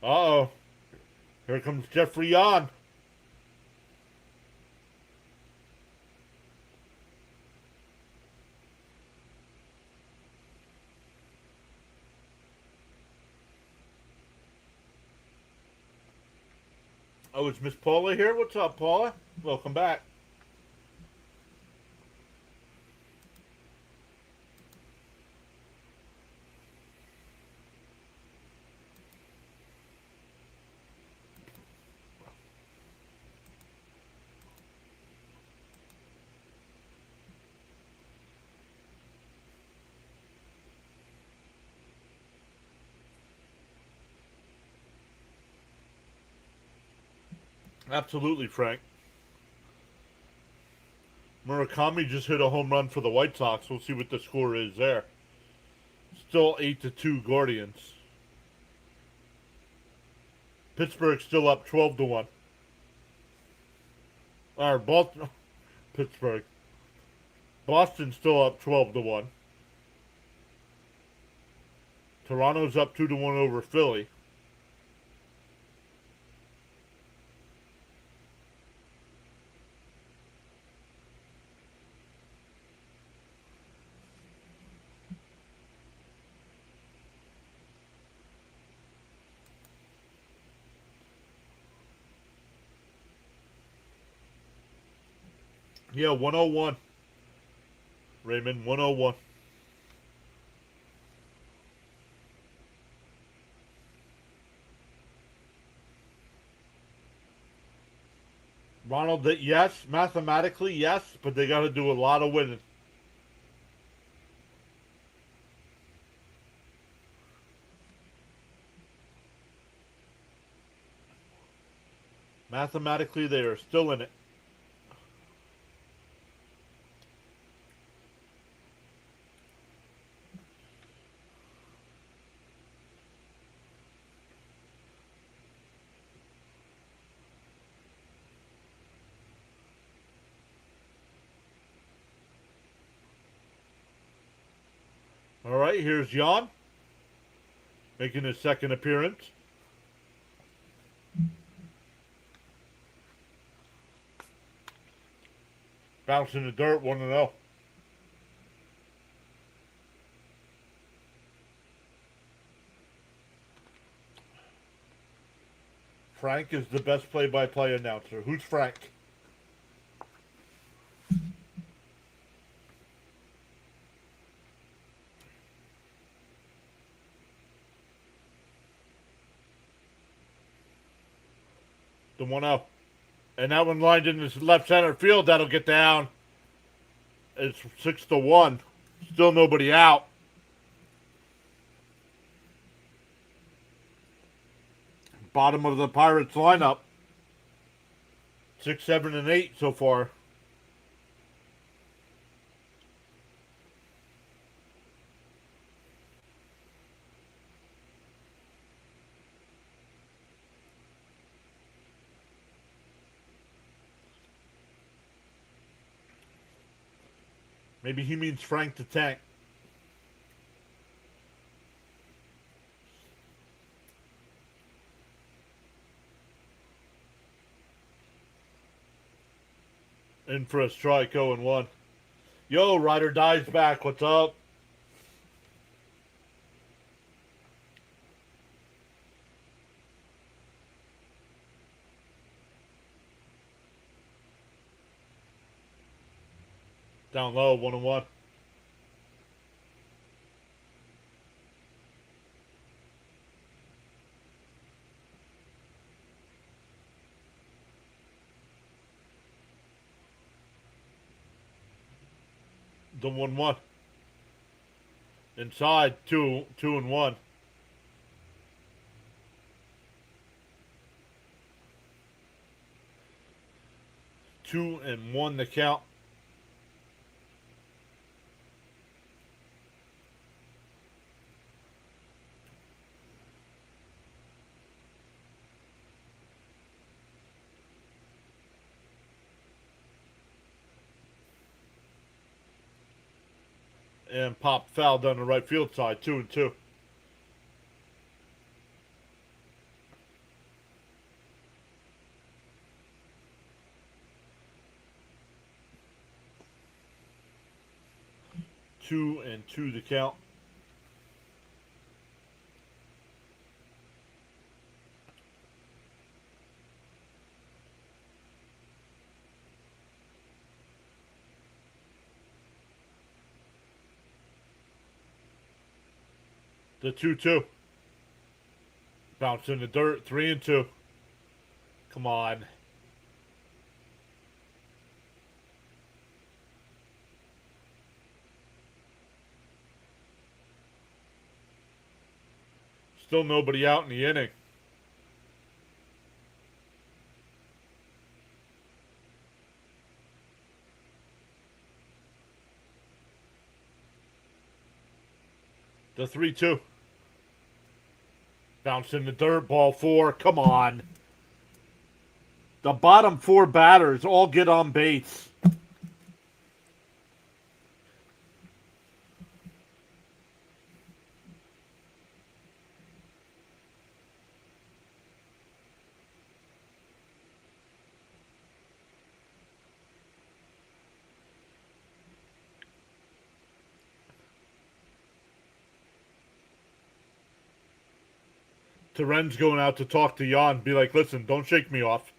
A: Uh-oh. Here comes Jeffrey Yon. Oh, is Miss Paula here? What's up, Paula? Welcome back. Absolutely, Frank. Murakami just hit a home run for the White Sox. We'll see what the score is there. Still 8-2 Guardians. Pittsburgh still up 12-1. Or Boston, Pittsburgh. Boston still up 12-1. Toronto's up 2-1 over Philly. Yeah, 101. Raymond 101. Ronald, yes, mathematically, yes, but they got to do a lot of winning. Mathematically, they are still in it. All right, here's Jan making his second appearance. Bouncing the dirt, 1-0. Frank is the best play-by-play announcer. Who's Frank? The 1-0. And that one lined in this left center field. That'll get down. It's 6-1. Still nobody out. Bottom of the Pirates lineup. 6, 7, and 8 so far. Maybe he means Frank the Tank. In for a strike, 0-1. Yo, Ryder Dies back. What's up? Down low, 1-1. The 1-1. Inside, 2-1. 2-1 the count. And popped foul down the right field side, 2-2. Two and two to count. The 2-2. Bounce in the dirt, 3-2. Come on. Still nobody out in the inning. The 3-2. Bounce in the dirt, ball 4. Come on. The bottom 4 batters all get on base. Teren's going out to talk to Jan. Be like, listen, don't shake me off.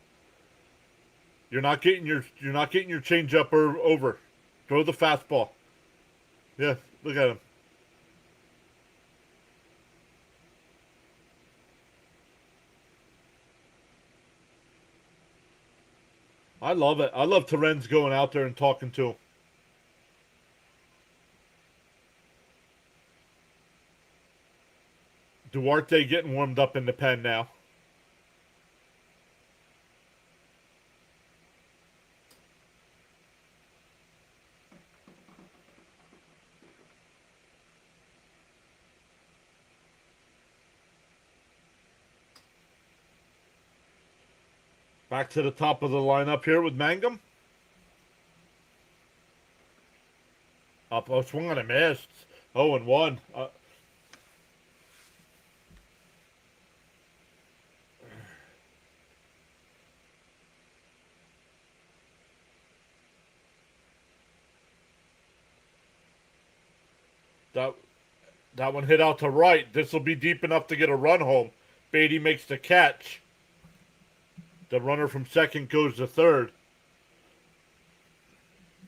A: You're not getting your changeup over. Throw the fastball. Yeah, look at him. I love it. I love Terenz going out there and talking to him. Duarte getting warmed up in the pen now. Back to the top of the lineup here with Mangum. Up, oh, swung on a miss. 0-1. That that one hit out to right. This will be deep enough to get a run home. Beatty makes the catch. The runner from second goes to third.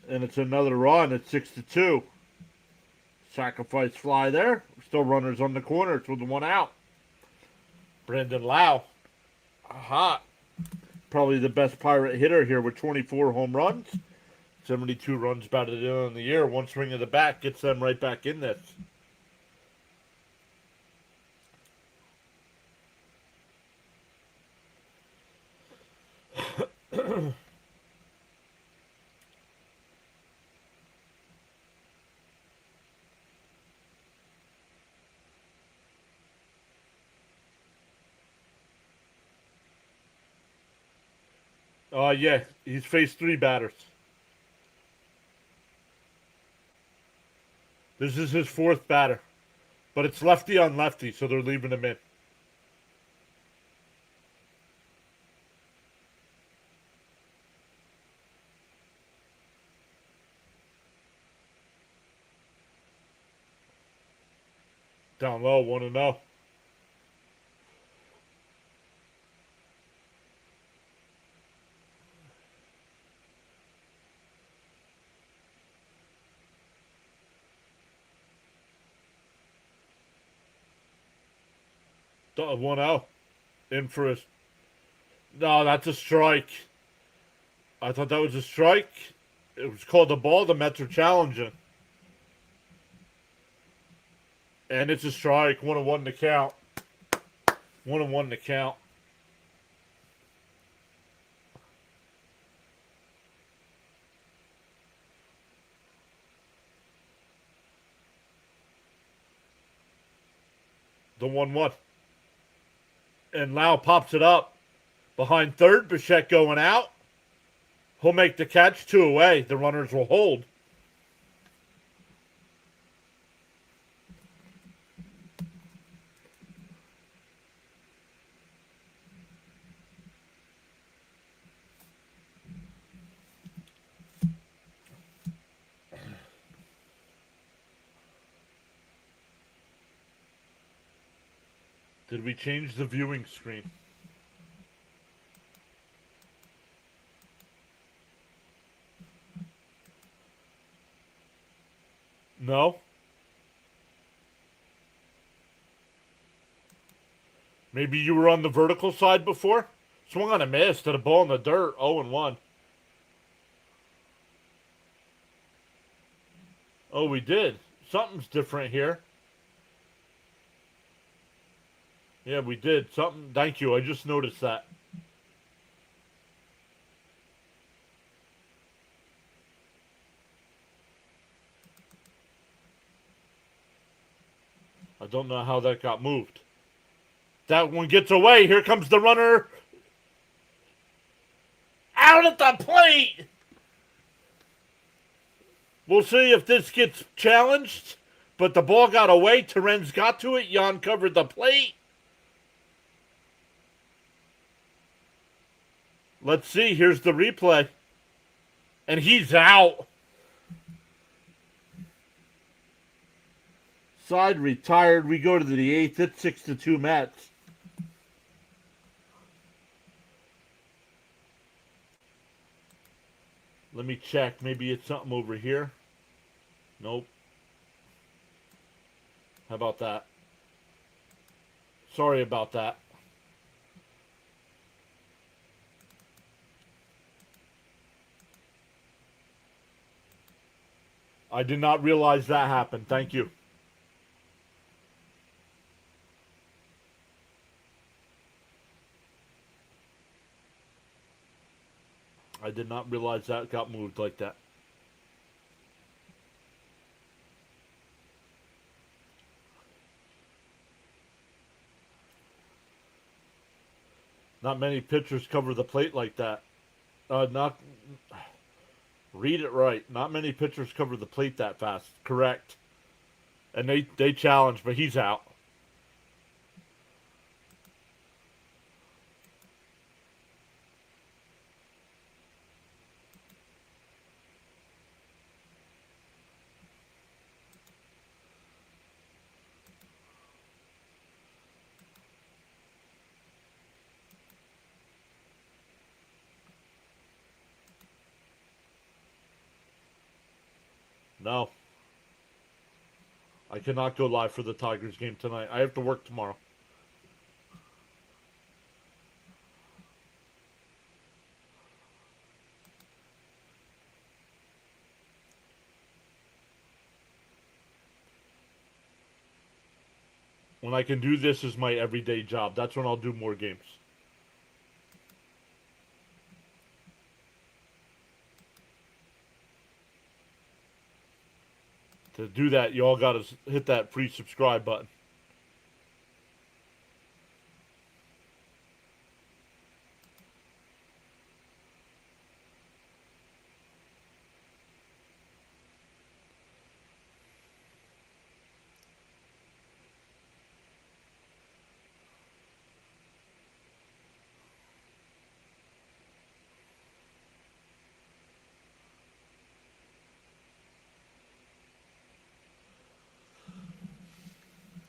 A: And it's another run. It's 6-2. Sacrifice fly there. Still runners on the corners with the one out. Brandon Lau. Hot. Probably the best Pirate hitter here with 24 home runs. 72 runs batted in on the year. One swing of the bat gets them right back in this. Yeah, he's faced 3 batters. This is his 4th batter. But it's lefty on lefty, so they're leaving him in. Down low, 1-0. Oh. 1-0. In for a. No, that's a strike. I thought that was a strike. It was called a ball. The Mets are challenging. And it's a strike. 1-1 to count. 1-1 to count. The 1-1. And Lau pops it up. Behind third, Bichette going out. He'll make the catch. 2 away. The runners will hold. Did we change the viewing screen? No. Maybe you were on the vertical side before? Swung on a miss to the ball in the dirt. 0-1. Oh, we did. Something's different here. Yeah, we did. Something. Thank you. I just noticed that. I don't know how that got moved. That one gets away. Here comes the runner. Out at the plate. We'll see if this gets challenged. But the ball got away. Terenz got to it. Jan covered the plate. Let's see. Here's the replay. And he's out. Side retired. We go to the 8th. It's 6-2 Mets. Let me check. Maybe it's something over here. Nope. How about that? Sorry about that. I did not realize that happened. Thank you. I did not realize that got moved like that. Not many pitchers cover the plate like that. Not read it right. Not many pitchers cover the plate that fast. Correct. And they challenge, but he's out. No, I cannot go live for the Tigers game tonight. I have to work tomorrow. When I can do this as my everyday job, that's when I'll do more games. To do that, you all got to hit that free subscribe button.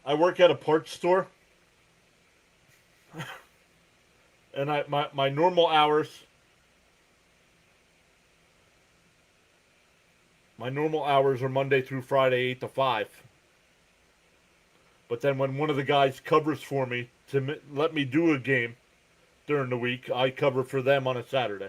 A: I work at a parts store, and my normal hours are Monday through Friday, 8 to 5. But then when one of the guys covers for me to let me do a game during the week, I cover for them on a Saturday.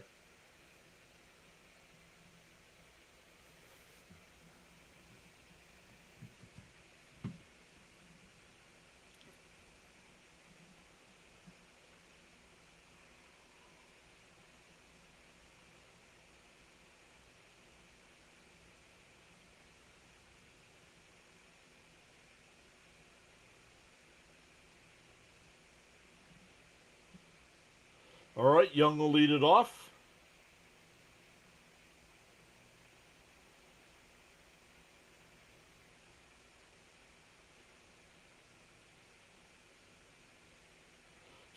A: All right, Young will lead it off.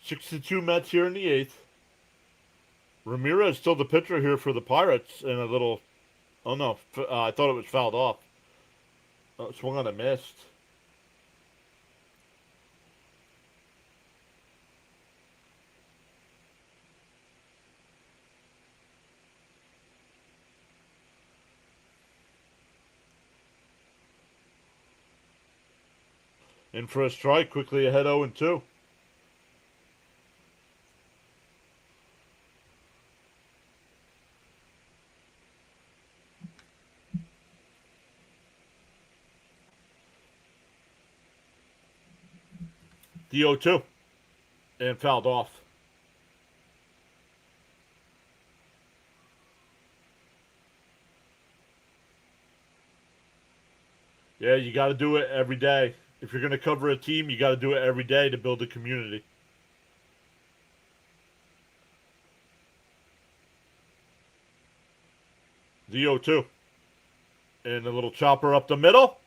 A: Six to two Mets here in the eighth. Ramirez still the pitcher here for the Pirates, and a little. Oh no, I thought it was fouled off. Oh, swung on a missed. In for a strike, quickly ahead 0-2. The 0-2. And fouled off. Yeah, you got to do it every day. If you're going to cover a team, you got to do it every day to build a community. The 0-2. And a little chopper up the middle.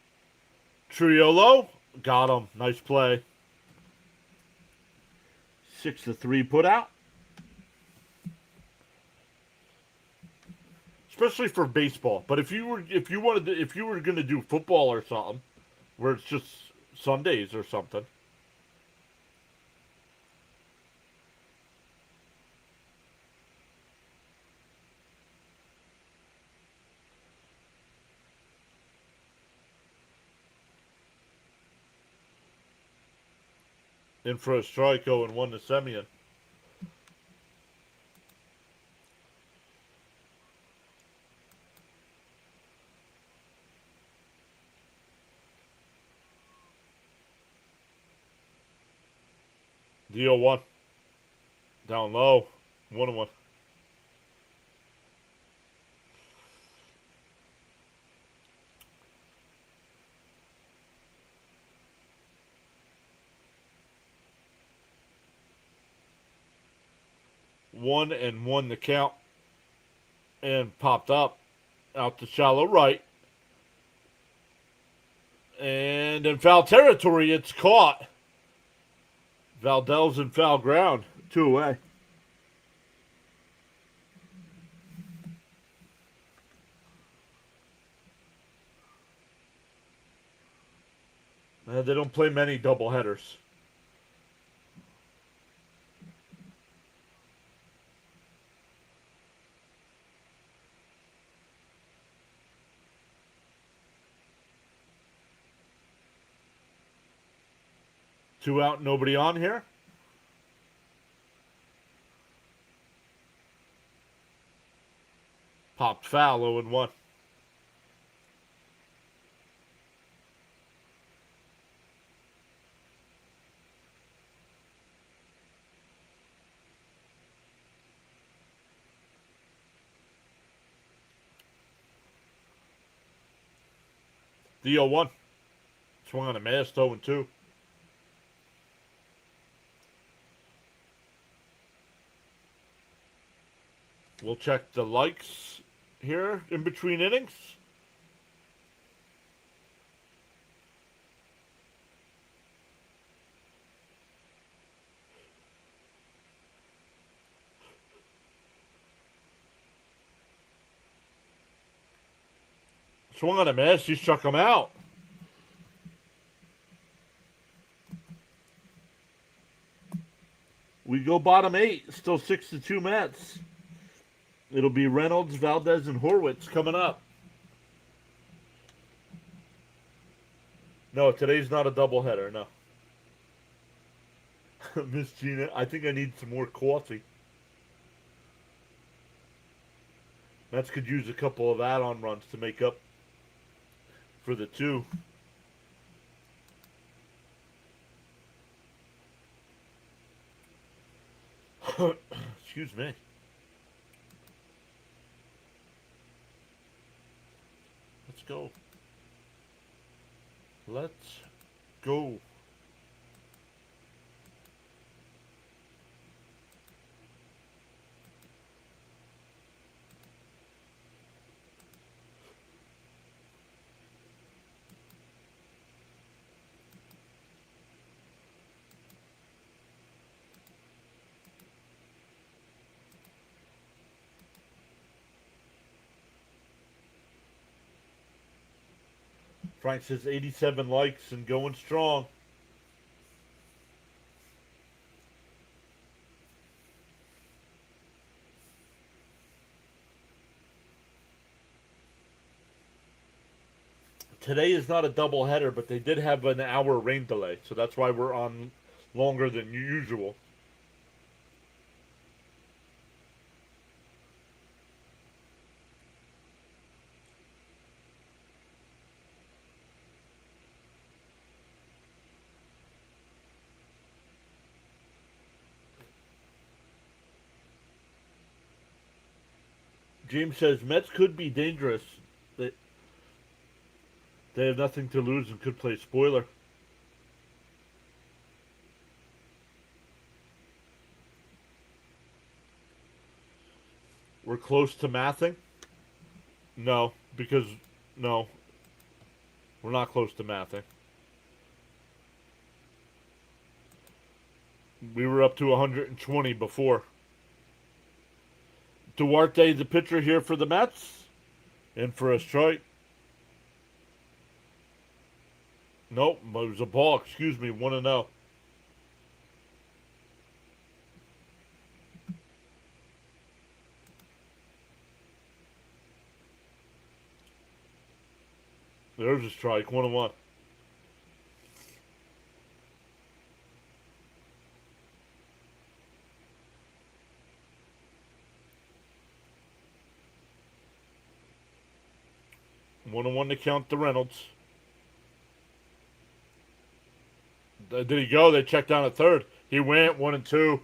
A: Triolo. Got him. Nice play. 6-3 put out. Especially for baseball. But if you were gonna do football or something, where it's just Sundays or something. In for a strike, 0-1 to Semyon. The 0-1. Down low. 1-1. One and one the count. And popped up. Out to shallow right. And in foul territory, it's caught. Valdell's in foul ground. 2 away. They don't play many doubleheaders. Two out, nobody on here. Popped foul, 0-1. The 0-1. Swung on a miss, 0-2. We'll check the likes here in between innings. Swung on a miss, he struck him out. We go bottom 8, still 6-2 Mets. It'll be Reynolds, Valdez, and Horwitz coming up. No, today's not a doubleheader, no. Miss Gina, I think I need some more coffee. Mets could use a couple of add-on runs to make up for the 2. Excuse me. Let's go. Let's go. Frank says 87 likes and going strong. Today is not a doubleheader, but they did have an hour rain delay, so that's why we're on longer than usual. James says Mets could be dangerous. They have nothing to lose and could play spoiler. We're close to mathing? No, because no. We're not close to mathing. We were up to 120 before. Duarte, the pitcher here for the Mets. In for a strike. Nope, it was a ball. Excuse me, 1-0. There's a strike, 1-1. 1-1 to count to Reynolds. Did he go? They checked down at third. He went 1-2.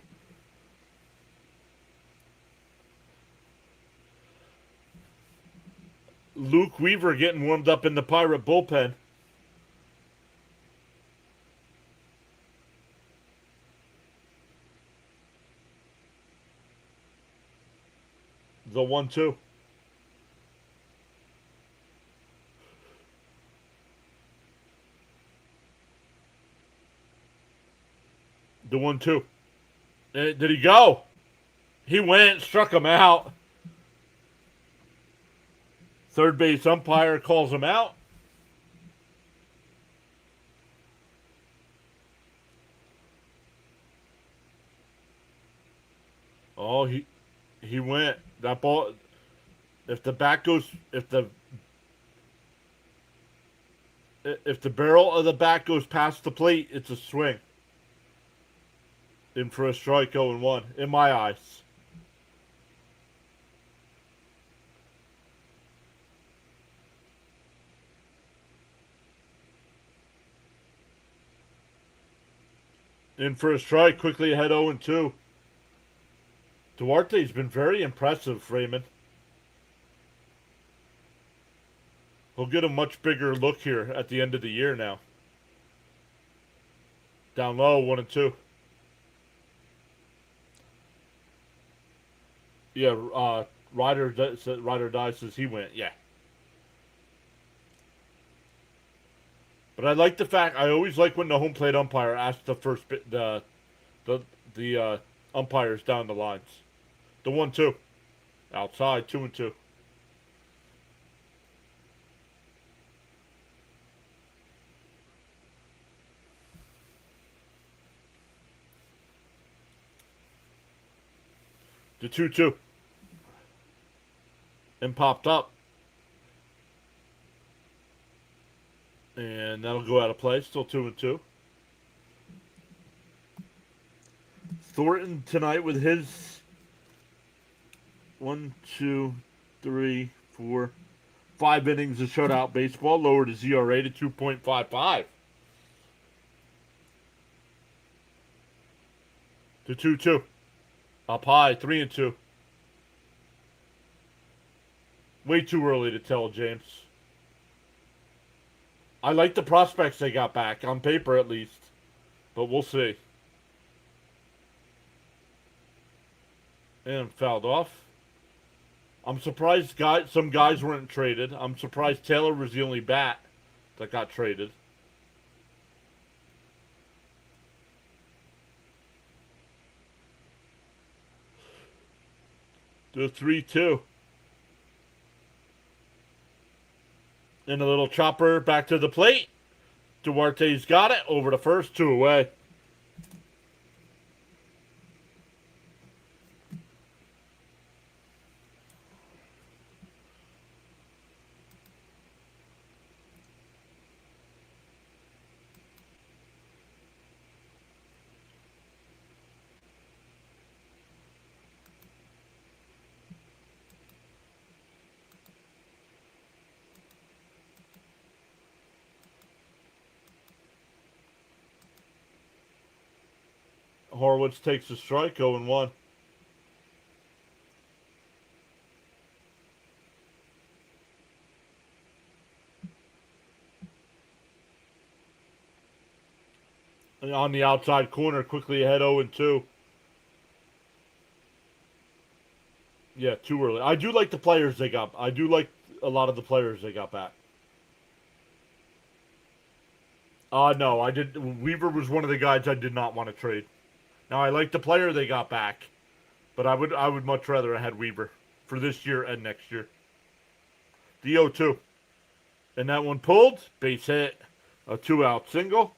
A: Luke Weaver getting warmed up in the Pirate bullpen. The 1-2. The 1-2. Did he go? He went, struck him out. Third base umpire calls him out. Oh, he went. That ball. If the bat goes, if the barrel of the bat goes past the plate, it's a swing. In for a strike, 0-1 in my eyes. In for a strike, quickly ahead 0-2. Duarte's been very impressive, Raymond. He'll get a much bigger look here at the end of the year now. Down low, 1-2. Yeah, Ryder Dice says he went. Yeah. But I like the fact, I always like when the home plate umpire asks the umpires down the lines. The 1-2. Outside, 2-2. The 2-2. And popped up. And that'll go out of play. Still 2-2. Thornton tonight with his 1, 2, 3, 4, 5 innings of shutout baseball. Lowered his ERA to 2.55. To 2-2. Up high, 3-2. Way too early to tell, James. I like the prospects they got back, on paper at least. But we'll see. And fouled off. I'm surprised some guys weren't traded. I'm surprised Taylor was the only bat that got traded. The 3-2. And a little chopper back to the plate. Duarte's got it. Over to first, 2 away. Horwitz takes a strike, 0-1. And on the outside corner, quickly ahead 0-2. Yeah, too early. I do like the players they got. I do like a lot of the players they got back. No, I did. Weaver was one of the guys I did not want to trade. Now I like the player they got back, but I would much rather have had Weaver for this year and next year. The 0-2. And that one pulled, base hit, a 2-out single.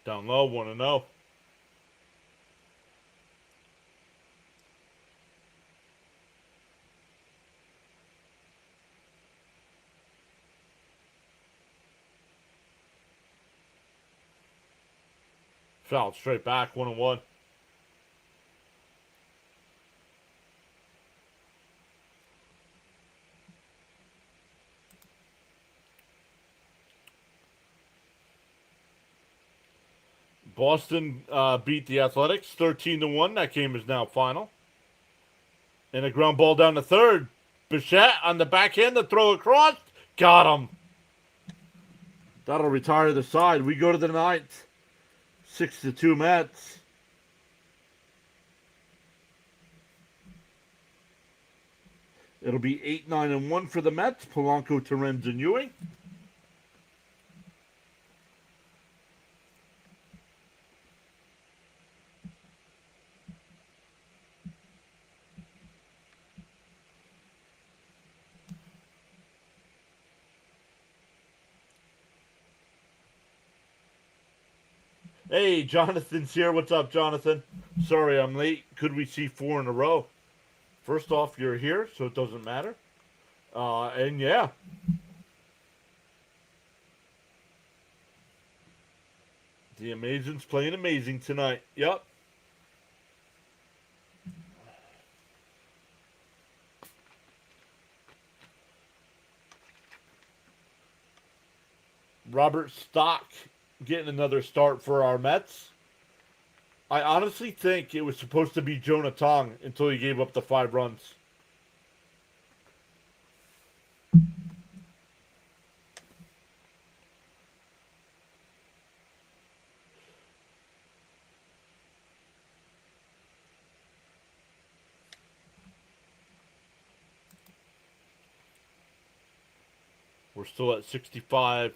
A: Down low, 1-0. Foul straight back, 1-1. Boston beat the Athletics 13-1. That game is now final. And a ground ball down to third. Bichette on the backhand to throw across. Got him. That'll retire the side. We go to the ninth. 6-2 Mets. It'll be 8-9-1 for the Mets. Polanco, Torrens, and Ewing. Hey, Jonathan's here. What's up, Jonathan? Sorry I'm late. Could we see 4 in a row? First off, you're here, so it doesn't matter. And yeah. The Amazing's playing amazing tonight. Yep. Robert Stock getting another start for our Mets. I honestly think it was supposed to be Jonah Tong until he gave up the 5 runs. We're still at 65.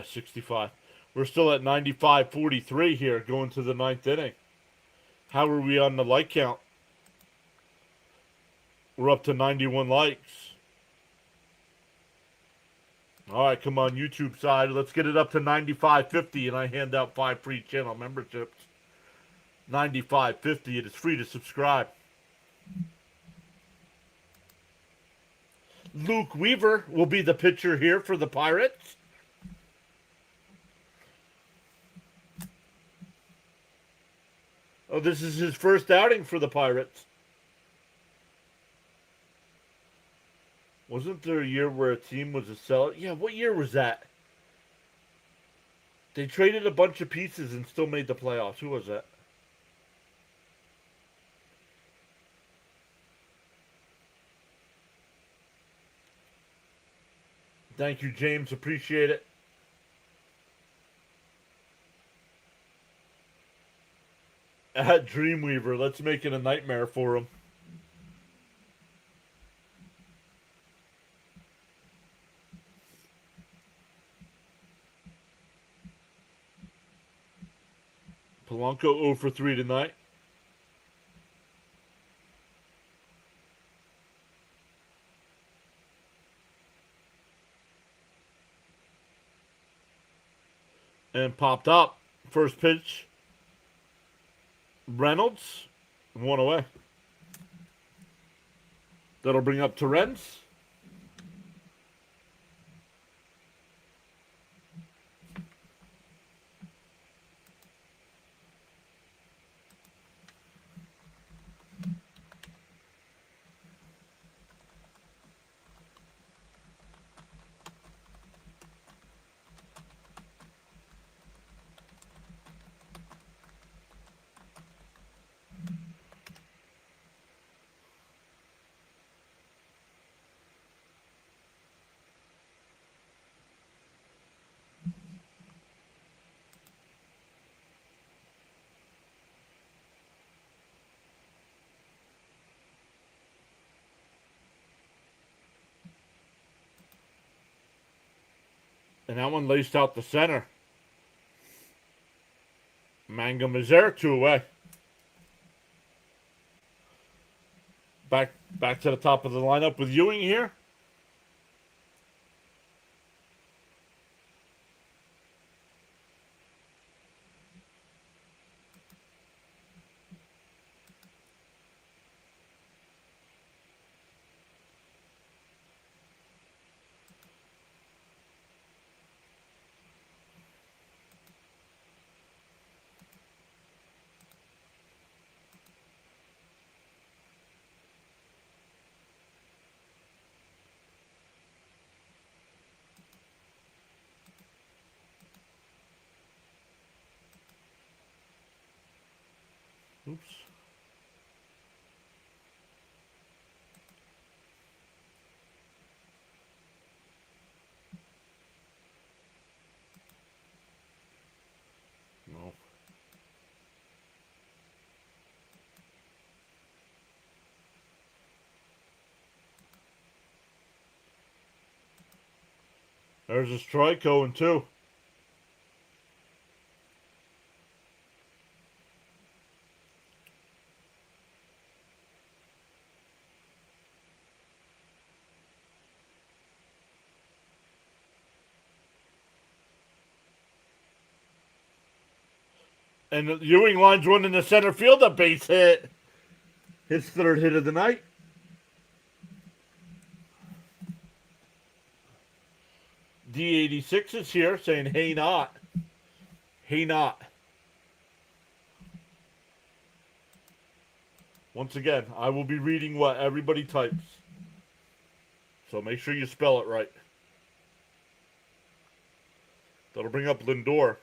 A: 65. We're still at 95-43 here going to the 9th inning. How are we on the like count? We're up to 91 likes. All right, come on, YouTube side. Let's get it up to 95.50, and I hand out 5 free channel memberships. 95.50. It is free to subscribe. Luke Weaver will be the pitcher here for the Pirates. Oh, this is his first outing for the Pirates. Wasn't there a year where a team was a seller? Yeah, what year was that? They traded a bunch of pieces and still made the playoffs. Who was that? Thank you, James. Appreciate it. At Dreamweaver, let's make it a nightmare for him. Polanco 0 for 3 tonight. And popped up. First pitch. Reynolds. 1 away. That'll bring up Torrens. And that one laced out the center. Mangum is there, 2 away. Back to the top of the lineup with Ewing here. Oops. No. There's a strike going too. And Ewing lines one in the center field, a base hit. His third hit of the night. D86 is here saying, hey, not. Hey, not. Once again, I will be reading what everybody types. So make sure you spell it right. That'll bring up Lindor.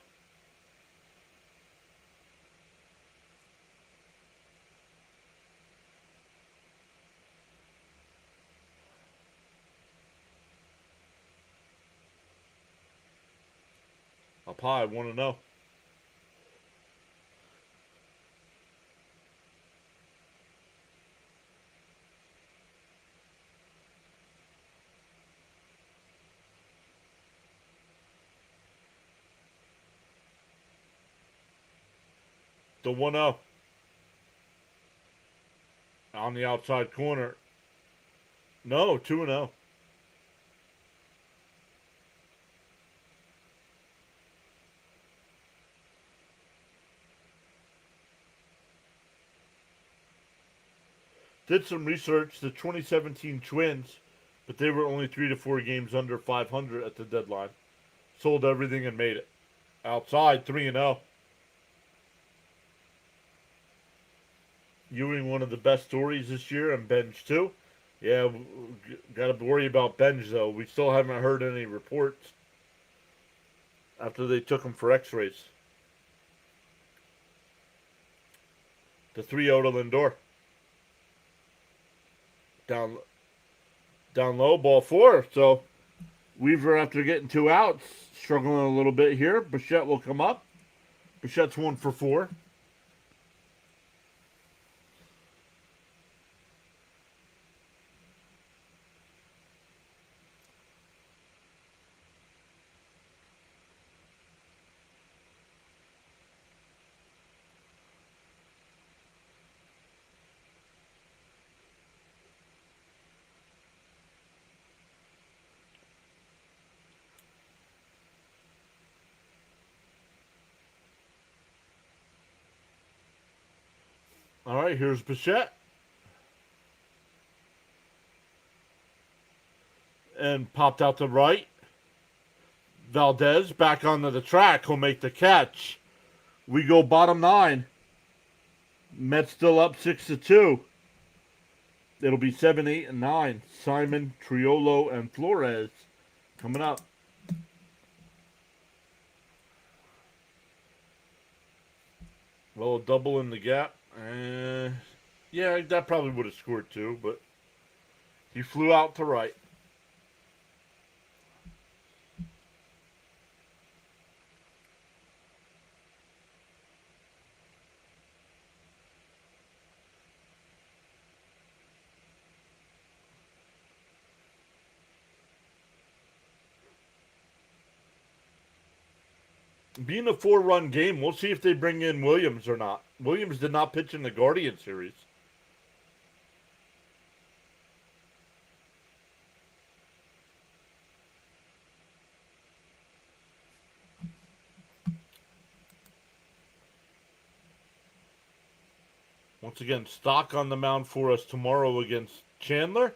A: Up high, 1-0. The 1-0. On the outside corner. No, 2-0. Did some research. The 2017 Twins, but they were only 3 to 4 games under 500 at the deadline. Sold everything and made it. Outside, 3-0. Ewing, one of the best stories this year, and Benj too. Yeah, got to worry about Benj though. We still haven't heard any reports after they took him for X-rays. The 3-0 to Lindor. Down low, ball 4. So Weaver, after getting 2 outs, struggling a little bit here. Bichette will come up. Bichette's 1 for 4. All right, here's Bichette. And popped out to right. Valdez back onto the track. He'll make the catch. We go bottom 9. Mets still up 6-2. It'll be 7, 8, and 9. Simon, Triolo, and Flores coming up. Well, a double in the gap. Yeah, that probably would have scored 2, but he flew out to right. Being a 4-run game, we'll see if they bring in Williams or not. Williams did not pitch in the Guardian series. Once again, Stock on the mound for us tomorrow against Chandler.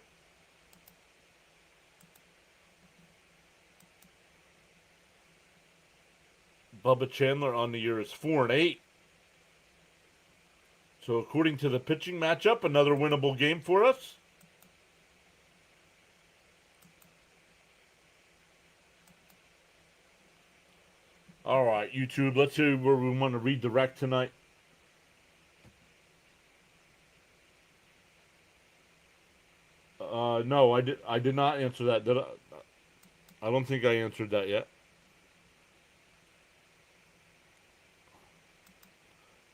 A: Bubba Chandler on the year is 4-8. So according to the pitching matchup, another winnable game for us. All right, YouTube, let's see where we want to redirect tonight. No, I did not answer that. Did I? I don't think I answered that yet.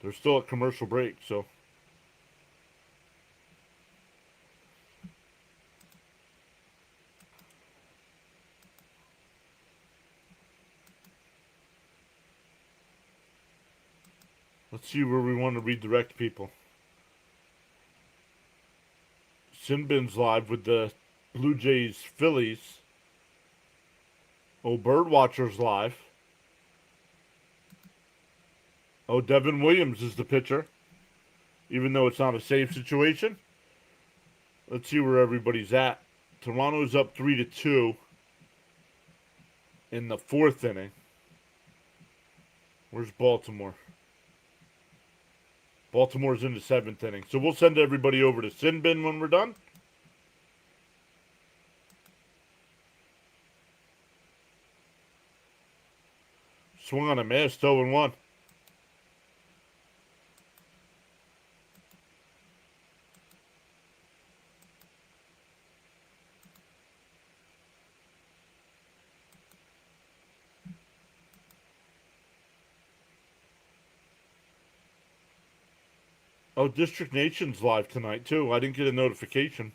A: There's still a commercial break, so. Let's see where we want to redirect people. Sinbin's live with the Blue Jays Phillies. Oh, Birdwatcher's live. Oh, Devin Williams is the pitcher, even though it's not a safe situation. Let's see where everybody's at. Toronto's up 3-2 in the 4th inning. Where's Baltimore? Baltimore's in the 7th inning. So we'll send everybody over to Sinbin when we're done. Swung on a miss, 0-1. Oh, District Nation's live tonight, too. I didn't get a notification.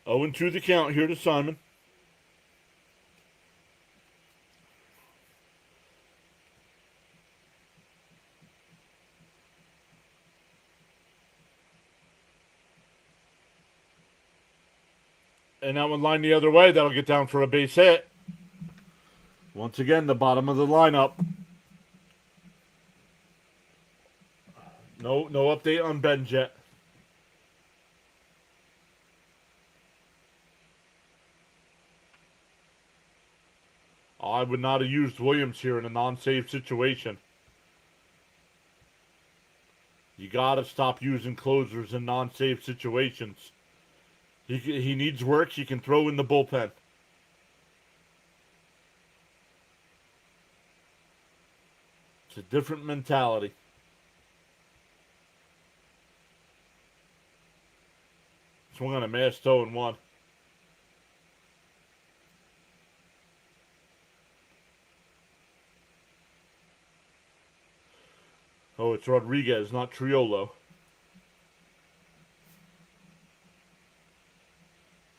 A: Oh, and 2 the count here to Simon. And that one lined the other way. That'll get down for a base hit. Once again, the bottom of the lineup. No update on Ben's yet. I would not have used Williams here in a non-save situation. You gotta stop using closers in non-save situations. He needs work. He can throw in the bullpen. It's a different mentality. Swung on a miss, 0-1. Oh, it's Rodriguez, not Triolo.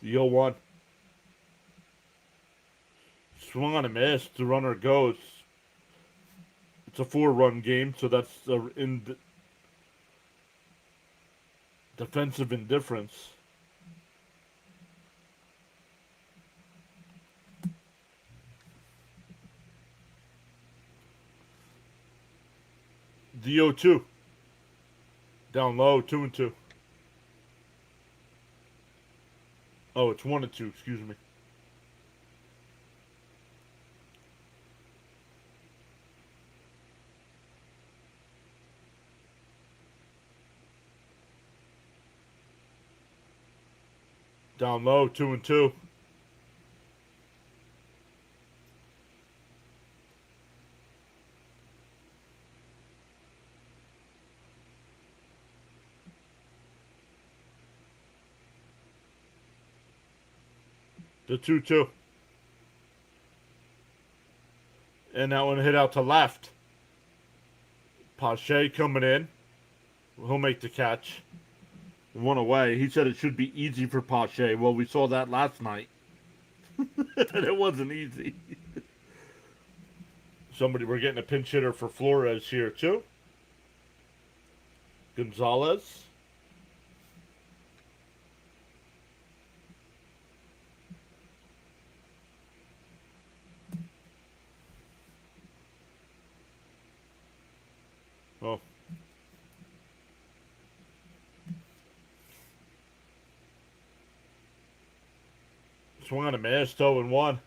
A: The 0-1. Swung on a miss. The runner goes. It's a 4-run game, so that's in defensive indifference. The 0-2. Down low, 2-2. Oh, it's 1-2, excuse me. Down low, 2-2. The 2-2. And that one hit out to left. Pache coming in. He'll make the catch. One away. He said it should be easy for Pache. Well, we saw that last night. And it wasn't easy. We're getting a pinch hitter for Flores here, too. Gonzalez. Oh. Swung on a miss, 0-1.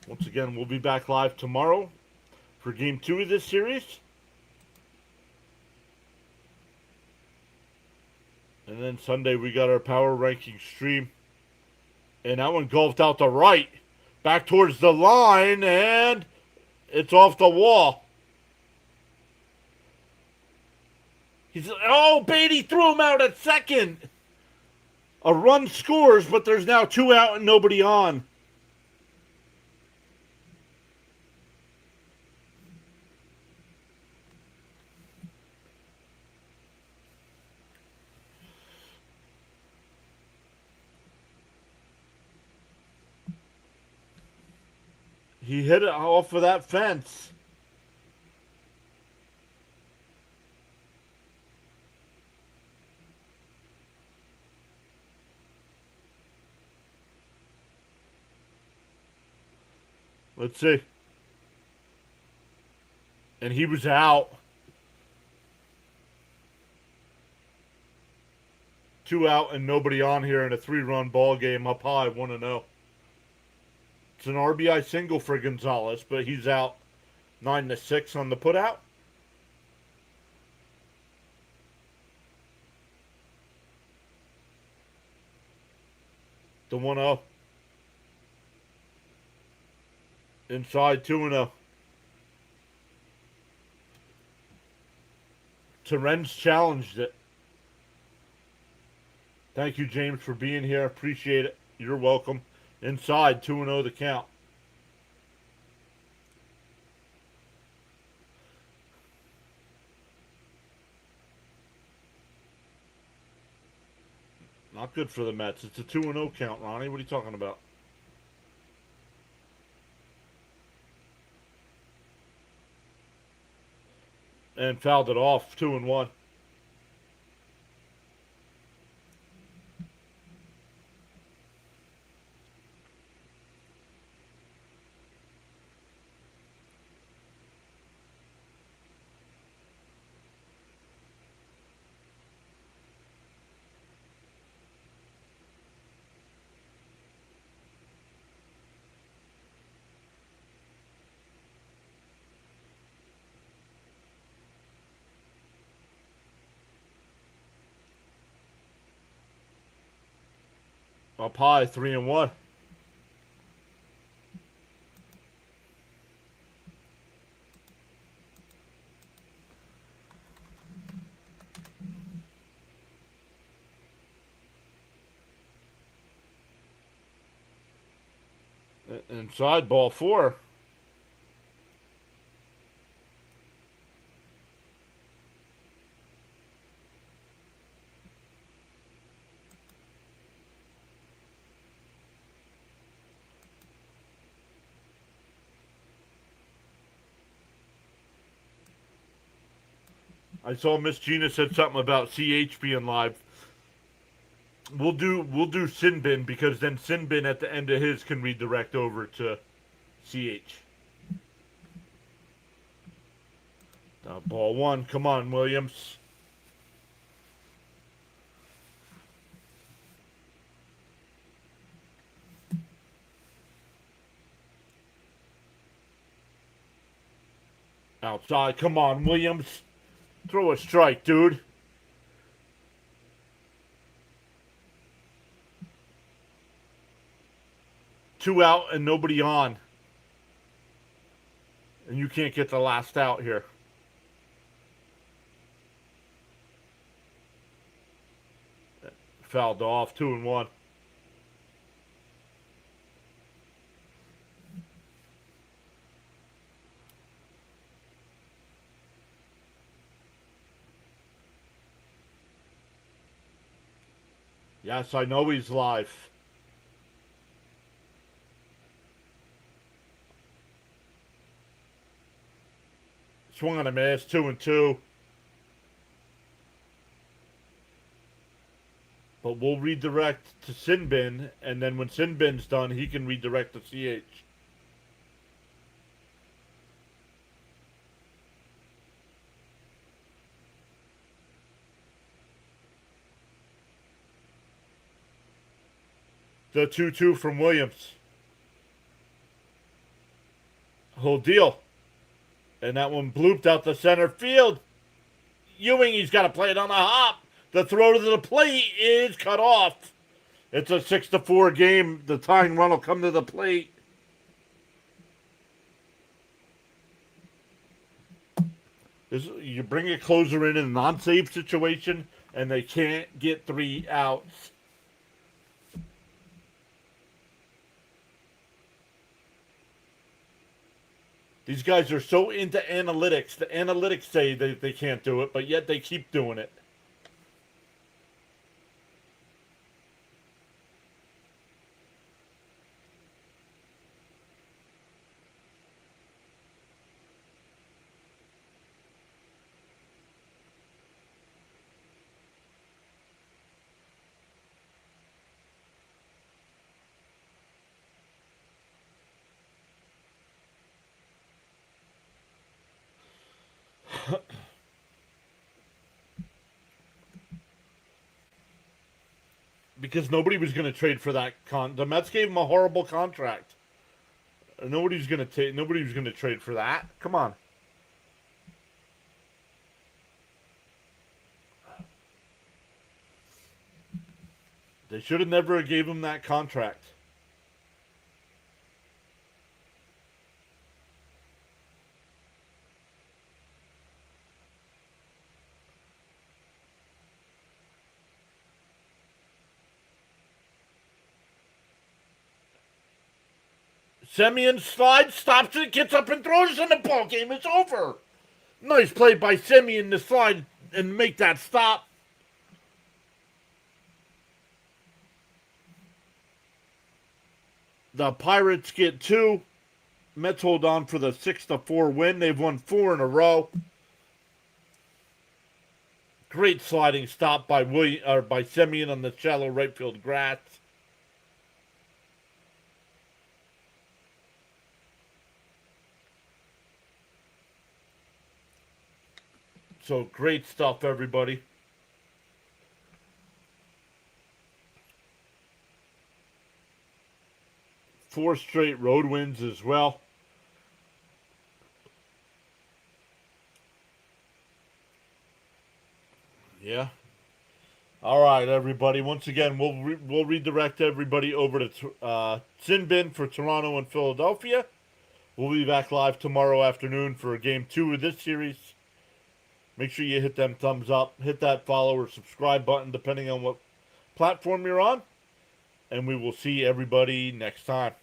A: Once again, we'll be back live tomorrow for Game 2 of this series. And then Sunday, we got our Power Ranking stream. And that one golfed out to right. Back towards the line, and It's off the wall. Beatty threw him out at second. A run scores, but there's now 2 out and nobody on. He hit it off of that fence. Let's see. And he was out. 2 out and nobody on here in a 3-run ball game up high, 1-0. It's an RBI single for Gonzalez, but he's out 9-6 on the putout. The 1-0. Inside 2-0. Terens challenged it. Thank you, James, for being here. Appreciate it. You're welcome. Inside 2-0 the count. Not good for the Mets. It's a 2-0 count, Ronnie. What are you talking about? And fouled it off, 2-1. Up high, 3-1. Inside ball 4. I saw Miss Gina said something about CH being live. We'll do Sinbin because then Sinbin at the end of his can redirect over to CH. Ball 1. Come on, Williams. Outside. Come on, Williams. Throw a strike, dude. Two out and nobody on. And you can't get the last out here. Fouled off, 2-1. Yes, I know he's live. Swung on a miss, 2-2. But we'll redirect to Sinbin, and then when Sinbin's done, he can redirect to CH. The 2-2 from Williams. Whole deal. And that one blooped out the center field. Ewing, he's got to play it on the hop. The throw to the plate is cut off. It's a 6-4 game. The tying run will come to the plate. You bring a closer in a non-save situation, and they can't get 3 outs. These guys are so into analytics. The analytics say they can't do it, but yet they keep doing it. Because nobody was going to trade for that the Mets gave him a horrible contract. Nobody's going to take. Nobody was going to trade for that. Come on. They should have never gave him that contract. Semien slides, stops it, gets up and throws, and the ball game is over. Nice play by Semien to slide and make that stop. The Pirates get 2. Mets hold on for the 6-4 win. They've won 4 in a row. Great sliding stop by by Semien on the shallow right field grass. So great stuff, everybody. Four straight road wins as well. Yeah. All right, everybody. Once again, we'll redirect everybody over to Sin Bin for Toronto and Philadelphia. We'll be back live tomorrow afternoon for Game 2 of this series. Make sure you hit them thumbs up, hit that follow or subscribe button, depending on what platform you're on. And we will see everybody next time.